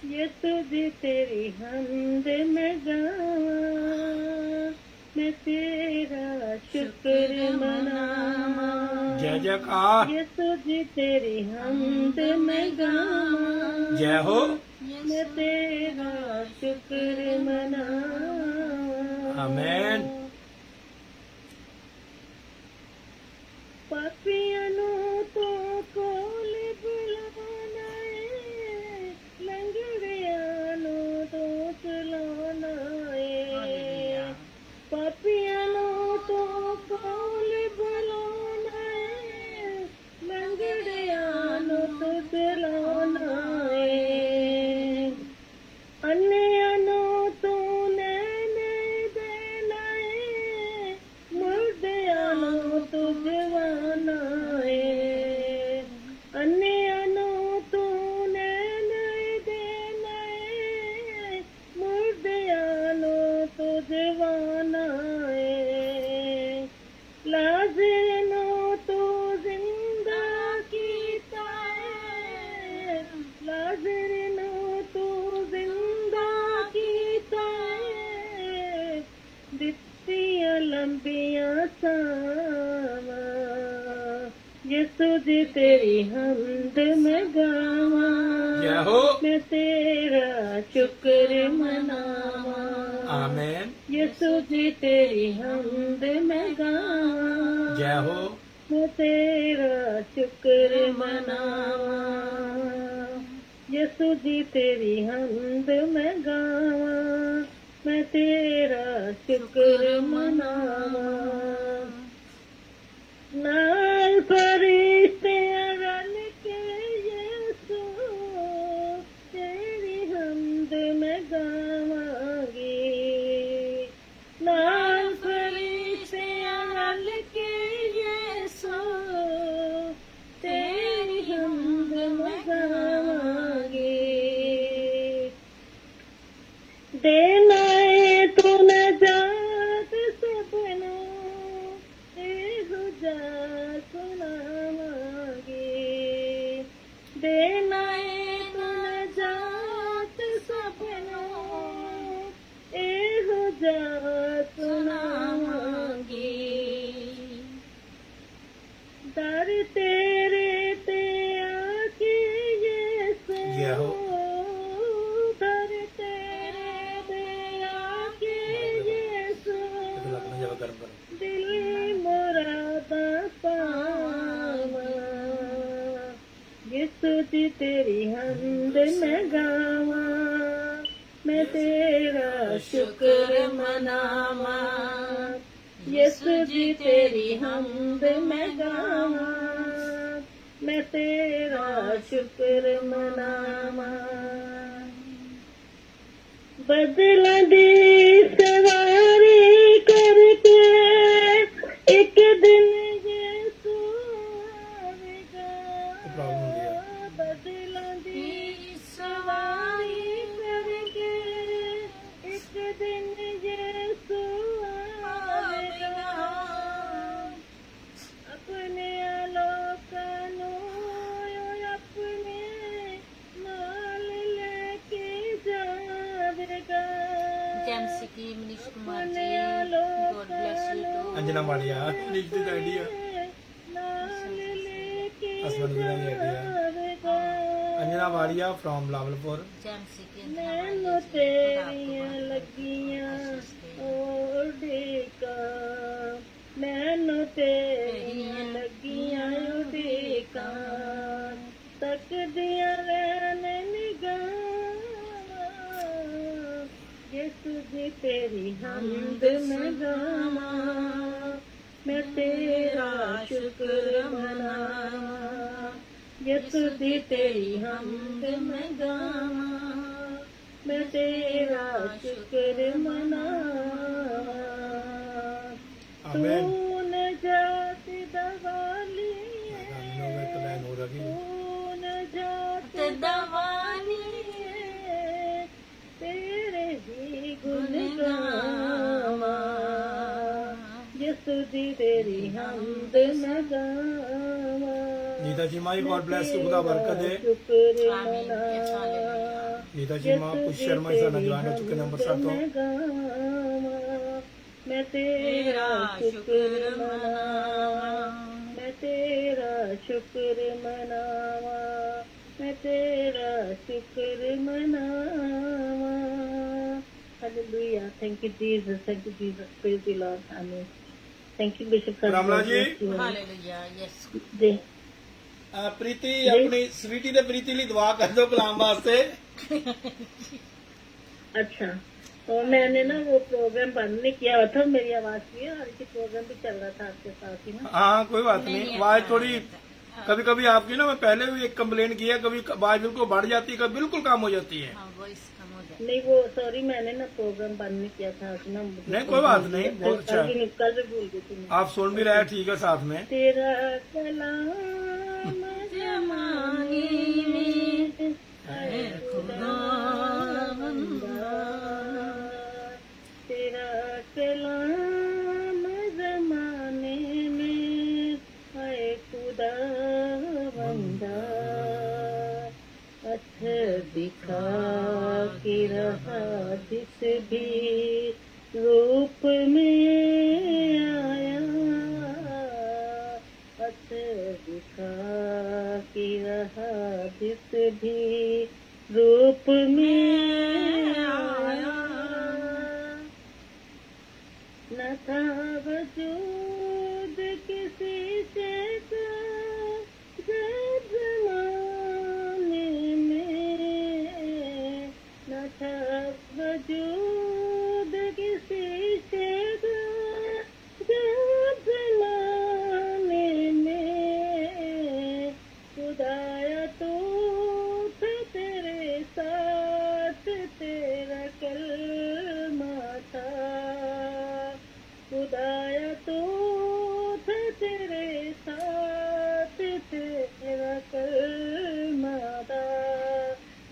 यीशु जी तेरी हमद मैं गावा, मैं तेरा शुक्र मनावा। जय जयकार, यीशु जी तेरी हमद मैं गावा, जय हो। मैं तेरा शुक्र मनावा। आमीन। पापियां नूं तो कोल बुलाना है, लंगड़ियां नूं तो चलाना है। पापियां नूं तो कोल बुलाना है, लंगड़ियां नूं तो चलाना है। अन्नियां नूं तू नैन देना है, मुर्दियां नूं तू जवाना है। अन्नियां नूं तू नैन देना है, मुर्दियां नूं तू जवाना है। लाज़र नूं तू जिंदा कीता है, लाज़र नूं तू जिंदा कीता है, दित्तियां लंबियां सावां। यीशु जी तेरी हमद मैं गावा, जय हो। मैं तेरा शुक्र मनावा। आमीन। यीशु जी तेरी हमद मैं गावा, जय हो। मैं तेरा शुक्र मनावा। यीशु जी तेरी हमद मैं गावा, मैं तेरा शुक्र मनावा। नाल फरिश्तियां रल के यीशु तेरी हमद मैं गावांगी। नाल फरिश्तियां रल के यीशु तेरी हमद मैं गावांगी। देना है तू नजात सबनों, एहो जा सुनावांगी। देना है तू नजात सबनों, एहो जा सुनावांगी। दर तेरे ते आके यीशु, जय हो। दर तेरे ते आके यीशु, दिल मुरादा पावा। यीशु जी तेरी हमद मैं गावा, मैं तेरा शुक्र मनावा। यीशु जी तेरी हमद मैं गावा, मैं तेरा शुक्र मनावा। बदला दी सवारी करके जेम्सी की Manish Kumar ji, god bless you too. Anjana Walia नीच दी आइडिया हसबैंड की आइडिया अंजना वालिया फ्रॉम लावलपुर। जेम्सी की नैनो तेरियां लगियां उड़ेका, नैनो तेरियां लगियां उड़ेका, तक दिया रहने निगाहां, यसु जी तेरी हमद में गावां, मैं तेरा शुक्र मनावां, यसु जी तेरी हमद में गावां, मैं तेरा शुक्र मनावां। आमीन। तू नजात दवाली गानियों में तो लाइन हो रही है। तू नजात दवाली है, तेरे ही गुण गावां, यसु जी तेरी हमद में गावां, नीता जी माई गॉड ब्लेस यू, खुदा बरकत दे। शुक्र आमीन। Yes, hallelujah. नीता जी माँ कुछ शर्मा इस नौजवान हो चुके नंबर 7 मैं तेरा शुक्र मनावां, मैं तेरा शुक्र मनावां, मैं तेरा शुक्र मनावां। Hallelujah. Thank you, Jesus. Thank you, Jesus. Praise the Lord. Amen. Thank you, Bishop. रामला जी। हालेलुया। यस। जी। प्रीति अपनी स्वीटी दे प्रीति ਲਈ दुआ कर दो कलाम वास्ते। अच्छा, तो मैंने ना वो प्रोग्राम बंद नहीं किया हुआ था, मेरी आवाज की और इसी प्रोग्राम भी चल रहा था आपके साथ ही ना। हाँ कोई बात नहीं, आवाज थोड़ी कभी कभी आपकी ना, मैं पहले भी एक कंप्लेन किया, कभी आवाज बिल्कुल बढ़ जाती है, कभी बिल्कुल कम हो जाती है। हाँ, वॉइस कम हो जाए। नहीं वो सॉरी, मैंने ना प्रोग्राम बंद नहीं किया था ना। नहीं कोई बात नहीं, बहुत अच्छा है। कल भी भूल गई थी मैं। आप सुन भी रहे हैं, ठीक है साथ में। तेरा कलाम जमाने में है खुदावंदा, तेरा कलाम जमाने में है खुदावंदा, अथ दिखा के रहा जिस भी रूप में आया, अथ दिखा के रहा जिस भी रूप में आया, न था वजूद किसी से जमाने में, न था वजूद किसी से जमाने में, खुदाया तो था तेरे साथ, तेरा कलमा था, खुदाया तो था तेरे साथ, तेरा कलमा था।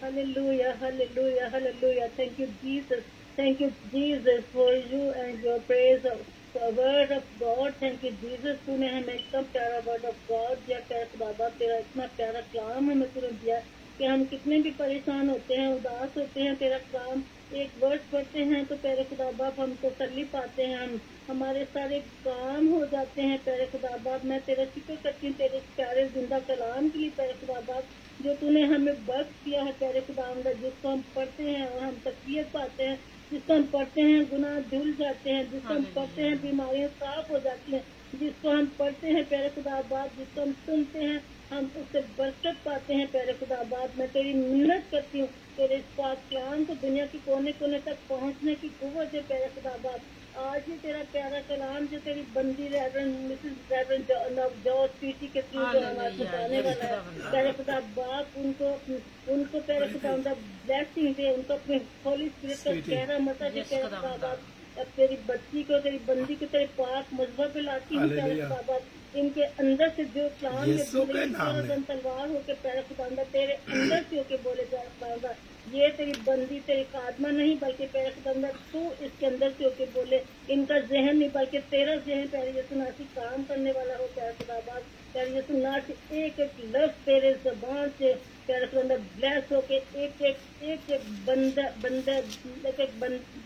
Hallelujah, hallelujah, hallelujah. Thank you, Jesus. Thank you, Jesus, for you and your praise of the word of God. Thank you, Jesus. तूने हमें इतना प्यारा word of God दिया, प्यारा बाबा, तेरा इतना प्यारा कलाम हमें तूने दिया कि हम कितने भी परेशान होते हैं, उदास होते हैं, तेरा कलाम एक वर्ष पढ़ते हैं तो प्यारे खुदा बाप हम तसल्ली पाते हैं, हम हमारे सारे काम हो जाते हैं। प्यारे खुदा बाप मैं तेरा शुक्र करती हूँ तेरे प्यारे जिंदा कलाम के लिए प्यारे खुदा बाप, जो तूने हमें बख्श किया है प्यारे खुदावंद, जिसको हम पढ़ते हैं और हम तकवीत पाते हैं, जिसको हम पढ़ते हैं गुनाह धुल जाते हैं, जिसको हम पढ़ते हैं बीमारियां साफ हो जाती हैं, जिसको हम पढ़ते हैं प्यारे खुदा बाप, जिसको हम सुनते हैं हम उससे बरकत पाते हैं। प्यारे खुदा बाप मैं तेरी मिन्नत करती हूँ तेरे इस पाक कलाम को दुनिया के कोने कोने तक पहुँचने की कुव्वत है। प्यारे खुदा बाप आज ही तेरा प्यारा कलाम जो तेरी बंदी रेवरेंड जॉर्ज पीटी के थ्रू जो आवाज बताने वाला है, प्यारे खुदा बाप उनको प्यारे खुदा ब्लेसिंग दे, उनको अपने होली स्पिरिट का गहरा मसा दे। प्यारे खुदा बाप अब तेरी बच्ची को तेरी बंदी को तेरे पाक मजहब पे लाती हूँ प्यारे खुदा बाप, इनके अंदर से जो कलाम में बोले तलवार होके प्यारे खुदा तेरे अंदर से होके बोले प्यारे खुदा ये तेरी बंदी तेरी खादमा नहीं बल्कि पैर खुदावंदा तू इसके अंदर से होके बोले, इनका जहन नहीं बल्कि तेरा जहन प्यारे यीशु नासी काम करने वाला हो प्यारे खुदाबाद। प्यारे यीशु नासी एक एक लफ्ज तेरे जबान से प्यारे खुदावंदा ब्लेस होके एक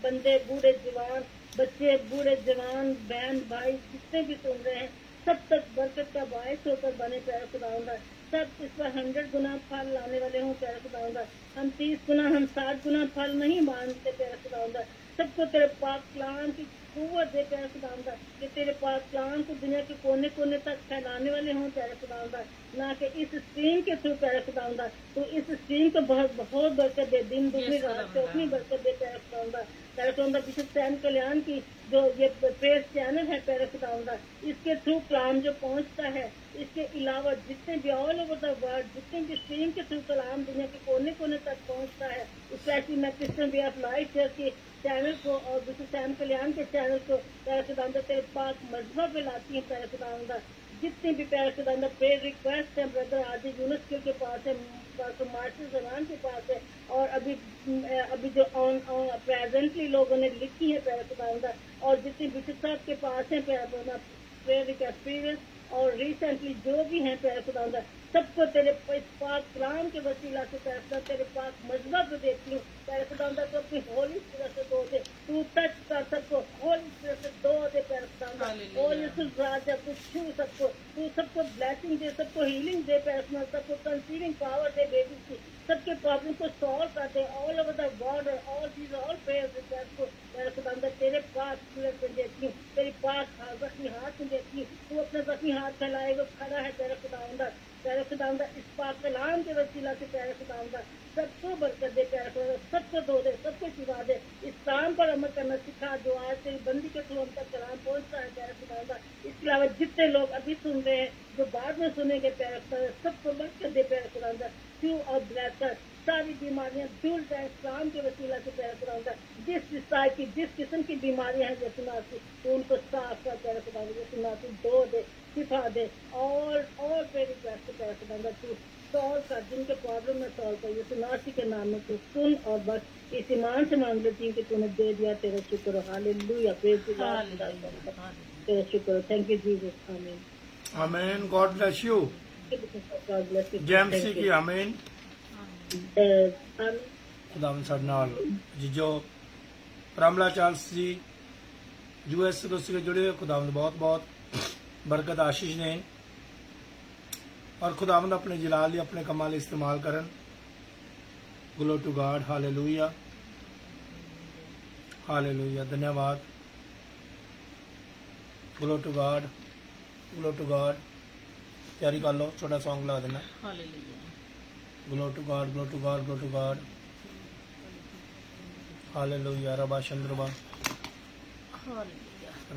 बंदे बूढ़े जवान बच्चे बूढ़े जवान बहन भाई जितने भी सुन रहे हैं सब तक बरकत का बायस होकर बने प्यारे खुदावंदा। सब इस पर 100 गुना फल लाने वाले हों प्यारे खुदावंदा। हम 30 गुना हम 60 गुना फल नहीं मानते प्यारे खुदावंदा। सबको तेरे पाक कलाम की कुव्वत दे प्यारे खुदावंदा कि तेरे पाक कलाम को दुनिया के कोने कोने तक फैलाने वाले हों प्यारे खुदावंदा, ना कि इस स्ट्रीम के थ्रू प्यारे खुदावंदा। तो इस स्ट्रीम को बहुत बरकत दे, दिन दुगनी रात चौगनी बरकत दे प्यारे खुदावंदा। प्यारे खुदावंदा बिशप सैम कल्याण की जो ये प्रेस चैनल है प्यारे खुदावंदा, इसके थ्रू कलाम जो पहुंचता है, इसके अलावा जितने भी ऑल ओवर द वर्ल्ड जितने भी स्ट्रीम के थ्रू कलाम दुनिया के कोने कोने तक पहुंचता है, स्पेशली मैं Christian way of life church के चैनल को और बिशप सैम कल्याण के चैनल को प्यारे खुदावंदा तेरे पाक मजहबा पे लाती है प्यारे खुदावंदा। जितने भी प्यारे खुदावंदा प्रेयर रिक्वेस्ट है ब्रदर आदि यूनुस के पास है, मास्टर जवान के पास है, और अभी जो प्रेजेंटली लोगों ने लिखी है प्यारे खुदावंदा, और जितने बिशप साहब के पास है प्रेयर रिक्वेस्ट और रिसेंटली जो भी हैं प्यारे खुदावंदा, सबको तेरे पाक कलाम के वसीला से प्यारे तेरे पाक मजहबा को देखती हूँ प्यारे खुदावंदा। तो अपनी होली स्पिरिट से दो दे, तू टच कर सबको होली स्पिरिट से दो दे प्यारे खुदावंदा। और यीशु राजा तू छू सबको, तू सबको ब्लेसिंग दे, सबको हीलिंग दे प्यारे खुदावंदा, सबको कंसीविंग पावर दे बेबी की, सबके प्रॉब्लम को सॉल्व कर they all over the world. All prayers request को प्यारे खुदावंदा तेरे पाक स्पिरिट में देखती हूँ, तेरी पाक जख्मी हाथ में देखती हूँ। तू अपना जख्मी हाथ फैलाए वो खड़ा है प्यारे खुदावंदा। प्यारे खुदावंदा इस पाक कलाम के वसीला से प्यारे खुदावंदा सबको बरकत दे प्यारे खुदावंदा, सबको दो दे, सबको शिफा दे। इस काम पर अमल करना सिखा जो आज तेरी बंदी के थ्रू हम तक कलाम पहुंचता है प्यारे खुदावंदा। इसके अलावा जितने लोग अभी सुन रहे हैं जो बाद में सुनेंगे प्यारे खुदावंदा, सबको बरकत दे प्यारे खुदावंदा। क्यों और ब्लेसर सारी बीमारियां दूर जाए इस्लाम के वसीला से प्यारे खुदावंदा। जिस किस्म की बीमारियां हैं यीशु नासी तो उनको साफ कर प्यारे खुदावंदा, यीशु नासी दो दे, शिफा दे। और तेरी रिक्वेस्ट प्यारे खुदावंदा तू सॉल्व कर, जिनके प्रॉब्लम में सॉल्व कर यीशु नासी के नाम में तू सुन। और बस इस ईमान से मांग लेती हूँ कि तूने दे दिया, तेरा शुक्र हो। हालेलुया, प्रेज़ द लॉर्ड, तेरा शुक्र हो। थैंक यू जीसस, आमीन आमीन। God bless you. God bless you. JMC की आमीन। आमीन। खुदावंद साडे नाल जीजो रामला चार्ल्स जी यूएस ਤੋਂ से जुड़े हुए, खुदावंद बहुत बहुत बरकत आशीष दें और खुदावंद अपने जलाल लिए अपने कमाल इस्तेमाल करन। Glory to God, hallelujah hallelujah. धन्यवाद। Glory to God, glory to god. तैयारी कर लो, छोटा सॉन्ग ला देना। Glory to God, glory to God, glory to God. Hallelujah. Rabba Chandraba.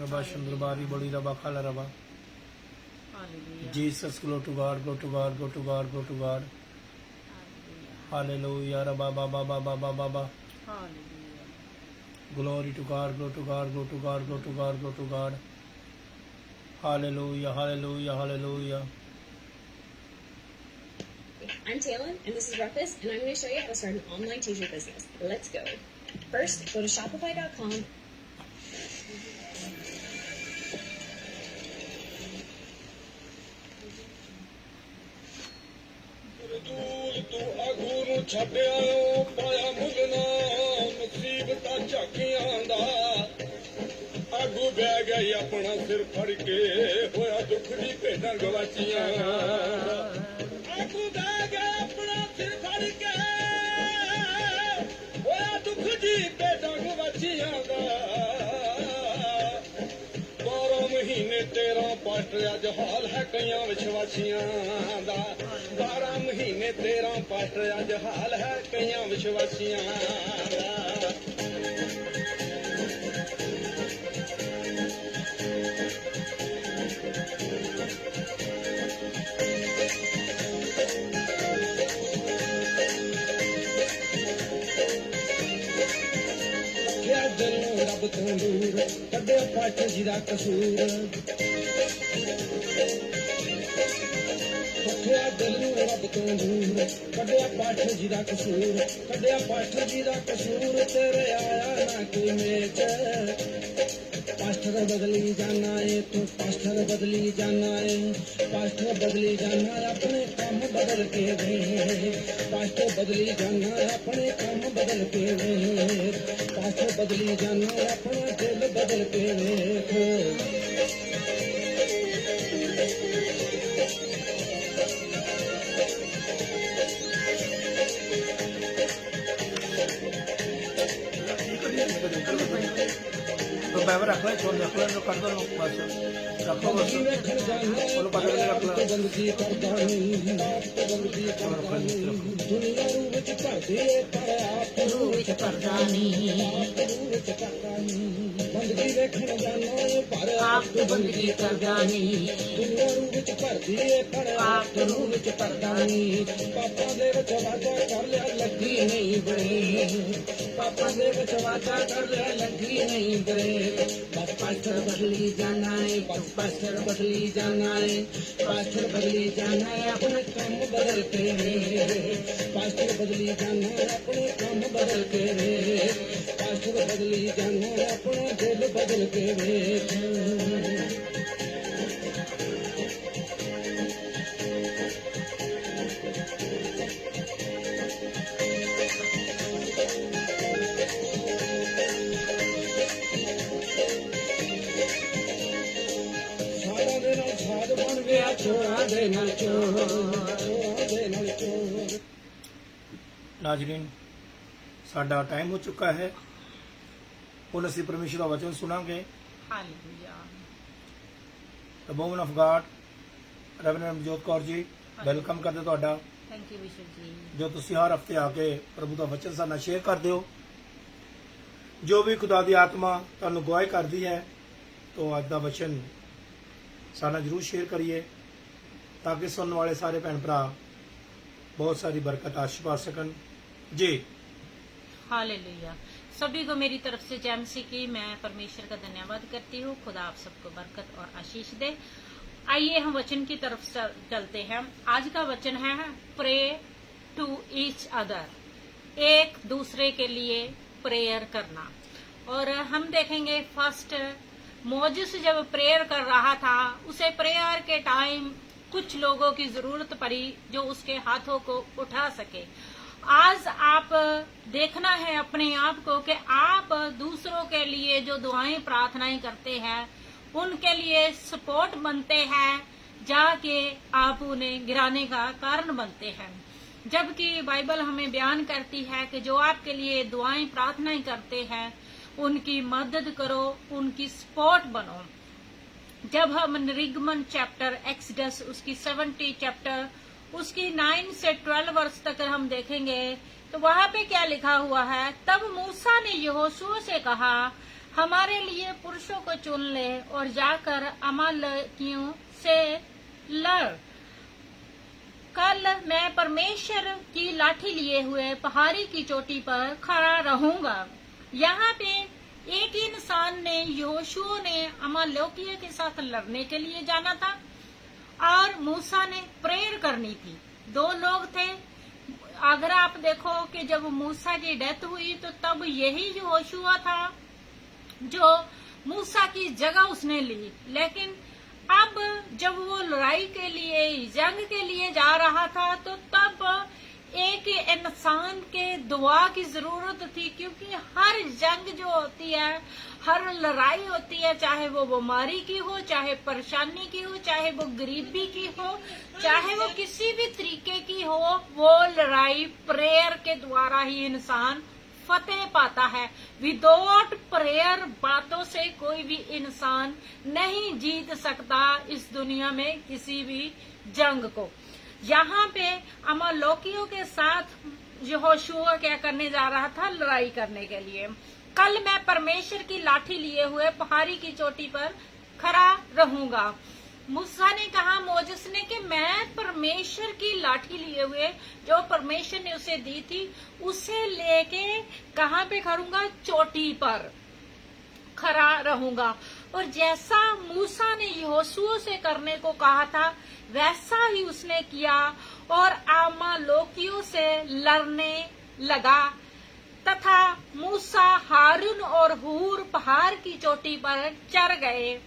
Rabba Chandraba, Ribodi Rabba Khala Rabba. Jesus, glory to God, glory to God, glory to God, glory to God. Hallelujah. Rabba Baba Baba Baba Baba. Glory to God, glory to God, glory to God, glory to God, glory to God. Hallelujah, hallelujah, hallelujah. I'm Talon, and this is Ruckus, and I'm going to show you how to start an online teacher business. Let's go. First, go to Shopify.com. ਤੂੰ ਆਗੂ ਨੂੰ ਛੱਡਿਆ ਪਾਇਆ ਮੁਗਨਾ ਮੁਸੀਬਤਾਂ ਝਾਕੀਆਂ ਦਾ ਆਗੂ ਬਹਿ ਗਈ ਆਪਣਾ ਸਿਰ ਫੜ ਕੇ ਹੋਇਆ ਦੁੱਖ ਦੀ ਭੇਡਾਂ ਗਵਾਚੀਆਂ ਆਗੂ ਬਹਿ ਗਿਆ ਆਪਣਾ ਸਿਰ ਫੜ ਕੇ ਹੋਇਆ ਦੁੱਖ ਦੀ ਭੇਡਾਂ ਗਵਾਚੀਆਂ ਦਾ 12 ਮਹੀਨੇ 13 ਪਾਸਟਰ ਅੱਜ ਹਾਲ ਹੈ ਕਈਆਂ ਵਿਸ਼ਵਾਸੀਆਂ ਦਾ 12 ਮਹੀਨੇ 13 ਪਾਸਟਰ ਅੱਜ ਹਾਲ ਹੈ ਕਈਆਂ ਵਿਸ਼ਵਾਸੀਆਂ ਦਾ ਰੱਖਿਆ ਦਿਲ ਨੂੰ ਰੱਬ ਤੋਂ ਦੂਰ ਕੱਢਿਆ ਪਾਸਟਰ ਜੀ ਦਾ ਕਸੂਰ ਰੱਖਿਆ ਦਿਲ ਨੂੰ ਰੱਬ ਤੋਂ ਦੂਰ ਕੱਢਿਆ ਪਾਠ ਜੀ ਦਾ ਕਸੂਰ ਕੱਢਿਆ ਪਾਠ ਜੀ ਦਾ ਕਸੂਰ ਤੇਰੇ ਆਇਆ ਨਾ ਕੋਈ ਮੇਚ पास्टर बदली जाना है तू पास्टर बदली जाना है पास्टर बदली जाना है अपने काम बदल के दे पास्टर बदली जाना है अपने काम बदल के दे पास्टर बदली जाना है अपना दिल बदल के दे तो बैवर रख ले छोड़ रख ले जो कर दो बस रखो बस बोलो पकड़ के रख ले बंदगी करदा नहीं बंदगी करदा नहीं दुनिया रूप च भरदे पर आप रूप च करदा नहीं बंदगी देखण जाना पर आप बंदगी करदा नहीं दुनिया रूप च भरदे पर आप रूप च करदा नहीं पापा दे विच वादा कर लिया लगी नहीं बरे पापा दे विच वादा कर लिया लगी नहीं बरे बस पास्टर बदली जाना है बस पास्टर बदली जाना है पास्टर बदली जाना है अपने काम बदल के पास्टर बदली जाना है अपने काम बदल के पास्टर बदली जाना है अपना दिल बदल के नाजरीन साडा टाइम हो चुका है हुण असीं परमेश्वर दा वचन सुनांगे hallelujah. The woman of God reverend Amarjot Kaur ji welcome करदे तुहाडा थैंक यू विशु जी। जो तुसीं हर हफ्ते आके प्रभु दा वचन साडे नाल शेयर करदे हो जो भी खुदा दी आत्मा तुहानूं गवाही करदी है तो अज दा वचन साडे नाल जरूर शेयर करिए ताकि सुनने वाले सारे भैन भरा बहुत सारी बरकत आशीष पा सकन जी। हालेलुया। सभी को मेरी तरफ से जय मसीह की मैं परमेश्वर का धन्यवाद करती हूँ। खुदा आप सबको बरकत और आशीष दे। आइए हम वचन की तरफ चलते हैं। आज का वचन है प्रे टू ईच अदर, एक दूसरे के लिए प्रेयर करना। और हम देखेंगे फर्स्ट मोजिस जब प्रेयर कर रहा था उसे प्रेयर के टाइम कुछ लोगों की जरूरत पड़ी जो उसके हाथों को उठा सके। आज आप देखना है अपने आप को कि आप दूसरों के लिए जो दुआएं प्रार्थनाएं करते हैं उनके लिए सपोर्ट बनते हैं जाके आप उन्हें गिराने का कारण बनते हैं। जबकि बाइबल हमें बयान करती है कि जो आपके लिए दुआएं प्रार्थनाएं करते हैं उनकी मदद करो, उनकी सपोर्ट बनो। जब हम निर्गमन चैप्टर एक्सडस उसकी 70 चैप्टर उसकी 9 से 12 वर्ष तक हम देखेंगे तो वहां पे क्या लिखा हुआ है। तब मूसा ने यहोशू से कहा हमारे लिए पुरुषों को चुन ले और जाकर अमालेकियों से लड़। कल मैं परमेश्वर की लाठी लिए हुए पहाड़ी की चोटी पर खड़ा रहूंगा। यहाँ पे एक इंसान ने यहोशू ने अमालेकियों के साथ लड़ने के लिए जाना था और मूसा ने प्रेयर करनी थी। दो लोग थे। अगर आप देखो कि जब मूसा की डेथ हुई तो तब यही यहोशू था जो मूसा की जगह उसने ली। लेकिन अब जब वो लड़ाई के लिए जंग के लिए जा रहा था तो तब एक इंसान के दुआ की जरूरत थी, क्योंकि हर जंग जो होती है, हर लड़ाई होती है, चाहे वो बीमारी की हो, चाहे परेशानी की हो, चाहे वो गरीबी की हो, चाहे वो किसी भी तरीके की हो, वो लड़ाई प्रेयर के द्वारा ही इंसान फतेह पाता है। विदाउट प्रेयर बातों से कोई भी इंसान नहीं जीत सकता इस दुनिया में किसी भी जंग को। यहाँ पे अमालेकियों के साथ यहोशू क्या करने जा रहा था? लड़ाई करने के लिए। कल मैं परमेश्वर की लाठी लिए हुए पहाड़ी की चोटी पर खड़ा रहूंगा। मूसा ने कहा मोजिस ने कि मैं परमेश्वर की लाठी लिए हुए जो परमेश्वर ने उसे दी थी उसे लेके कहाँ पे खड़ूंगा? चोटी पर खड़ा रहूंगा। और जैसा मूसा ने यहोशू से करने को कहा था वैसा ही उसने किया और अमालेकियों से लड़ने लगा। तथा मूसा हारून और हूर पहाड़ की चोटी पर चढ़ गए।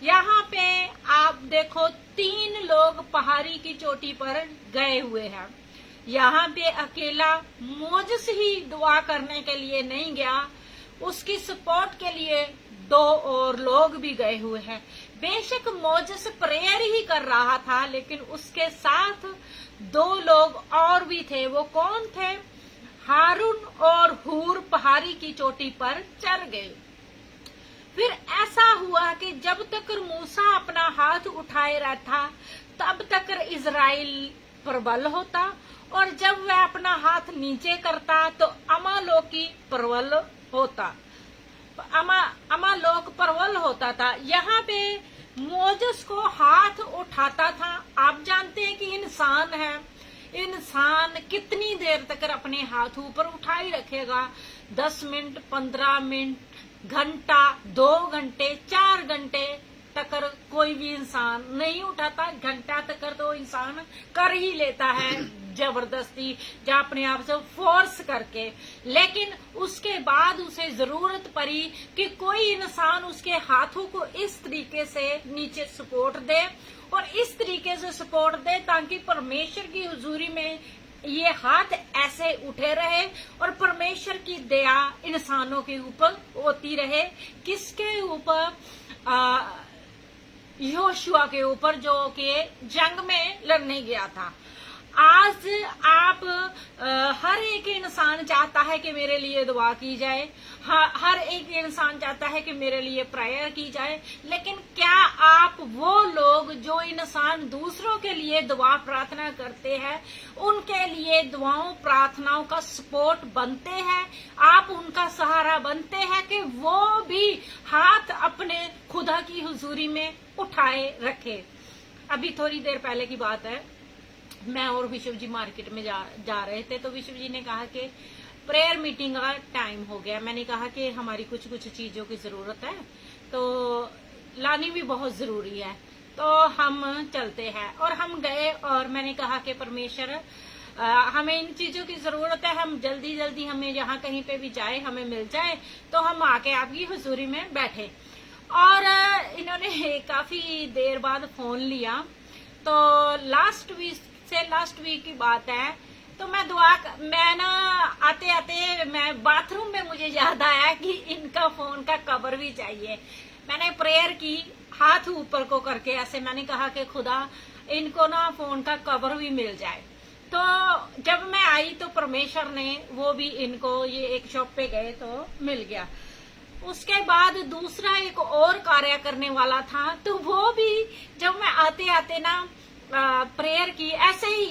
यहाँ पे आप देखो 3 लोग पहाड़ी की चोटी पर गए हुए हैं। यहाँ पे अकेला मोजेस ही दुआ करने के लिए नहीं गया, उसकी सपोर्ट के लिए 2 और लोग भी गए हुए हैं। बेशक मोजेस प्रेयर ही कर रहा था, लेकिन उसके साथ 2 लोग और भी थे। वो कौन थे? हारून और हूर पहाड़ी की चोटी पर चढ़ गए। फिर ऐसा हुआ कि जब तक मूसा अपना हाथ उठाए रहता तब तक इजराइल प्रबल होता, और जब वह अपना हाथ नीचे करता तो अमालेकी प्रबल होता। अमालेक प्रबल होता था। यहाँ पे मोजेस को हाथ उठाता था। आप जानते हैं कि इंसान है, इंसान कितनी देर तक अपने हाथ ऊपर उठाई रखेगा? 10 मिनट, 15 मिनट, घंटा, 2 घंटे, 4 घंटे तक कोई भी इंसान नहीं उठाता। घंटा तक तो इंसान कर ही लेता है जबरदस्ती या अपने आप से फोर्स करके, लेकिन उसके बाद उसे जरूरत पड़ी कि कोई इंसान उसके हाथों को इस तरीके से नीचे सपोर्ट दे और इस तरीके से सपोर्ट दे ताकि परमेश्वर की हुजूरी में ये हाथ ऐसे उठे रहे और परमेश्वर की दया इंसानों के ऊपर होती रहे। किसके ऊपर? यहोशुआ के ऊपर, जो कि जंग में लड़ने गया था। आज आप हर एक इंसान चाहता है कि मेरे लिए दुआ की जाए, हर एक इंसान चाहता है कि मेरे लिए प्रेयर की जाए, लेकिन क्या आप वो लोग जो इंसान दूसरों के लिए दुआ प्रार्थना करते हैं उनके लिए दुआओं प्रार्थनाओं का सपोर्ट बनते हैं? आप उनका सहारा बनते हैं कि वो भी हाथ अपने खुदा की हुजूरी में उठाए रखे? अभी थोड़ी देर पहले की बात है, मैं और विश्व जी मार्केट में जा रहे थे, तो विश्व जी ने कहा कि प्रेयर मीटिंग का टाइम हो गया। मैंने कहा कि हमारी कुछ चीजों की जरूरत है तो लानी भी बहुत जरूरी है, तो हम चलते हैं। और हम गए और मैंने कहा कि परमेश्वर हमें इन चीजों की जरूरत है, हम जल्दी जल्दी हमें जहाँ कहीं पे भी जाए हमें मिल जाए तो हम आके आपकी हुजूरी में बैठे। और इन्होंने काफी देर बाद फोन लिया, तो लास्ट वीक की बात है, तो मैं ना आते आते मैं बाथरूम में मुझे याद आया कि इनका फोन का कवर भी चाहिए। मैंने प्रेयर की हाथ ऊपर को करके, ऐसे मैंने कहा कि खुदा इनको ना फोन का कवर भी मिल जाए। तो जब मैं आई तो परमेश्वर ने वो भी इनको, ये एक शॉप पे गए तो मिल गया। उसके बाद दूसरा एक और कार्य करने वाला था, तो वो भी जब मैं आते आते ना प्रेयर की। ऐसे ही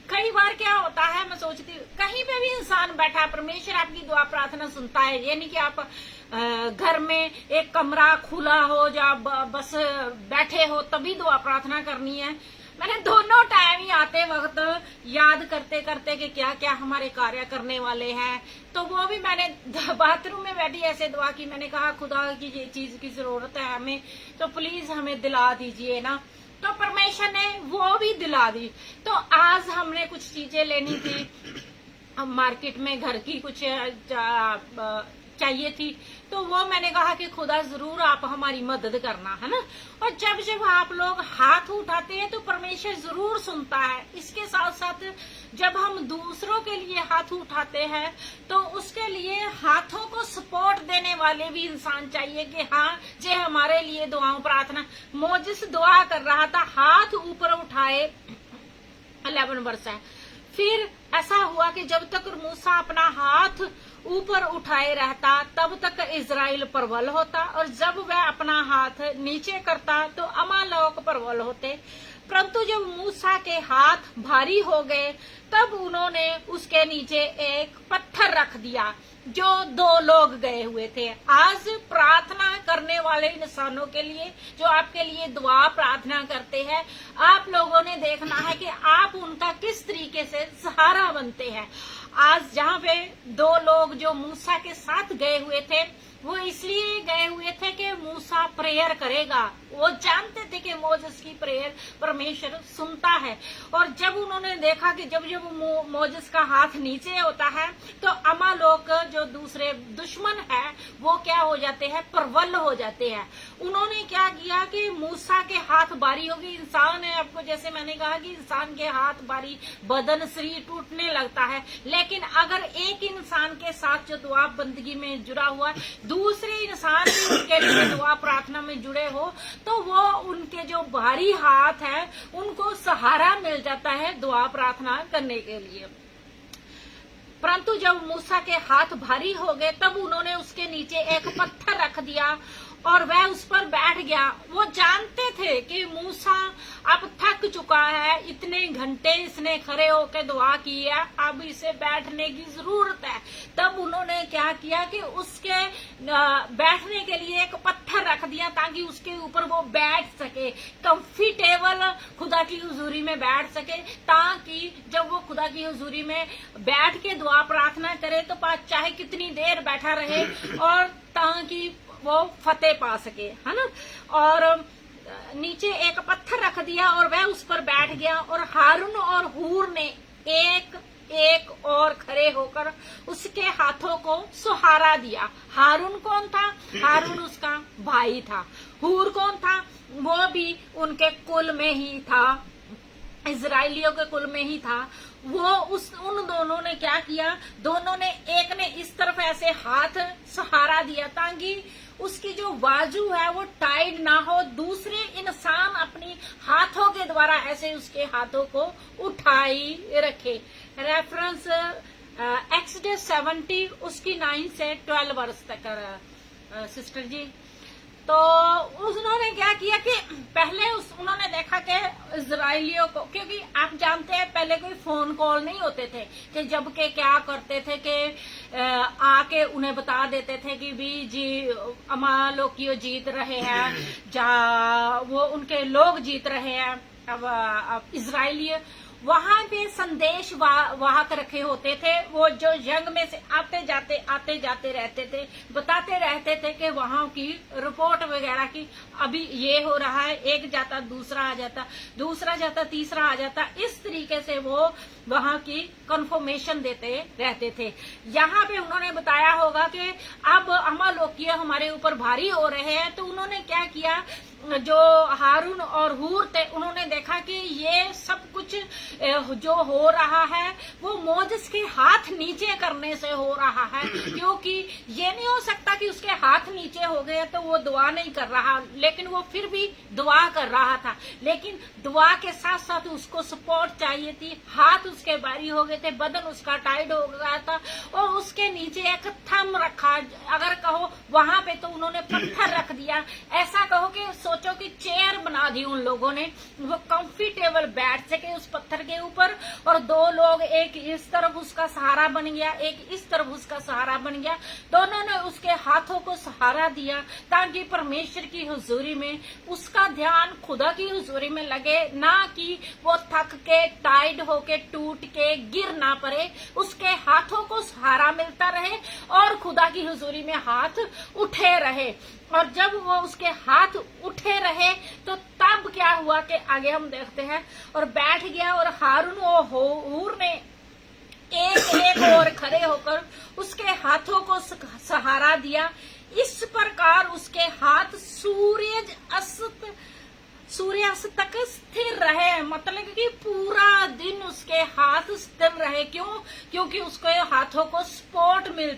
कई बार क्या होता है, मैं सोचती हूँ कहीं पे भी इंसान बैठा, परमेश्वर आपकी दुआ प्रार्थना सुनता है। ये नहीं कि आप घर में एक कमरा खुला हो या बस बैठे हो तभी दुआ प्रार्थना करनी है। मैंने दोनों टाइम ही आते वक्त याद करते करते कि क्या क्या हमारे कार्य करने वाले हैं, तो वो भी मैंने बाथरूम में बैठी ऐसे दुआ की। मैंने कहा खुदा की ये चीज की जरूरत है हमें, तो प्लीज हमें दिला दीजिए ना। तो परमेश्वर ने वो भी दिला दी। तो आज हमने कुछ चीजें लेनी थी, मार्केट में घर की कुछ चाहिए थी, तो वो मैंने कहा कि खुदा जरूर आप हमारी मदद करना, है ना। और जब जब आप लोग हाथ उठाते हैं तो परमेश्वर जरूर सुनता है। इसके साथ साथ जब हम दूसरों के लिए हाथ उठाते हैं तो उसके लिए हाथों को सपोर्ट देने वाले भी इंसान चाहिए कि हाँ जे हमारे लिए दुआओं प्रार्थना। मोजेस दुआ कर रहा था, हाथ ऊपर उठाए, 11 वर्ष है। फिर ऐसा हुआ कि जब तक मूसा अपना हाथ ऊपर उठाए रहता तब तक इजराइल प्रबल होता, और जब वह अपना हाथ नीचे करता तो अमालेक प्रबल होते। परंतु जब मूसा के हाथ भारी हो गए तब उन्होंने उसके नीचे एक पत्थर रख दिया, जो 2 लोग गए हुए थे। आज प्रार्थना करने वाले इंसानों के लिए, जो आपके लिए दुआ प्रार्थना करते हैं, आप लोगों ने देखना है कि आप उनका किस तरीके से सहारा बनते हैं। आज जहाँ पे दो लोग जो मूसा के साथ गए हुए थे वो इसलिए गए हुए थे कि मूसा प्रेयर करेगा। वो जानते थे कि मोजेस की प्रेयर परमेश्वर सुनता है। और जब उन्होंने देखा कि जब जब मोजेस का हाथ नीचे होता है तो अमालेक जो दूसरे दुश्मन है वो क्या हो जाते हैं, प्रबल हो जाते हैं। उन्होंने क्या किया कि मूसा के हाथ बारी होगी। इंसान है, आपको जैसे मैंने कहा कि इंसान के हाथ बारी, बदन शरीर टूटने लगता है। लेकिन अगर एक इंसान के साथ जो दुआ बंदगी में जुड़ा हुआ है, दूसरे इंसान भी उनके लिए दुआ प्रार्थना में जुड़े हो, तो वो उनके जो भारी हाथ है उनको सहारा मिल जाता है दुआ प्रार्थना करने के लिए। परंतु जब मूसा के हाथ भारी हो गए तब उन्होंने उसके नीचे एक पत्थर रख दिया और वह उस पर बैठ गया। वो जानते थे कि मूसा अब थक चुका है, इतने घंटे इसने खड़े होकर दुआ की है, अब इसे बैठने की जरूरत है। तब उन्होंने क्या किया कि उसके बैठने के लिए एक पत्थर रख दिया ताकि उसके ऊपर वो बैठ सके, कंफर्टेबल खुदा की हुजूरी में बैठ सके, ताकि जब वो खुदा की हुजूरी में बैठ के दुआ प्रार्थना करे तो चाहे कितनी देर बैठा रहे और ताकि वो फतेह पा सके, है ना। और नीचे एक पत्थर रख दिया और वह उस पर बैठ गया और हारून और हूर ने एक एक और खड़े होकर उसके हाथों को सहारा दिया। हारून कौन था? हारून उसका भाई था। हूर कौन था? वो भी उनके कुल में ही था, इजराइलियों के कुल में ही था। वो उन दोनों ने क्या किया, दोनों ने, एक ने इस तरफ ऐसे हाथ सहारा दिया ताकि उसकी जो बाजू है वो टाइट ना हो, दूसरे इंसान अपनी हाथों के द्वारा ऐसे उसके हाथों को उठाई रखे। रेफरेंस एक्सोडस 70 उसकी 9 से 12 वर्ष तक सिस्टर जी। तो उन्होंने क्या किया कि पहले उन्होंने देखा कि इजराइलियों को, क्योंकि आप जानते हैं पहले कोई फोन कॉल नहीं होते थे, कि जब के क्या करते थे कि आके उन्हें बता देते थे कि भी जी अमालेकियों जीत रहे हैं, जहाँ वो उनके लोग जीत रहे हैं। अब इजराइली वहां पे संदेश वाहक रखे होते थे, वो जो जंग में से आते जाते रहते थे, बताते रहते थे कि वहां की रिपोर्ट वगैरह की, अभी ये हो रहा है, एक जाता दूसरा आ जाता, दूसरा जाता तीसरा आ जाता, इस तरीके से वो वहां की कंफर्मेशन देते रहते थे। यहाँ पे उन्होंने बताया होगा कि अब अमालेकी हमारे ऊपर भारी हो रहे हैं, तो उन्होंने क्या किया, जो हारून और हूर थे उन्होंने देखा कि ये सब कुछ जो हो रहा है वो मोजेस के हाथ नीचे करने से हो रहा है, क्योंकि ये नहीं हो सकता कि उसके हाथ नीचे हो गए तो वो दुआ नहीं कर रहा, लेकिन वो फिर भी दुआ कर रहा था। लेकिन दुआ के साथ साथ उसको सपोर्ट चाहिए थी, हाथ उसके भारी हो गए थे, बदन उसका टाइट हो गया था और उसके नीचे एक थम रखा, अगर कहो वहां पे तो उन्होंने पत्थर रख दिया, ऐसा कहो कि सोचो कि चेयर बना दी उन लोगों ने, वो कंफर्टेबल बैठ सके उस पत्थर के ऊपर, और दो लोग, एक इस तरफ उसका सहारा बन गया, एक इस तरफ उसका सहारा बन गया, दोनों ने उसके हाथों को सहारा दिया ताकि परमेश्वर की हुजूरी में उसका ध्यान खुदा की हुजूरी में लगे, ना कि वो थक के टाइट होके टूट के गिर ना पड़े, उसके हाथों को सहारा मिलता रहे और खुदा की हुजूरी में हाथ उठे रहे। और जब वो उसके हाथ उठे रहे तो तब क्या हुआ कि आगे हम देखते हैं, और बैठ गया और हारून और हूर ने एक एक और खड़े होकर उसके हाथों को सहारा दिया। इस प्रकार उसके हाथ सूर्यास्त तक स्थिर रहे, मतलब कि पूरा दिन उसके हाथ स्थिर रहे। क्यों? क्योंकि उसके हाथों को सपोर्ट मिल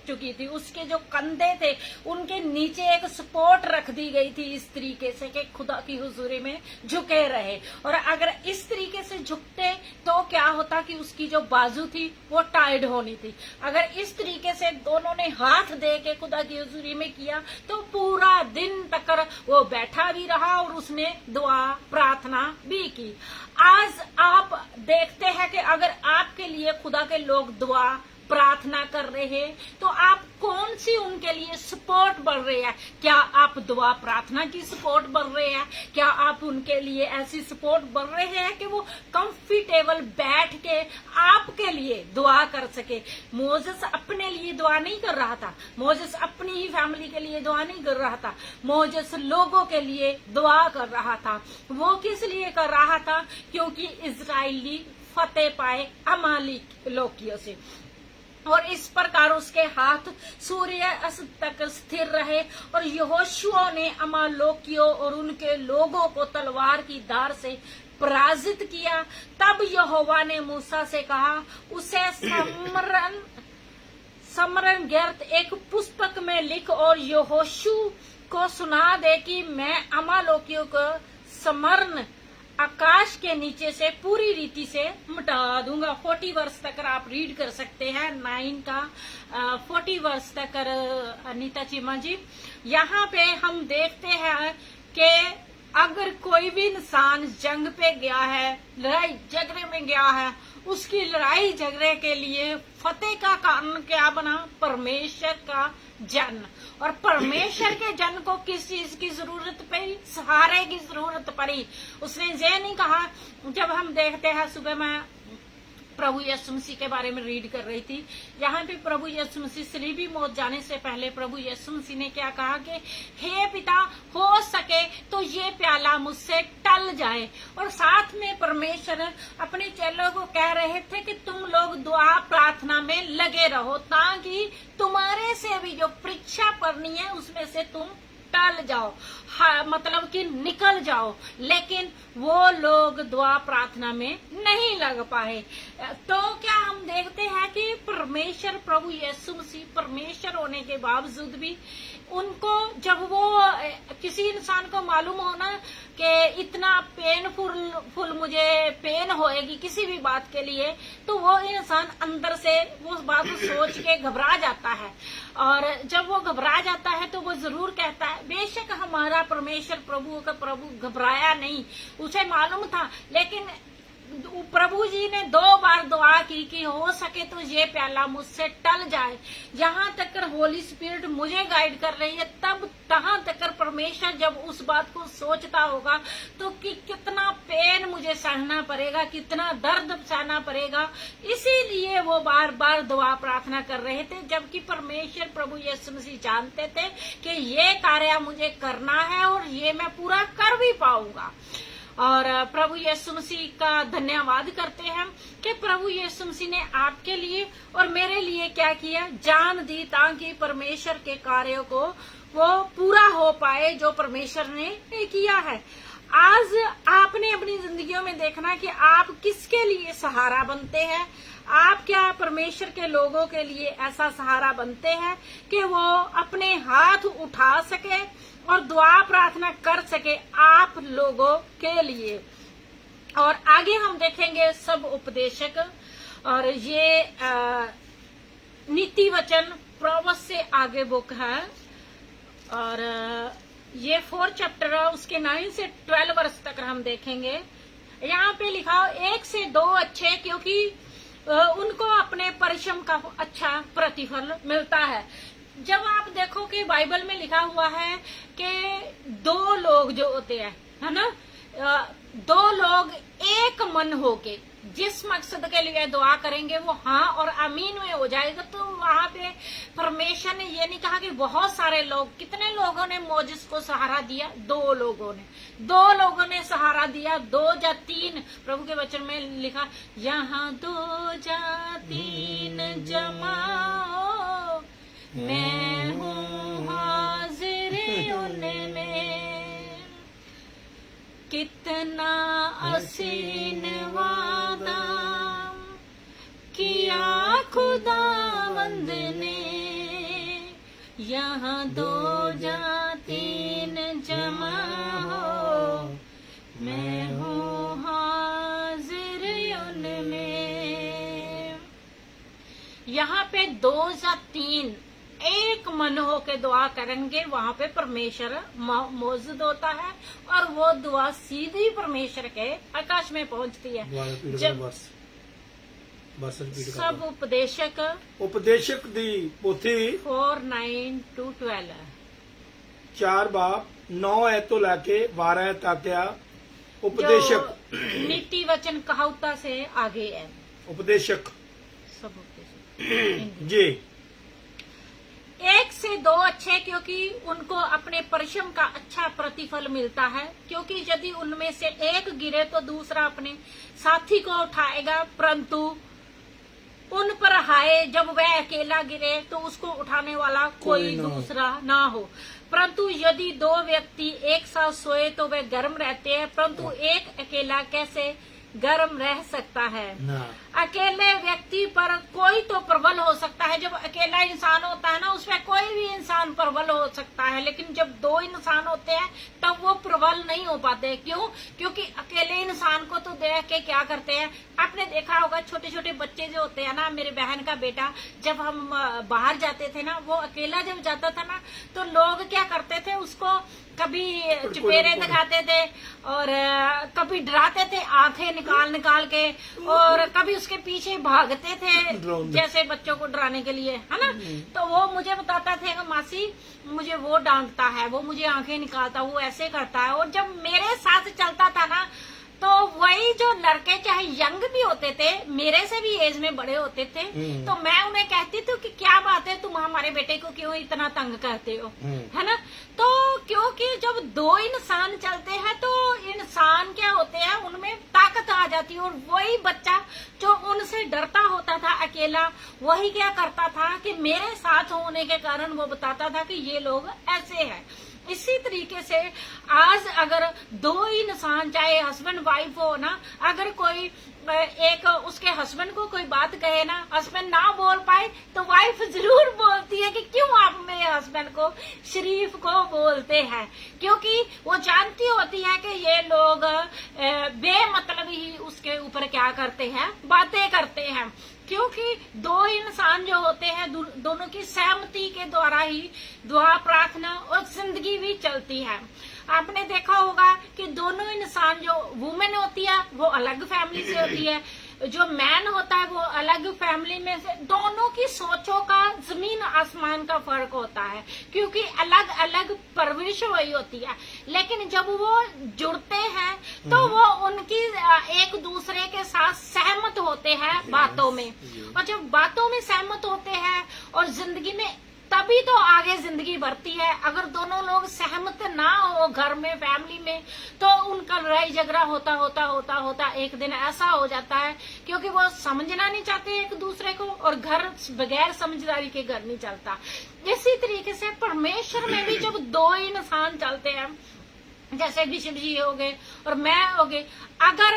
चुकी थी, उसके जो कंधे थे उनके नीचे एक सपोर्ट रख दी गई थी इस तरीके से कि खुदा की हुजूरी में झुके रहे। और अगर इस तरीके से झुकते तो क्या होता कि उसकी जो बाजू थी वो टाइट होनी थी। अगर इस तरीके से दोनों ने हाथ दे के खुदा की हुजूरी में किया तो पूरा दिन तक वो बैठा भी रहा और उसने दुआ प्रार्थना भी की। आज आप देखते हैं कि अगर आपके लिए खुदा के लोग दुआ प्रार्थना कर रहे हैं तो आप कौन सी उनके लिए सपोर्ट बढ़ रही है। क्या आप दुआ प्रार्थना की सपोर्ट बढ़ रहे हैं? क्या आप उनके लिए ऐसी सपोर्ट बढ़ रहे हैं कि वो कंफर्टेबल बैठ के आपके लिए दुआ कर सके? मोसेस अपने लिए दुआ नहीं कर रहा था, मोसेस अपनी ही फैमिली के लिए दुआ नहीं कर रहा था, मोसेस लोगों के लिए दुआ कर रहा था। वो किस लिए कर रहा था? क्योंकि इजराइली फतेह पाए अमालेकी लोकियों से, और इस प्रकार उसके हाथ सूर्य अस्त तक स्थिर रहे और यहोशुआ ने अमालेकियों और उनके लोगों को तलवार की धार से पराजित किया। तब यहोवा ने मूसा से कहा, उसे समरण गर्त एक पुस्तक में लिख और यहोशू को सुना दे कि मैं अमालेकियों को समरण आकाश के नीचे से पूरी रीति से मिटा दूंगा। 40 वर्ष तक आप रीड कर सकते हैं, 9 का 40 वर्ष तक अनीता चीमा जी। यहाँ पे हम देखते हैं कि अगर कोई भी इंसान जंग पे गया है, लड़ाई झगड़े में गया है, उसकी लड़ाई झगड़े के लिए फतेह का कारण क्या बना? परमेश्वर का जन। और परमेश्वर के जन को किस चीज की जरूरत पड़ी? सहारे की जरूरत पड़ी। उसने ये नहीं कहा, जब हम देखते हैं, सुबह मैं प्रभु यीशु मसीह के बारे में रीड कर रही थी, यहाँ पे प्रभु यीशु मसीह सलीबी मौत जाने से पहले प्रभु यीशु मसीह ने क्या कहा कि हे पिता, हो सके तो ये प्याला मुझसे टल जाए। और साथ में परमेश्वर अपने चेलों को कह रहे थे कि तुम लोग दुआ प्रार्थना में लगे रहो ताकि तुम्हारे से भी जो परीक्षा पड़नी है उसमें से तुम टल जाओ, हाँ, मतलब कि निकल जाओ। लेकिन वो लोग दुआ प्रार्थना में नहीं लग पाए। तो क्या हम देखते हैं कि परमेश्वर प्रभु यीशु मसीह परमेश्वर होने के बावजूद भी उनको, जब वो किसी इंसान को मालूम हो ना कि इतना पेनफुल मुझे पेन होएगी किसी भी बात के लिए, तो वो इंसान अंदर से वो बात सोच के घबरा जाता है। और जब वो घबरा जाता है तो वो जरूर कहता है, बेशक हमारा परमेश्वर प्रभु घबराया नहीं, उसे मालूम था, लेकिन प्रभु जी ने 2 बार दुआ की कि हो सके तो ये प्याला मुझसे टल जाए। जहां तक होली स्पिरिट मुझे गाइड कर रही है, तब तहां तक परमेश्वर जब उस बात को सोचता होगा तो कि कितना पेन मुझे सहना पड़ेगा, कितना दर्द सहना पड़ेगा। इसीलिए वो बार बार दुआ प्रार्थना कर रहे थे, जबकि परमेश्वर प्रभु यीशु मसीह जानते थे कि ये कार्य मुझे करना है और ये मैं पूरा कर भी पाऊंगा। और प्रभु यीशु मसीह का धन्यवाद करते हैं कि प्रभु यीशु मसीह ने आपके लिए और मेरे लिए क्या किया? जान दी ताकि परमेश्वर के कार्यों को वो पूरा हो पाए जो परमेश्वर ने किया है। आज आपने अपनी जिंदगियों में देखना कि आप किसके लिए सहारा बनते हैं। आप क्या परमेश्वर के लोगों के लिए ऐसा सहारा बनते हैं कि वो अपने हाथ उठा सके और दुआ प्रार्थना कर सके आप लोगों के लिए। और आगे हम देखेंगे सब उपदेशक, और ये नीति वचन प्रोवर्ब्स से आगे बुक है, और ये 4 चैप्टर है, उसके 9 से 12 वर्ष तक हम देखेंगे। यहाँ पे लिखा 1 से 2 अच्छे, क्योंकि उनको अपने परिश्रम का अच्छा प्रतिफल मिलता है। जब आप देखो कि बाइबल में लिखा हुआ है कि 2 लोग जो होते हैं, है ना, 2 लोग एक मन होके जिस मकसद के लिए दुआ करेंगे वो हाँ और आमीन में हो जाएगा। तो वहां पे परमेश्वर ने ये नहीं कहा कि बहुत सारे लोग, कितने लोगों ने मोजिस को सहारा दिया? 2 लोगों ने सहारा दिया, 2 या 3। प्रभु के वचन में लिखा, यहाँ 2 या 3 जमा हो, मैं हूँ हाजिर उनमें। कितना असीन वादा किया खुदावंद ने, यहाँ 2 या 3 जमा हो, मैं हूँ हाजिर उनमें। यहाँ पे 2 या 3 एक मन हो के दुआ करेंगे, वहां पे परमेश्वर मौजूद होता है और वो दुआ सीधी परमेश्वर के आकाश में पहुंचती है। बस रिपीट कर सब दो। उपदेशक उपदेशक दी पोथी 4:9-12 4 बाप 9 ऐ तो लैके 12 तक आ। उपदेशक जो नीति वचन कहावता से आगे है। उपदेशक सब उपदेशक जी 1 से 2 अच्छे, क्योंकि उनको अपने परिश्रम का अच्छा प्रतिफल मिलता है। क्योंकि यदि उनमें से एक गिरे तो दूसरा अपने साथी को उठाएगा, परंतु उन पर हाय जब वह अकेला गिरे तो उसको उठाने वाला कोई ना हो। दूसरा ना हो। परंतु यदि 2 व्यक्ति एक साथ सोए तो वे गर्म रहते हैं, परंतु एक अकेला कैसे गर्म रह सकता है। ना अकेले व्यक्ति पर कोई तो प्रबल हो सकता है। जब अकेला इंसान होता है ना, उसमें कोई भी इंसान प्रबल हो सकता है, लेकिन जब 2 इंसान होते हैं तब वो प्रबल नहीं हो पाते। क्यों? क्योंकि अकेले इंसान को तो देख के क्या करते हैं, आपने देखा होगा छोटे छोटे बच्चे जो होते हैं ना, मेरे बहन का बेटा, जब हम बाहर जाते थे ना, वो अकेला जब जाता था ना, तो लोग क्या करते थे, उसको कभी चुपेरे दिखाते थे और कभी डराते थे आंखें निकाल निकाल के, और कभी उसके पीछे भागते थे जैसे बच्चों को डराने के लिए, है ना। तो वो मुझे बताता थे कि मासी मुझे वो डांटता है, वो मुझे आंखें निकालता, वो ऐसे करता है। और जब मेरे साथ चलता था ना, तो वही जो लड़के चाहे यंग भी होते थे, मेरे से भी एज में बड़े होते थे, तो मैं उन्हें कहती थी कि क्या बात है, तुम हमारे बेटे को क्यों इतना तंग करते हो, है ना। तो क्योंकि जब 2 इंसान चलते हैं तो इंसान क्या होते हैं, उनमें ताकत आ जाती है। और वही बच्चा जो उनसे डरता होता था अकेला, वही क्या करता था कि मेरे साथ होने के कारण वो बताता था कि ये लोग ऐसे हैं। इसी तरीके से आज अगर 2 इंसान, चाहे हस्बैंड वाइफ हो ना, अगर कोई एक उसके हस्बैंड को कोई बात कहे ना, हस्बैंड ना बोल पाए तो वाइफ जरूर बोलती है कि क्यों आप मेरे हस्बैंड को, शरीफ को बोलते हैं, क्योंकि वो जानती होती है कि ये लोग बेमतलब ही उसके ऊपर क्या करते हैं, बातें करते हैं। क्योंकि 2 इंसान जो होते हैं, दोनों की सहमति के द्वारा ही दुआ, प्रार्थना और जिंदगी भी चलती है। आपने देखा होगा कि दोनों इंसान, जो वुमेन होती है वो अलग फैमिली से होती है, जो मैन होता है वो अलग फैमिली में से, दोनों की सोचों का जमीन आसमान का फर्क होता है, क्योंकि अलग अलग परवरिश हुई होती है। लेकिन जब वो जुड़ते हैं तो वो उनकी एक दूसरे के साथ सहमत होते हैं बातों में, और जब बातों में सहमत होते हैं और जिंदगी में, तभी तो आगे जिंदगी बढ़ती है। अगर दोनों लोग सहमत ना हो घर में, फैमिली में, तो उनका लड़ाई झगड़ा होता होता होता होता एक दिन ऐसा हो जाता है, क्योंकि वो समझना नहीं चाहते एक दूसरे को, और घर बगैर समझदारी के घर नहीं चलता। इसी तरीके से परमेश्वर में भी जब 2 इंसान चलते हैं, जैसे विष्णु जी हो गए और मैं हो गए, अगर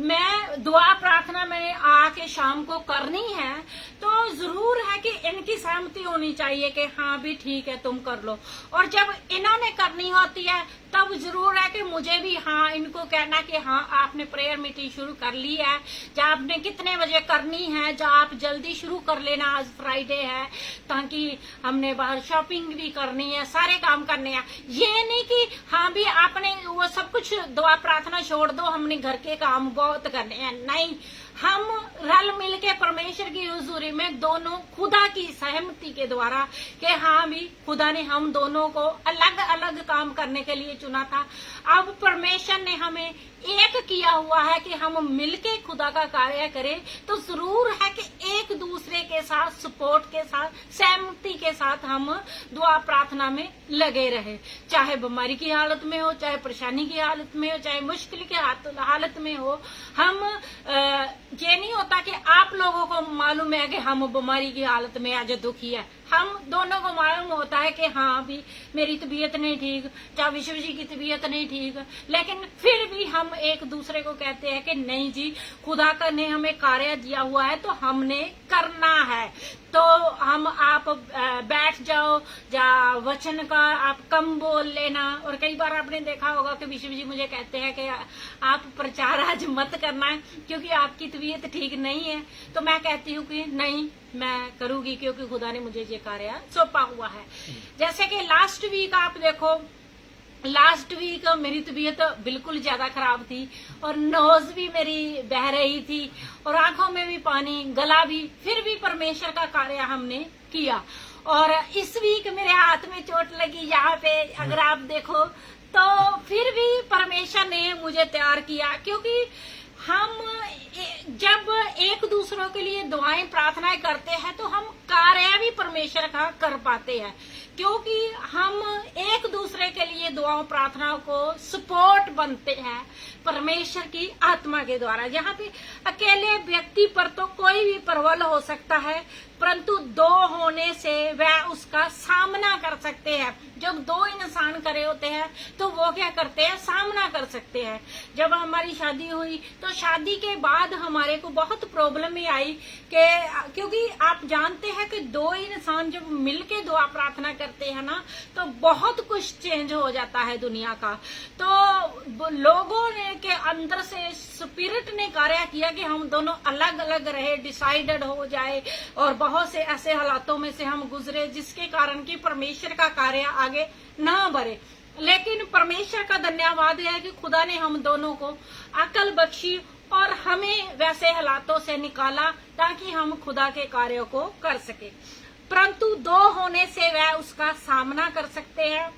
मैं दुआ प्रार्थना में आके शाम को करनी है तो जरूर है कि इनकी सहमति होनी चाहिए कि हाँ भी ठीक है तुम कर लो, और जब इन्होंने करनी होती है तब जरूर है कि मुझे भी हाँ इनको कहना कि हाँ आपने प्रेयर मीटिंग शुरू कर ली है, या आपने कितने बजे करनी है, या आप जल्दी शुरू कर लेना, आज फ्राइडे है, ताकि हमने बाहर शॉपिंग भी करनी है, सारे काम करने हैं। ये नहीं कि हाँ भी आपने वो सब कुछ दुआ प्रार्थना छोड़ दो, हमने घर के काम बहुत करने हैं। नहीं, हम रल मिल के परमेश्वर की हुजूरी में दोनों खुदा की सहमति के द्वारा कि हाँ भी खुदा ने हम दोनों को अलग अलग काम करने के लिए चुना था, अब परमेश्वर ने हमें एक किया हुआ है कि हम मिलके खुदा का कार्य करें, तो जरूर है कि एक दूसरे के साथ सपोर्ट के साथ, सहमति के साथ हम दुआ प्रार्थना में लगे रहे, चाहे बीमारी की हालत में हो, चाहे परेशानी की हालत में हो, चाहे मुश्किल की हालत में हो। हम ये नहीं होता कि आप लोगों को मालूम है कि हम बीमारी की हालत में आज दुखी है, हम दोनों को मालूम होता है कि हाँ भी मेरी तबीयत नहीं ठीक, चाहे विश्व जी की तबीयत नहीं ठीक, लेकिन फिर भी हम एक दूसरे को कहते हैं कि नहीं जी खुदा का ने हमें कार्य दिया हुआ है तो हमने करना है। तो हम आप बैठ जाओ, या वचन का आप कम बोल लेना। और कई बार आपने देखा होगा कि विश्व जी मुझे कहते हैं कि आप प्रचार आज मत करना है क्योंकि आपकी तबीयत ठीक नहीं है, तो मैं कहती हूँ कि नहीं मैं करूंगी क्योंकि खुदा ने मुझे ये कार्य सौंपा हुआ है। जैसे कि लास्ट वीक आप देखो लास्ट वीक मेरी तबीयत बिल्कुल ज्यादा खराब थी और नोज भी मेरी बह रही थी और आंखों में भी पानी, गला भी, फिर भी परमेश्वर का कार्य हमने किया। और इस वीक मेरे हाथ में चोट लगी यहाँ पे, अगर आप देखो तो फिर भी परमेश्वर ने मुझे तैयार किया, क्योंकि हम जब एक दूसरों के लिए दुआएं प्रार्थनाएं करते हैं तो हम कार्य भी परमेश्वर का कर पाते हैं, क्योंकि हम एक दूसरे के लिए दुआओं प्रार्थनाओं को सपोर्ट बनते हैं परमेश्वर की आत्मा के द्वारा। यहाँ पे अकेले व्यक्ति पर तो कोई भी प्रबल हो सकता है, परंतु दो होने से वह उसका सामना कर सकते हैं। जब दो इंसान खड़े होते हैं तो वो क्या करते हैं, सामना कर सकते हैं। जब हमारी शादी हुई तो शादी के बाद हमारे को बहुत प्रॉब्लम ही आई क्योंकि आप जानते हैं कि दो इंसान जब मिलके दुआ प्रार्थना करते हैं ना तो बहुत कुछ चेंज हो जाता है दुनिया का। तो लोगों ने के अंदर से स्पिरिट ने कार्य किया कि हम दोनों अलग अलग रहे, डिसाइडेड हो जाए, और बहुत से ऐसे हालातों में से हम गुजरे जिसके कारण कि परमेश्वर का कार्य आगे ना बढ़े। लेकिन परमेश्वर का धन्यवाद है कि खुदा ने हम दोनों को अकल बख्शी और हमें वैसे हालातों से निकाला ताकि हम खुदा के कार्यों को कर सके। परंतु दो होने से वह उसका सामना कर सकते हैं।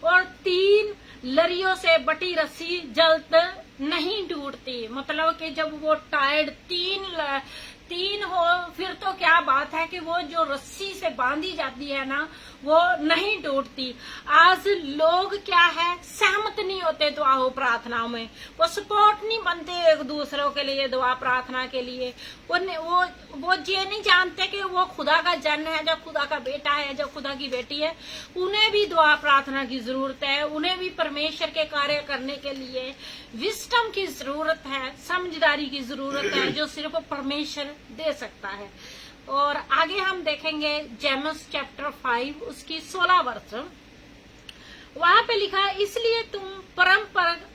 और 3 लरियों से बटी रस्सी जल्द नहीं टूटती, मतलब कि जब वो टायर्ड तीन हो फिर तो क्या बात है कि वो जो रस्सी से बांधी जाती है ना वो नहीं टूटती। आज लोग क्या है, सहमत नहीं होते दुआ प्रार्थनाओं में, वो सपोर्ट नहीं बनते एक दूसरों के लिए दुआ प्रार्थना के लिए। वो ये नहीं जानते कि वो खुदा का जन है, जो खुदा का बेटा है, जो खुदा की बेटी है, उन्हें भी दुआ प्रार्थना की जरूरत है। उन्हें भी परमेश्वर के कार्य करने के लिए विस्डम की जरूरत है, समझदारी की जरूरत है, जो सिर्फ परमेश्वर दे सकता है। और आगे हम देखेंगे जेमस चैप्टर 5 उसकी 16 वर्ष, वहां पे लिखा है, इसलिए तुम परम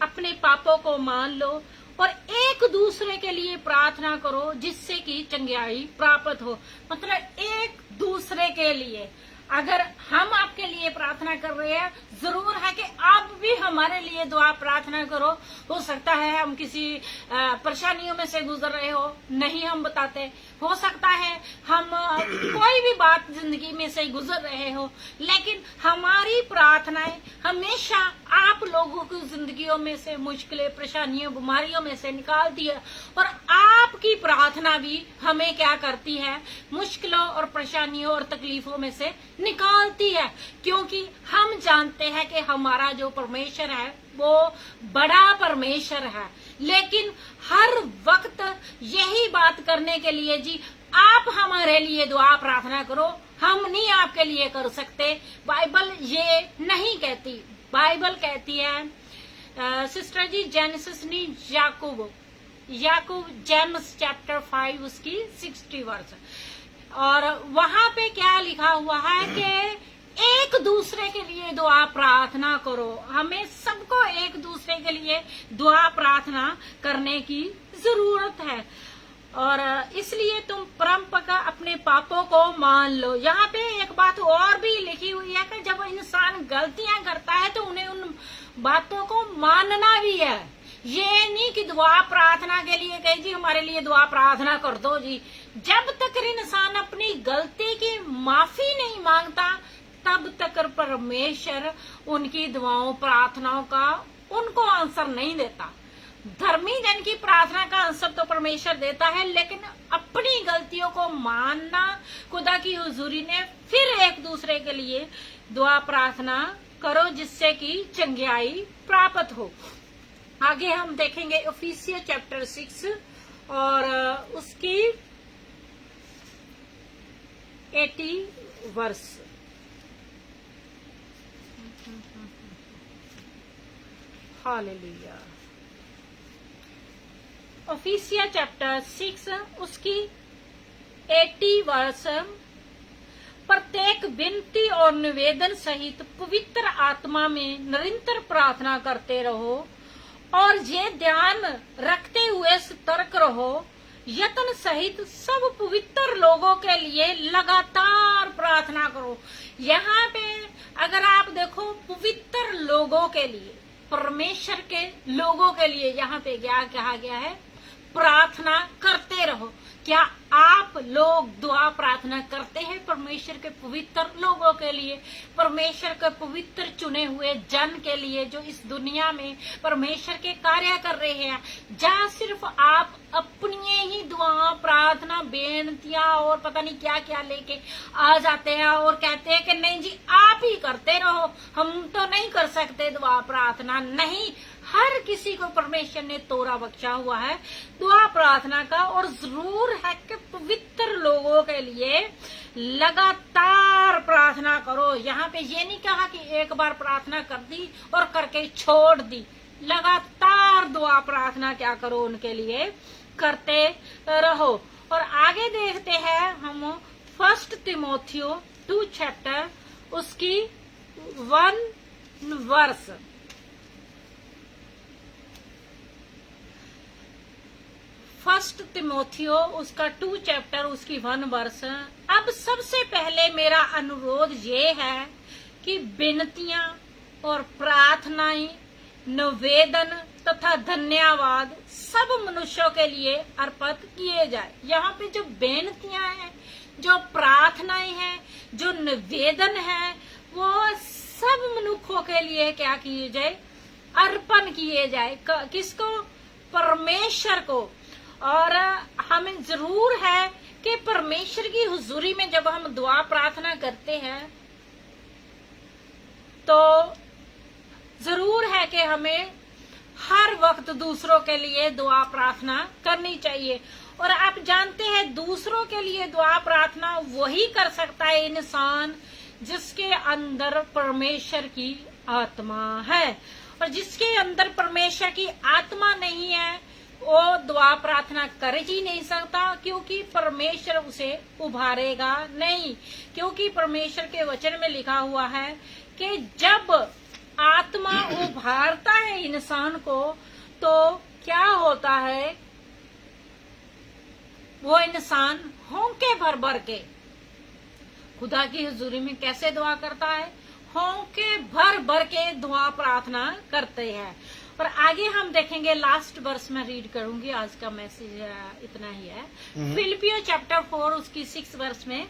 अपने पापों को मान लो और एक दूसरे के लिए प्रार्थना करो जिससे कि चंगाई प्राप्त हो। मतलब एक दूसरे के लिए, अगर हम आपके लिए प्रार्थना कर रहे हैं, जरूर है कि आप भी हमारे लिए दुआ प्रार्थना करो। हो सकता है हम किसी परेशानियों में से गुजर रहे हो, नहीं हम बताते, हो सकता है हम कोई भी बात जिंदगी में से गुजर रहे हो, लेकिन हमारी प्रार्थनाएं हमेशा आप लोगों की जिंदगियों में से मुश्किलें, परेशानियों, बीमारियों में से निकालती है। और आपकी प्रार्थना भी हमें क्या करती है, मुश्किलों और परेशानियों और तकलीफों में से निकालती है, क्योंकि हम जानते हैं कि हमारा जो परमेश्वर है वो बड़ा परमेश्वर है। लेकिन हर वक्त यही बात करने के लिए जी आप हमारे लिए दुआ प्रार्थना करो, हम नहीं आपके लिए कर सकते, बाइबल ये नहीं कहती। बाइबल कहती है सिस्टर जी, जेनेसिस नहीं, याकूब जेम्स चैप्टर 5 उसकी 60 वर्ष, और वहां पे क्या लिखा हुआ है कि एक दूसरे के लिए दुआ प्रार्थना करो। हमें सबको एक दूसरे के लिए दुआ प्रार्थना करने की जरूरत है। और इसलिए तुम परम अपने पापों को मान लो। यहाँ पे एक बात और भी लिखी हुई है कि जब इंसान गलतियां करता है तो उन्हें उन बातों को मानना भी है। ये नहीं कि दुआ प्रार्थना के लिए कहे जी हमारे लिए दुआ प्रार्थना कर दो जी। जब तक इंसान अपनी गलती की माफी नहीं मांगता तब तक परमेश्वर उनकी दुआओं प्रार्थनाओं का उनको आंसर नहीं देता। धर्मी जन की प्रार्थना का आंसर तो परमेश्वर देता है, लेकिन अपनी गलतियों को मानना खुदा की हुजूरी ने फिर एक दूसरे के लिए दुआ प्रार्थना करो जिससे कि चंगाई प्राप्त हो। आगे हम देखेंगे इफिसियंस चैप्टर 6 और उसकी 80 वर्ष। हालेलुया। इफिसियंस चैप्टर 6 उसकी 80 वर्ष। प्रत्येक विनती और निवेदन सहित पवित्र आत्मा में निरंतर प्रार्थना करते रहो और ये ध्यान रखते हुए सतर्क रहो, यत्न सहित सब पवित्र लोगों के लिए लगातार प्रार्थना करो। यहाँ पे अगर आप देखो पवित्र लोगों के लिए, परमेश्वर के लोगों के लिए यहाँ पे क्या कहा गया है, प्रार्थना करते रहो। क्या आप लोग दुआ प्रार्थना करते हैं परमेश्वर के पवित्र लोगों के लिए, परमेश्वर के पवित्र चुने हुए जन के लिए जो इस दुनिया में परमेश्वर के कार्य कर रहे हैं? जहाँ सिर्फ आप अपनी ही दुआ प्रार्थना बेनतियां और पता नहीं क्या क्या लेके आ जाते हैं और कहते हैं कि नहीं जी आप ही करते रहो, हम तो नहीं कर सकते दुआ प्रार्थना। नहीं, हर किसी को परमेश्वर ने तोरा बख्शा हुआ है दुआ प्रार्थना का, और जरूर है कि पवित्र लोगों के लिए लगातार प्रार्थना करो। यहाँ पे ये नहीं कहा कि एक बार प्रार्थना कर दी और करके छोड़ दी, लगातार दुआ प्रार्थना क्या करो, उनके लिए करते रहो। और आगे देखते हैं हम 1 तिमोथियो 2 चैप्टर उसकी 1 वर्स। 1 तिमोथियो उसका 2 चैप्टर उसकी 1 वर्स। अब सबसे पहले मेरा अनुरोध ये है कि विनतियां और प्रार्थनाएं, निवेदन तथा धन्यवाद सब मनुष्यों के लिए अर्पित किए जाए। यहाँ पे जो बेनतियां हैं, जो प्रार्थनाएं हैं, जो निवेदन है, वो सब मनुष्यों के लिए क्या किए जाए, अर्पण किए जाए। किसको? परमेश्वर को। और हमें जरूर है कि परमेश्वर की हुजूरी में जब हम दुआ प्रार्थना करते हैं तो जरूर है कि हमें हर वक्त दूसरों के लिए दुआ प्रार्थना करनी चाहिए। और आप जानते हैं दूसरों के लिए दुआ प्रार्थना वही कर सकता है इंसान जिसके अंदर परमेश्वर की आत्मा है, और जिसके अंदर परमेश्वर की आत्मा नहीं है वो दुआ प्रार्थना कर ही नहीं सकता, क्योंकि परमेश्वर उसे उभारेगा नहीं। क्योंकि परमेश्वर के वचन में लिखा हुआ है कि जब आत्मा उभारता है इंसान को तो क्या होता है, वो इंसान होंके भर भर के खुदा की हुजूरी में कैसे दुआ करता है, होंके भर भर के दुआ प्रार्थना करते हैं। और आगे हम देखेंगे, लास्ट वर्स में रीड करूंगी, आज का मैसेज इतना ही है। फिलिपियो चैप्टर 4 उसकी 6 वर्स में।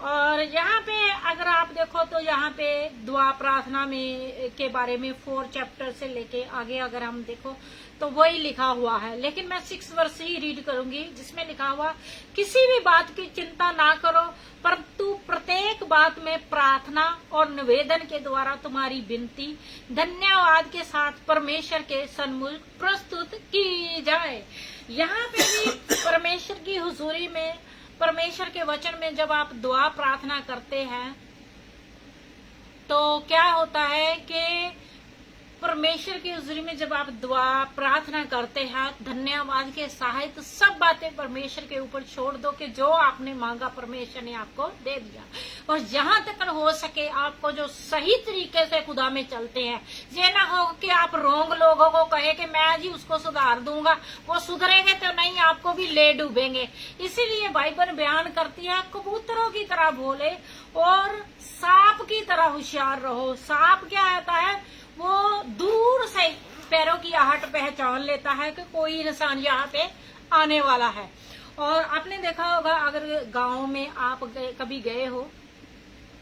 और यहाँ पे अगर आप देखो तो यहाँ पे दुआ प्रार्थना में के बारे में 4 चैप्टर से लेके आगे अगर हम देखो तो वही लिखा हुआ है, लेकिन मैं 6 वर्स ही रीड करूंगी जिसमें लिखा हुआ, किसी भी बात की चिंता ना करो परंतु प्रत्येक बात में प्रार्थना और निवेदन के द्वारा तुम्हारी विनती धन्यवाद के साथ परमेश्वर के सन्मुख प्रस्तुत की जाए। यहाँ पे भी परमेश्वर की हुजूरी में, परमेश्वर के वचन में जब आप दुआ प्रार्थना करते हैं तो क्या होता है कि परमेश्वर की हुजूरी में जब आप दुआ प्रार्थना करते हैं धन्यवाद के सहित सब बातें परमेश्वर के ऊपर छोड़ दो कि जो आपने मांगा परमेश्वर ने आपको दे दिया। और जहां तक हो सके आपको जो सही तरीके से खुदा में चलते हैं, ये ना हो कि आप रोंग लोगों को कहे कि मैं जी उसको सुधार दूंगा, वो सुधरेंगे तो नहीं, आपको भी ले डूबेंगे। इसीलिए बाइबल बयान करती है कबूतरों की तरह भोले और सांप की तरह होशियार रहो। सांप क्या होता है, वो दूर से पैरों की आहट पहचान लेता है कि कोई इंसान यहाँ पे आने वाला है। और आपने देखा होगा अगर गांव में आप कभी गए हो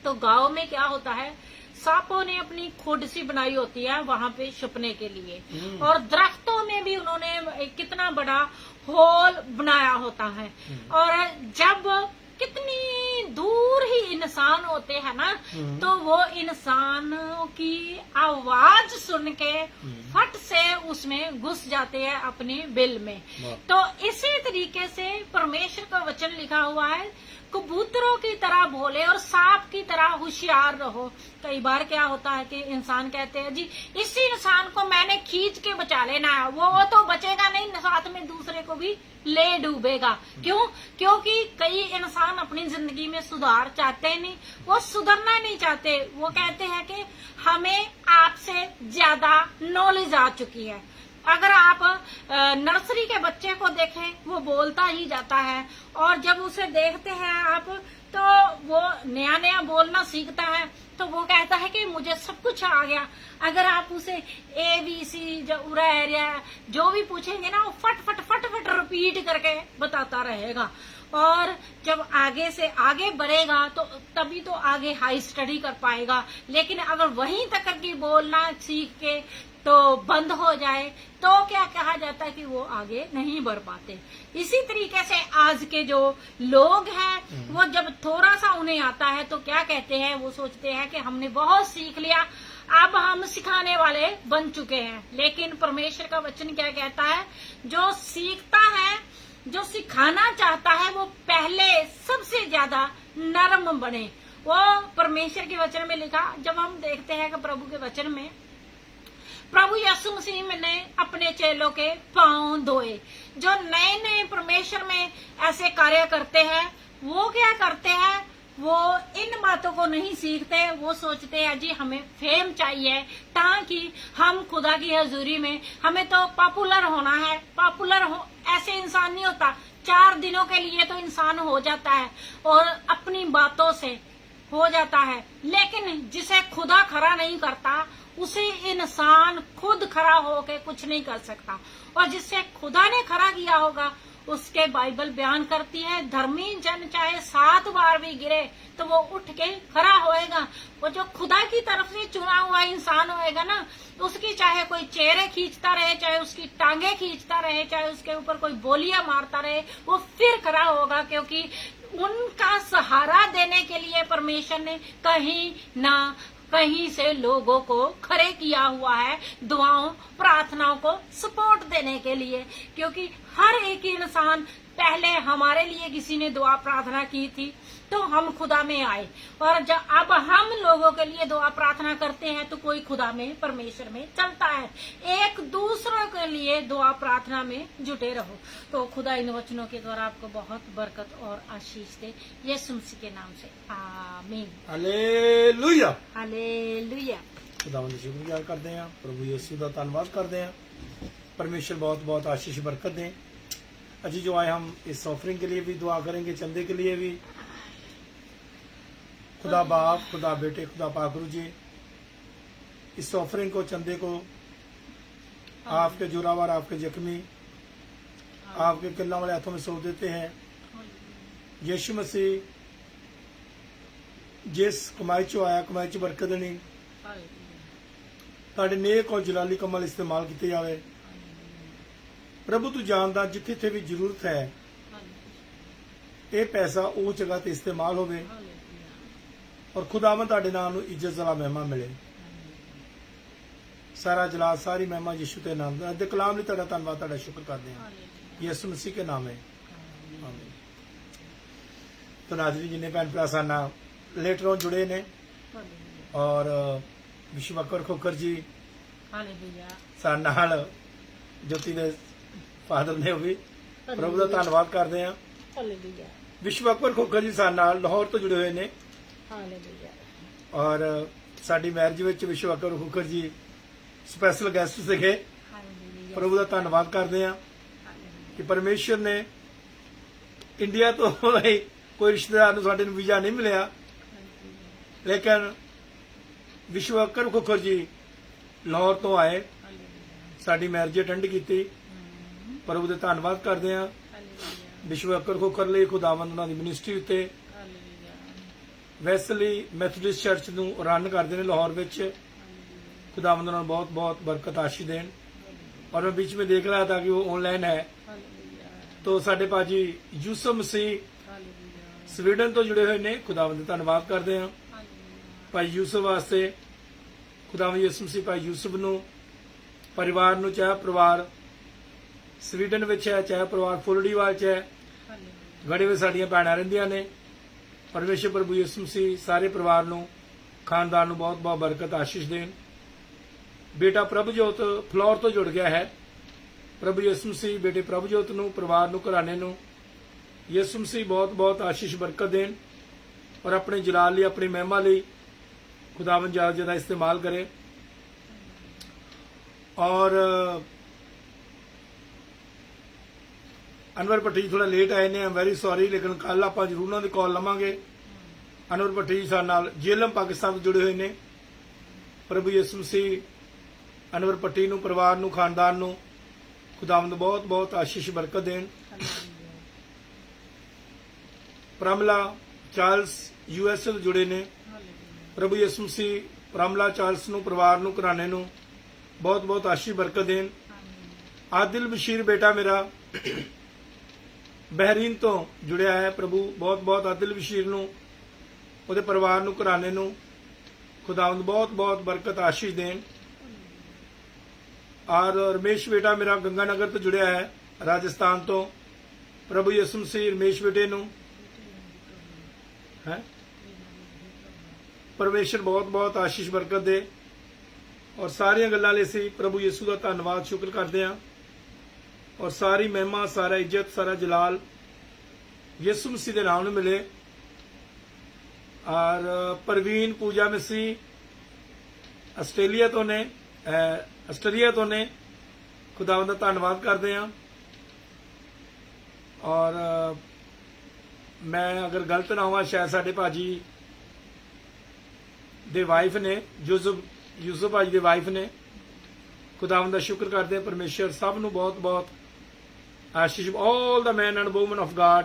तो गांव में क्या होता है, सांपों ने अपनी खुड सी बनाई होती है वहां पे छुपने के लिए, और दरख्तों में भी उन्होंने कितना बड़ा होल बनाया होता है। और जब कितनी दूर ही इंसान होते हैं ना तो वो इंसानों की आवाज सुन के फट से उसमें घुस जाते हैं अपने बिल में। तो इसी तरीके से परमेश्वर का वचन लिखा हुआ है कबूतरों की तरह भोले और सांप की तरह होशियार रहो। कई बार क्या होता है कि इंसान कहते हैं जी इसी इंसान को मैंने खींच के बचा लेना है, वो तो बचेगा नहीं, साथ में दूसरे को भी ले डूबेगा। क्यों? क्योंकि कई इंसान अपनी जिंदगी में सुधार चाहते नहीं, वो सुधरना नहीं चाहते। वो कहते हैं कि हमें आपसे ज्यादा नॉलेज आ चुकी है, अगर आप नर्सरी के बच्चे को देखें, वो बोलता ही जाता है, और जब उसे देखते हैं आप तो वो नया नया बोलना सीखता है, तो वो कहता है कि मुझे सब कुछ आ गया। अगर आप उसे ABC जो उरा एरिया जो भी पूछेंगे ना, वो फट फट फट फट रिपीट करके बताता रहेगा। और जब आगे से आगे बढ़ेगा तो तभी तो आगे हाई स्टडी कर पाएगा। लेकिन अगर वहीं तक की बोलना सीख के तो बंद हो जाए तो क्या कहा जाता है कि वो आगे नहीं बढ़ पाते। इसी तरीके से आज के जो लोग हैं वो जब थोड़ा सा उन्हें आता है तो क्या कहते हैं, वो सोचते हैं कि हमने बहुत सीख लिया, अब हम सिखाने वाले बन चुके हैं। लेकिन परमेश्वर का वचन क्या कहता है, जो सीखता है, जो सिखाना चाहता है, वो पहले सबसे ज्यादा नरम बने। वो परमेश्वर के वचन में लिखा, जब हम देखते हैं कि प्रभु के वचन में प्रभु यीशु मसीह ने अपने चेलों के पांव धोए। जो नए नए परमेश्वर में ऐसे कार्य करते हैं वो क्या करते हैं, वो इन बातों को नहीं सीखते। वो सोचते हैं जी हमें फेम चाहिए ताकि हम खुदा की हजूरी में, हमें तो पॉपुलर होना है। पॉपुलर हो ऐसे इंसान नहीं होता, 4 दिनों के लिए तो इंसान हो जाता है और अपनी बातों से हो जाता है। लेकिन जिसे खुदा खरा नहीं करता उसे इंसान खुद खड़ा होके कुछ नहीं कर सकता, और जिससे खुदा ने खड़ा किया होगा उसके बाइबल बयान करती है, धर्मी जन चाहे 7 बार भी गिरे तो वो उठ के खड़ा होएगा। वो जो खुदा की तरफ से चुना हुआ इंसान होएगा ना, उसकी चाहे कोई चेहरे खींचता रहे, चाहे उसकी टांगे खींचता रहे, चाहे उसके ऊपर कोई बोलियां मारता रहे, वो फिर खड़ा होगा, क्योंकि उनका सहारा देने के लिए परमेश्वर ने कहीं ना कहीं से लोगों को खड़े किया हुआ है, दुआओं प्रार्थनाओं को सपोर्ट देने के लिए। क्योंकि हर एक इंसान, पहले हमारे लिए किसी ने दुआ प्रार्थना की थी तो हम खुदा में आए, और जब अब हम लोगों के लिए दुआ प्रार्थना करते हैं तो कोई खुदा में, परमेश्वर में चलता है। एक दूसरों के लिए दुआ प्रार्थना में जुटे रहो। तो खुदा इन वचनों के द्वारा आपको बहुत बरकत और आशीष दे, यीशु मसीह के नाम से आमीन। Hallelujah hallelujah. खुदावंद ਦਾ ਸ਼ੁਕਰੀਆ ਕਰਦੇ ਹਾਂ, ਪ੍ਰਭੂ ਯਿਸੂ ਦਾ ਧੰਨਵਾਦ ਕਰਦੇ हैं। परमेश्वर बहुत बहुत आशीष बरकत दें। अजी जो आए हम इस ऑफरिंग के लिए भी दुआ करेंगे, चंदे के लिए भी। खुदा बाप, खुदा बेटे, खुदा पाकरू जी, इस ऑफरिंग को, चंदे को आपके जोरावर, आपके जख्मी, आपके किल्ला वाले हाथों में सौंप देते हैं। यीशु मसीह जिस कमाई चो आया, कमाई च बरकत देनी, ਤੁਹਾਡੇ नेक और जलाली कमल इस्तेमाल किए जाए। प्रभु तू जानदा जिथे जिथे भी जरूरत है ये पैसा उस जगह ते इस्तेमाल होवे और खुदावंद तुहाडे नाम नूं इज्जत ज़ला महिमा मिले। सारा जलाल, सारी महिमा यीशु के नाम दा। अद्दे कलाम लई तुहाडा धन्नवाद, तुहाडा शुक्र करदे हां, यीशु मसीह के नाम है, आमीन। तो नाज़रीन, जिन्ने भैन भरा साडे नाल लेटरों जुड़े ने, और विश्वकर खोकर जी साडे नाल ज्योति दे फादर ने भी प्रभु का धन्नवाद करते हैं। विश्वकर खोकर जी साडे नाल लाहौर तो जुड़े हुए ने, और साडी मैरिज विच विश्वकर खोकर जी स्पैशल गैस्ट सीगे। प्रभु का धन्नवाद करते हैं कि परमेश्वर ने इंडिया तो कोई रिश्तेदार नूं साडे नूं वीजा नहीं मिलिया, लेकिन विश्वकर खोकर जी लाहौर तो आए, साडी मैरिज अटेंड की। प्रभु के धन्नवाद करते हैं। विश्वकर खोकर लिए खुदावंद उन्हां दी मिनिस्ट्री उत्ते वैसली मैथोडिस्ट चर्च नूं रन करते हैं लाहौर विच। खुदावंद उन्हां नूं बहुत बहुत बरकत आशीष देन। और मैं बीच में देख रहा था कि वो ऑनलाइन है, तो साडे भाजी यूसुफ मसीह स्वीडन तो जुड़े हुए ने। खुदावंद धन्नवाद करते हैं भाई यूसुफ वास्ते। खुदावंद यीशु मसीह भाई यूसुफ नूं, परिवार नूं, चाहे परिवार स्वीडन विच है, चाहे परिवार फुलड़ीवाल च है, गड़े में साडियां भैणां रहिंदियां ने। परमेश्वर प्रभु यीशु मसीह सारे परिवार नूं, खानदान नूं बहुत बहुत बरकत आशीष देन। बेटा प्रभजोत फ्लोर तो जुड़ गया है। प्रभु यीशु मसीह बेटे प्रभजोत नूं, परिवार नूं, घराने नूं यीशु मसीह बहुत बहुत आशीष बरकत देन, और अपने जलाल लई, अपनी महिमा लई खुदावंद ज्यादा ज्यादा इस्तेमाल करे। और ਅਨਵਰ ਭੱਟੀ ਥੋੜਾ ਲੇਟ ਆਏ ਨੇ, ਆਮ ਵੈਰੀ ਸੌਰੀ, ਲੇਕਿਨ ਕੱਲ ਆਪਾਂ ਜ਼ਰੂਰ ਉਹਨਾਂ ਦੀ ਕਾਲ ਲਵਾਂਗੇ। ਅਨਵਰ ਭੱਟੀ ਸਾਡੇ ਨਾਲ ਜੇਲਮ ਪਾਕਿਸਤਾਨ ਤੋਂ ਜੁੜੇ ਹੋਏ ਨੇ। ਪ੍ਰਭੂ ਯਿਸੂ ਮਸੀਹ ਅਨਵਰ ਭੱਟੀ ਨੂੰ, ਪਰਿਵਾਰ ਨੂੰ, ਖਾਨਦਾਨ ਨੂੰ ਖੁਦਾਵੰਦ ਬਹੁਤ ਬਹੁਤ ਆਸ਼ੀਸ਼ ਬਰਕਤ ਦੇਣ। ਪ੍ਰਮਲਾ ਚਾਰਲਸ USA ਤੋਂ ਜੁੜੇ ਨੇ। ਪ੍ਰਭੂ ਯਿਸੂ ਮਸੀਹ ਪ੍ਰਮਲਾ ਚਾਰਲਸ ਨੂੰ, ਪਰਿਵਾਰ ਨੂੰ, ਘਰਾਣੇ ਨੂੰ ਬਹੁਤ ਬਹੁਤ ਆਸ਼ੀਸ਼ ਬਰਕਤ ਦੇਣ। ਆਦਿਲ ਬਸ਼ੀਰ ਬੇਟਾ ਮੇਰਾ ਬਹਿਰੀਨ ਤੋਂ ਜੁੜਿਆ ਹੈ। ਪ੍ਰਭੂ ਬਹੁਤ ਬਹੁਤ ਆਦਿਲ ਬਸ਼ੀਰ ਨੂੰ, ਉਹਦੇ ਪਰਿਵਾਰ ਨੂੰ, ਘਰਾਣੇ ਨੂੰ ਖੁਦਾਵੰਦ ਬਹੁਤ ਬਹੁਤ ਬਰਕਤ ਆਸ਼ੀਸ਼ ਦੇਣ। और रमेश बेटा मेरा गंगानगर तो जुड़िया है, राजस्थान तो। प्रभु यीशु मसीह रमेश बेटे नूं है परमेश्वर बहुत बहुत आशीष बरकत दे। और सारिया गल्लां लई असीं प्रभु यीशु का धन्नवाद शुक्र करते हैं। और सारी महिमा, सारा इज्जत, सारा जलाल यीशु मसीह के नाम नूं मिले। और परवीन पूजा मसीह आस्ट्रेलिया तो ने, ਆਸਟ੍ਰੇਲੀਆ ਤੋਂ ਨੇ। ਖੁਦਾਵੰਦ ਦਾ ਧੰਨਵਾਦ ਕਰਦੇ ਹਾਂ। ਔਰ ਮੈਂ ਅਗਰ ਗਲਤ ਨਾ ਹੋਵਾਂ, ਸ਼ਾਇਦ ਸਾਡੇ ਭਾਜੀ ਦੇ ਵਾਈਫ ਨੇ, ਯੂਸਫ ਭਾਜੀ ਦੇ ਵਾਈਫ ਨੇ। ਖੁਦਾਵੰਦ ਦਾ ਸ਼ੁਕਰ ਕਰਦੇ ਹਾਂ। ਪਰਮੇਸ਼ਰ ਸਭ ਨੂੰ ਬਹੁਤ ਬਹੁਤ ਆਸ਼ੀਸ਼। ਆਲ ਦਾ ਮੈਨ ਐਂਡ ਵੂਮਨ ਆਫ ਗਾਡ।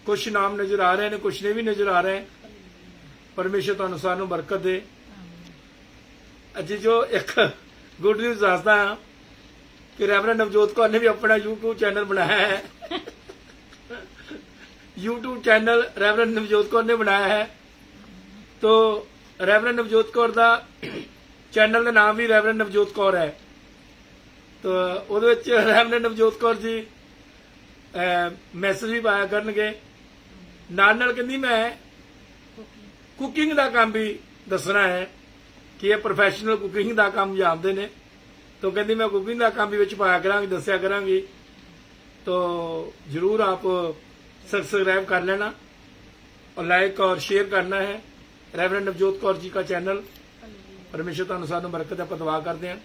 ਕੁਝ ਨਾਮ ਨਜ਼ਰ ਆ ਰਹੇ ਨੇ, ਕੁਝ ਨੇ ਵੀ ਨਜ਼ਰ ਆ ਰਹੇ। ਪਰਮੇਸ਼ਰ ਤੁਹਾਨੂੰ ਸਾਨੂੰ ਬਰਕਤ ਦੇ। ਅੱਜ जो एक गुड न्यूज दसदा हाँ कि रेवरेंड नवजोत कौर ने भी अपना YouTube चैनल बनाया है। YouTube channel reverend Navjot Kaur ने बनाया है। तो रेवरेंड नवजोत कौर का चैनल का नाम भी रेवरेंड नवजोत कौर है। तो ਉਹਦੇ ਵਿੱਚ रेवरेंड नवजोत कौर जी मैसेज भी पाया करनगे। ਨਾਲ ਕਹਿੰਦੀ मैं कुकिंग का काम भी दसना है कि यह प्रोफैशनल कुकिंग का काम जानते हैं। तो कहती मैं कुकिंग का काम भी विच पाया करांगी, दस्या करांगी। तो जरूर आप सब्सक्राइब कर लेना और लाइक और शेयर करना है रेवरेंड नवजोत कौर जी का चैनल। परमेश्वर तुहानू सानू बरकत दा दुआ करते हैं।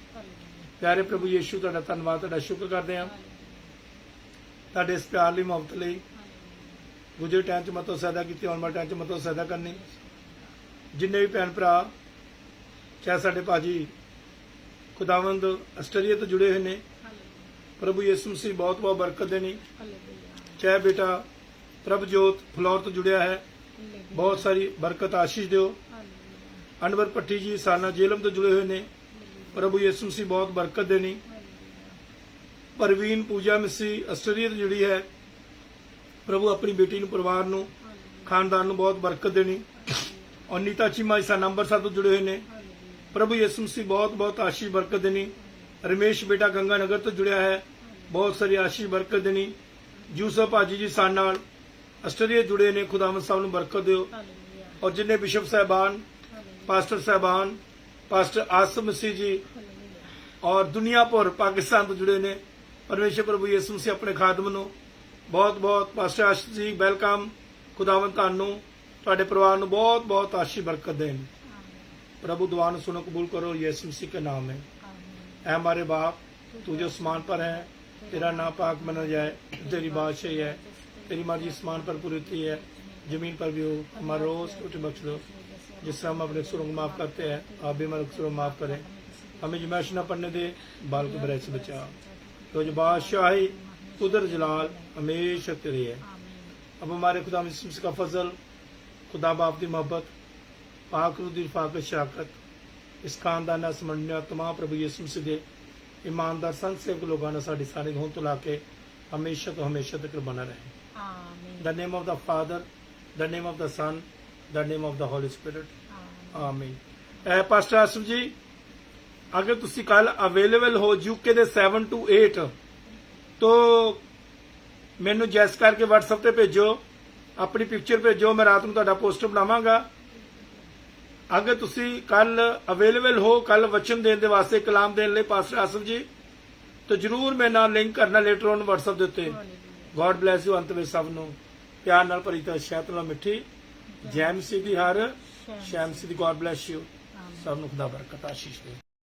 प्यारे प्रभु यीशु तुहाडा धन्नवाद, तुहाडा शुक्र करते हैं तुहाडे इस प्यार लई, मुहब्बत लई। गुजरे टाइम च मतो सैदा की, आने वाले टाइम च मतो सैदा करनी। जिन्ने भी भैन भरा चाहे साडे भाजी खुदावंद आस्ट्रेलिया तो जुड़े हुए ने, प्रभु यीशु मसीह बहुत बहुत बरकत देनी। चाहे बेटा प्रभजोत फलौर तो जुड़िया है, बहुत सारी बरकत आशीष दो। अनवर भट्टी जी साना जेलम तो जुड़े हुए ने, प्रभु यीशु मसीह बहुत बरकत देनी। परवीन पूजा मसीह आस्ट्रेलिया तो जुड़ी है, प्रभु अपनी बेटी नूं, परिवार नूं, खानदान नूं बहुत बरकत देनी। और नीता चीमा साना अंबरसर तो जुड़े हुए ने, प्रभु यीशु मसीह बहुत बहुत आशीष बरकत देनी। रमेश बेटा गंगानगर तो जुड़िया है, बहुत सारी आशीष बरकत देनी। यूसुफ भाजी जी साडे नाल आस्ट्रेलिया जुड़े ने, खुदावंद साहब नूं बरकत दिओ। और जिन्ने बिशप साहबान, पास्टर साहबान, पास्टर आसिफ मसीह जी और दुनिया भर पाकिस्तान तो जुड़े ने, परमेश्वर प्रभु यीशु मसीह अपने खादम नूं बहुत बहुत, पास्टर आशीष जी वेलकम। खुदावंद तुहानू, तुहाडे परिवार नूं बहुत बहुत आशीष बरकत देन। प्रभु दुआ नूं सुनो, कबूल करो यीशु मसीह के नाम में। ऐ हमारे बाप, तू जो आसमान पर है, तेरा नाम पाक मना जाए, तेरी बादशाही है, तेरी मर्जी आसमान पर पूरी होती है, जमीन पर भी हो। हमारा रोज रोटी बख्श दो, जिस तरह हम अपने कसूरों को माफ करते हैं, आप भी हमारे कसूरों को माफ करें। हमें जमाइश न पड़ने दे, बाल के बुराई से बचा। तो जो बादशाही, कुदरत, जलाल हमेशा तेरी है। अब हमारे खुदा यीशु मसीह का फजल, खुदा बाप की मोहब्बत, पाक रूह दी रफाकत, शराकत इस खानदान समझने तमाम प्रभु यीशु मसीह दे ईमानदार संत सेवक लोगों ने साड़ी सारे हों तो लाके हमेशा तो हमेशा तक बना रहे। The name of the Father, the name of the Son, the name of the Holy Spirit, amen. Pastor Asif ji, अगर तुसी कल अवेलेबल हो यूके दे 7 to 8 तो मैनू जैस करके WhatsApp ते भेजो, अपनी पिक्चर भेजो, मैं रात नूं तुहाडा पोस्टर बनावांगा। अगर तुसी कल अवेलेबल हो, कल वचन देने दे वास्ते, कलाम देने लई पास्टर आसिफ जी, तो जरूर मेरे नाल लिंक करना लेटर ऑन WhatsApp दे उत्ते। God bless you. अंत में सब नूं प्यार नाल भरी ते शहद नाल मिठी जय मसीह दी हर, शै मसीह दी। God bless you. सब नूं खुदा बरकत आशीष दे।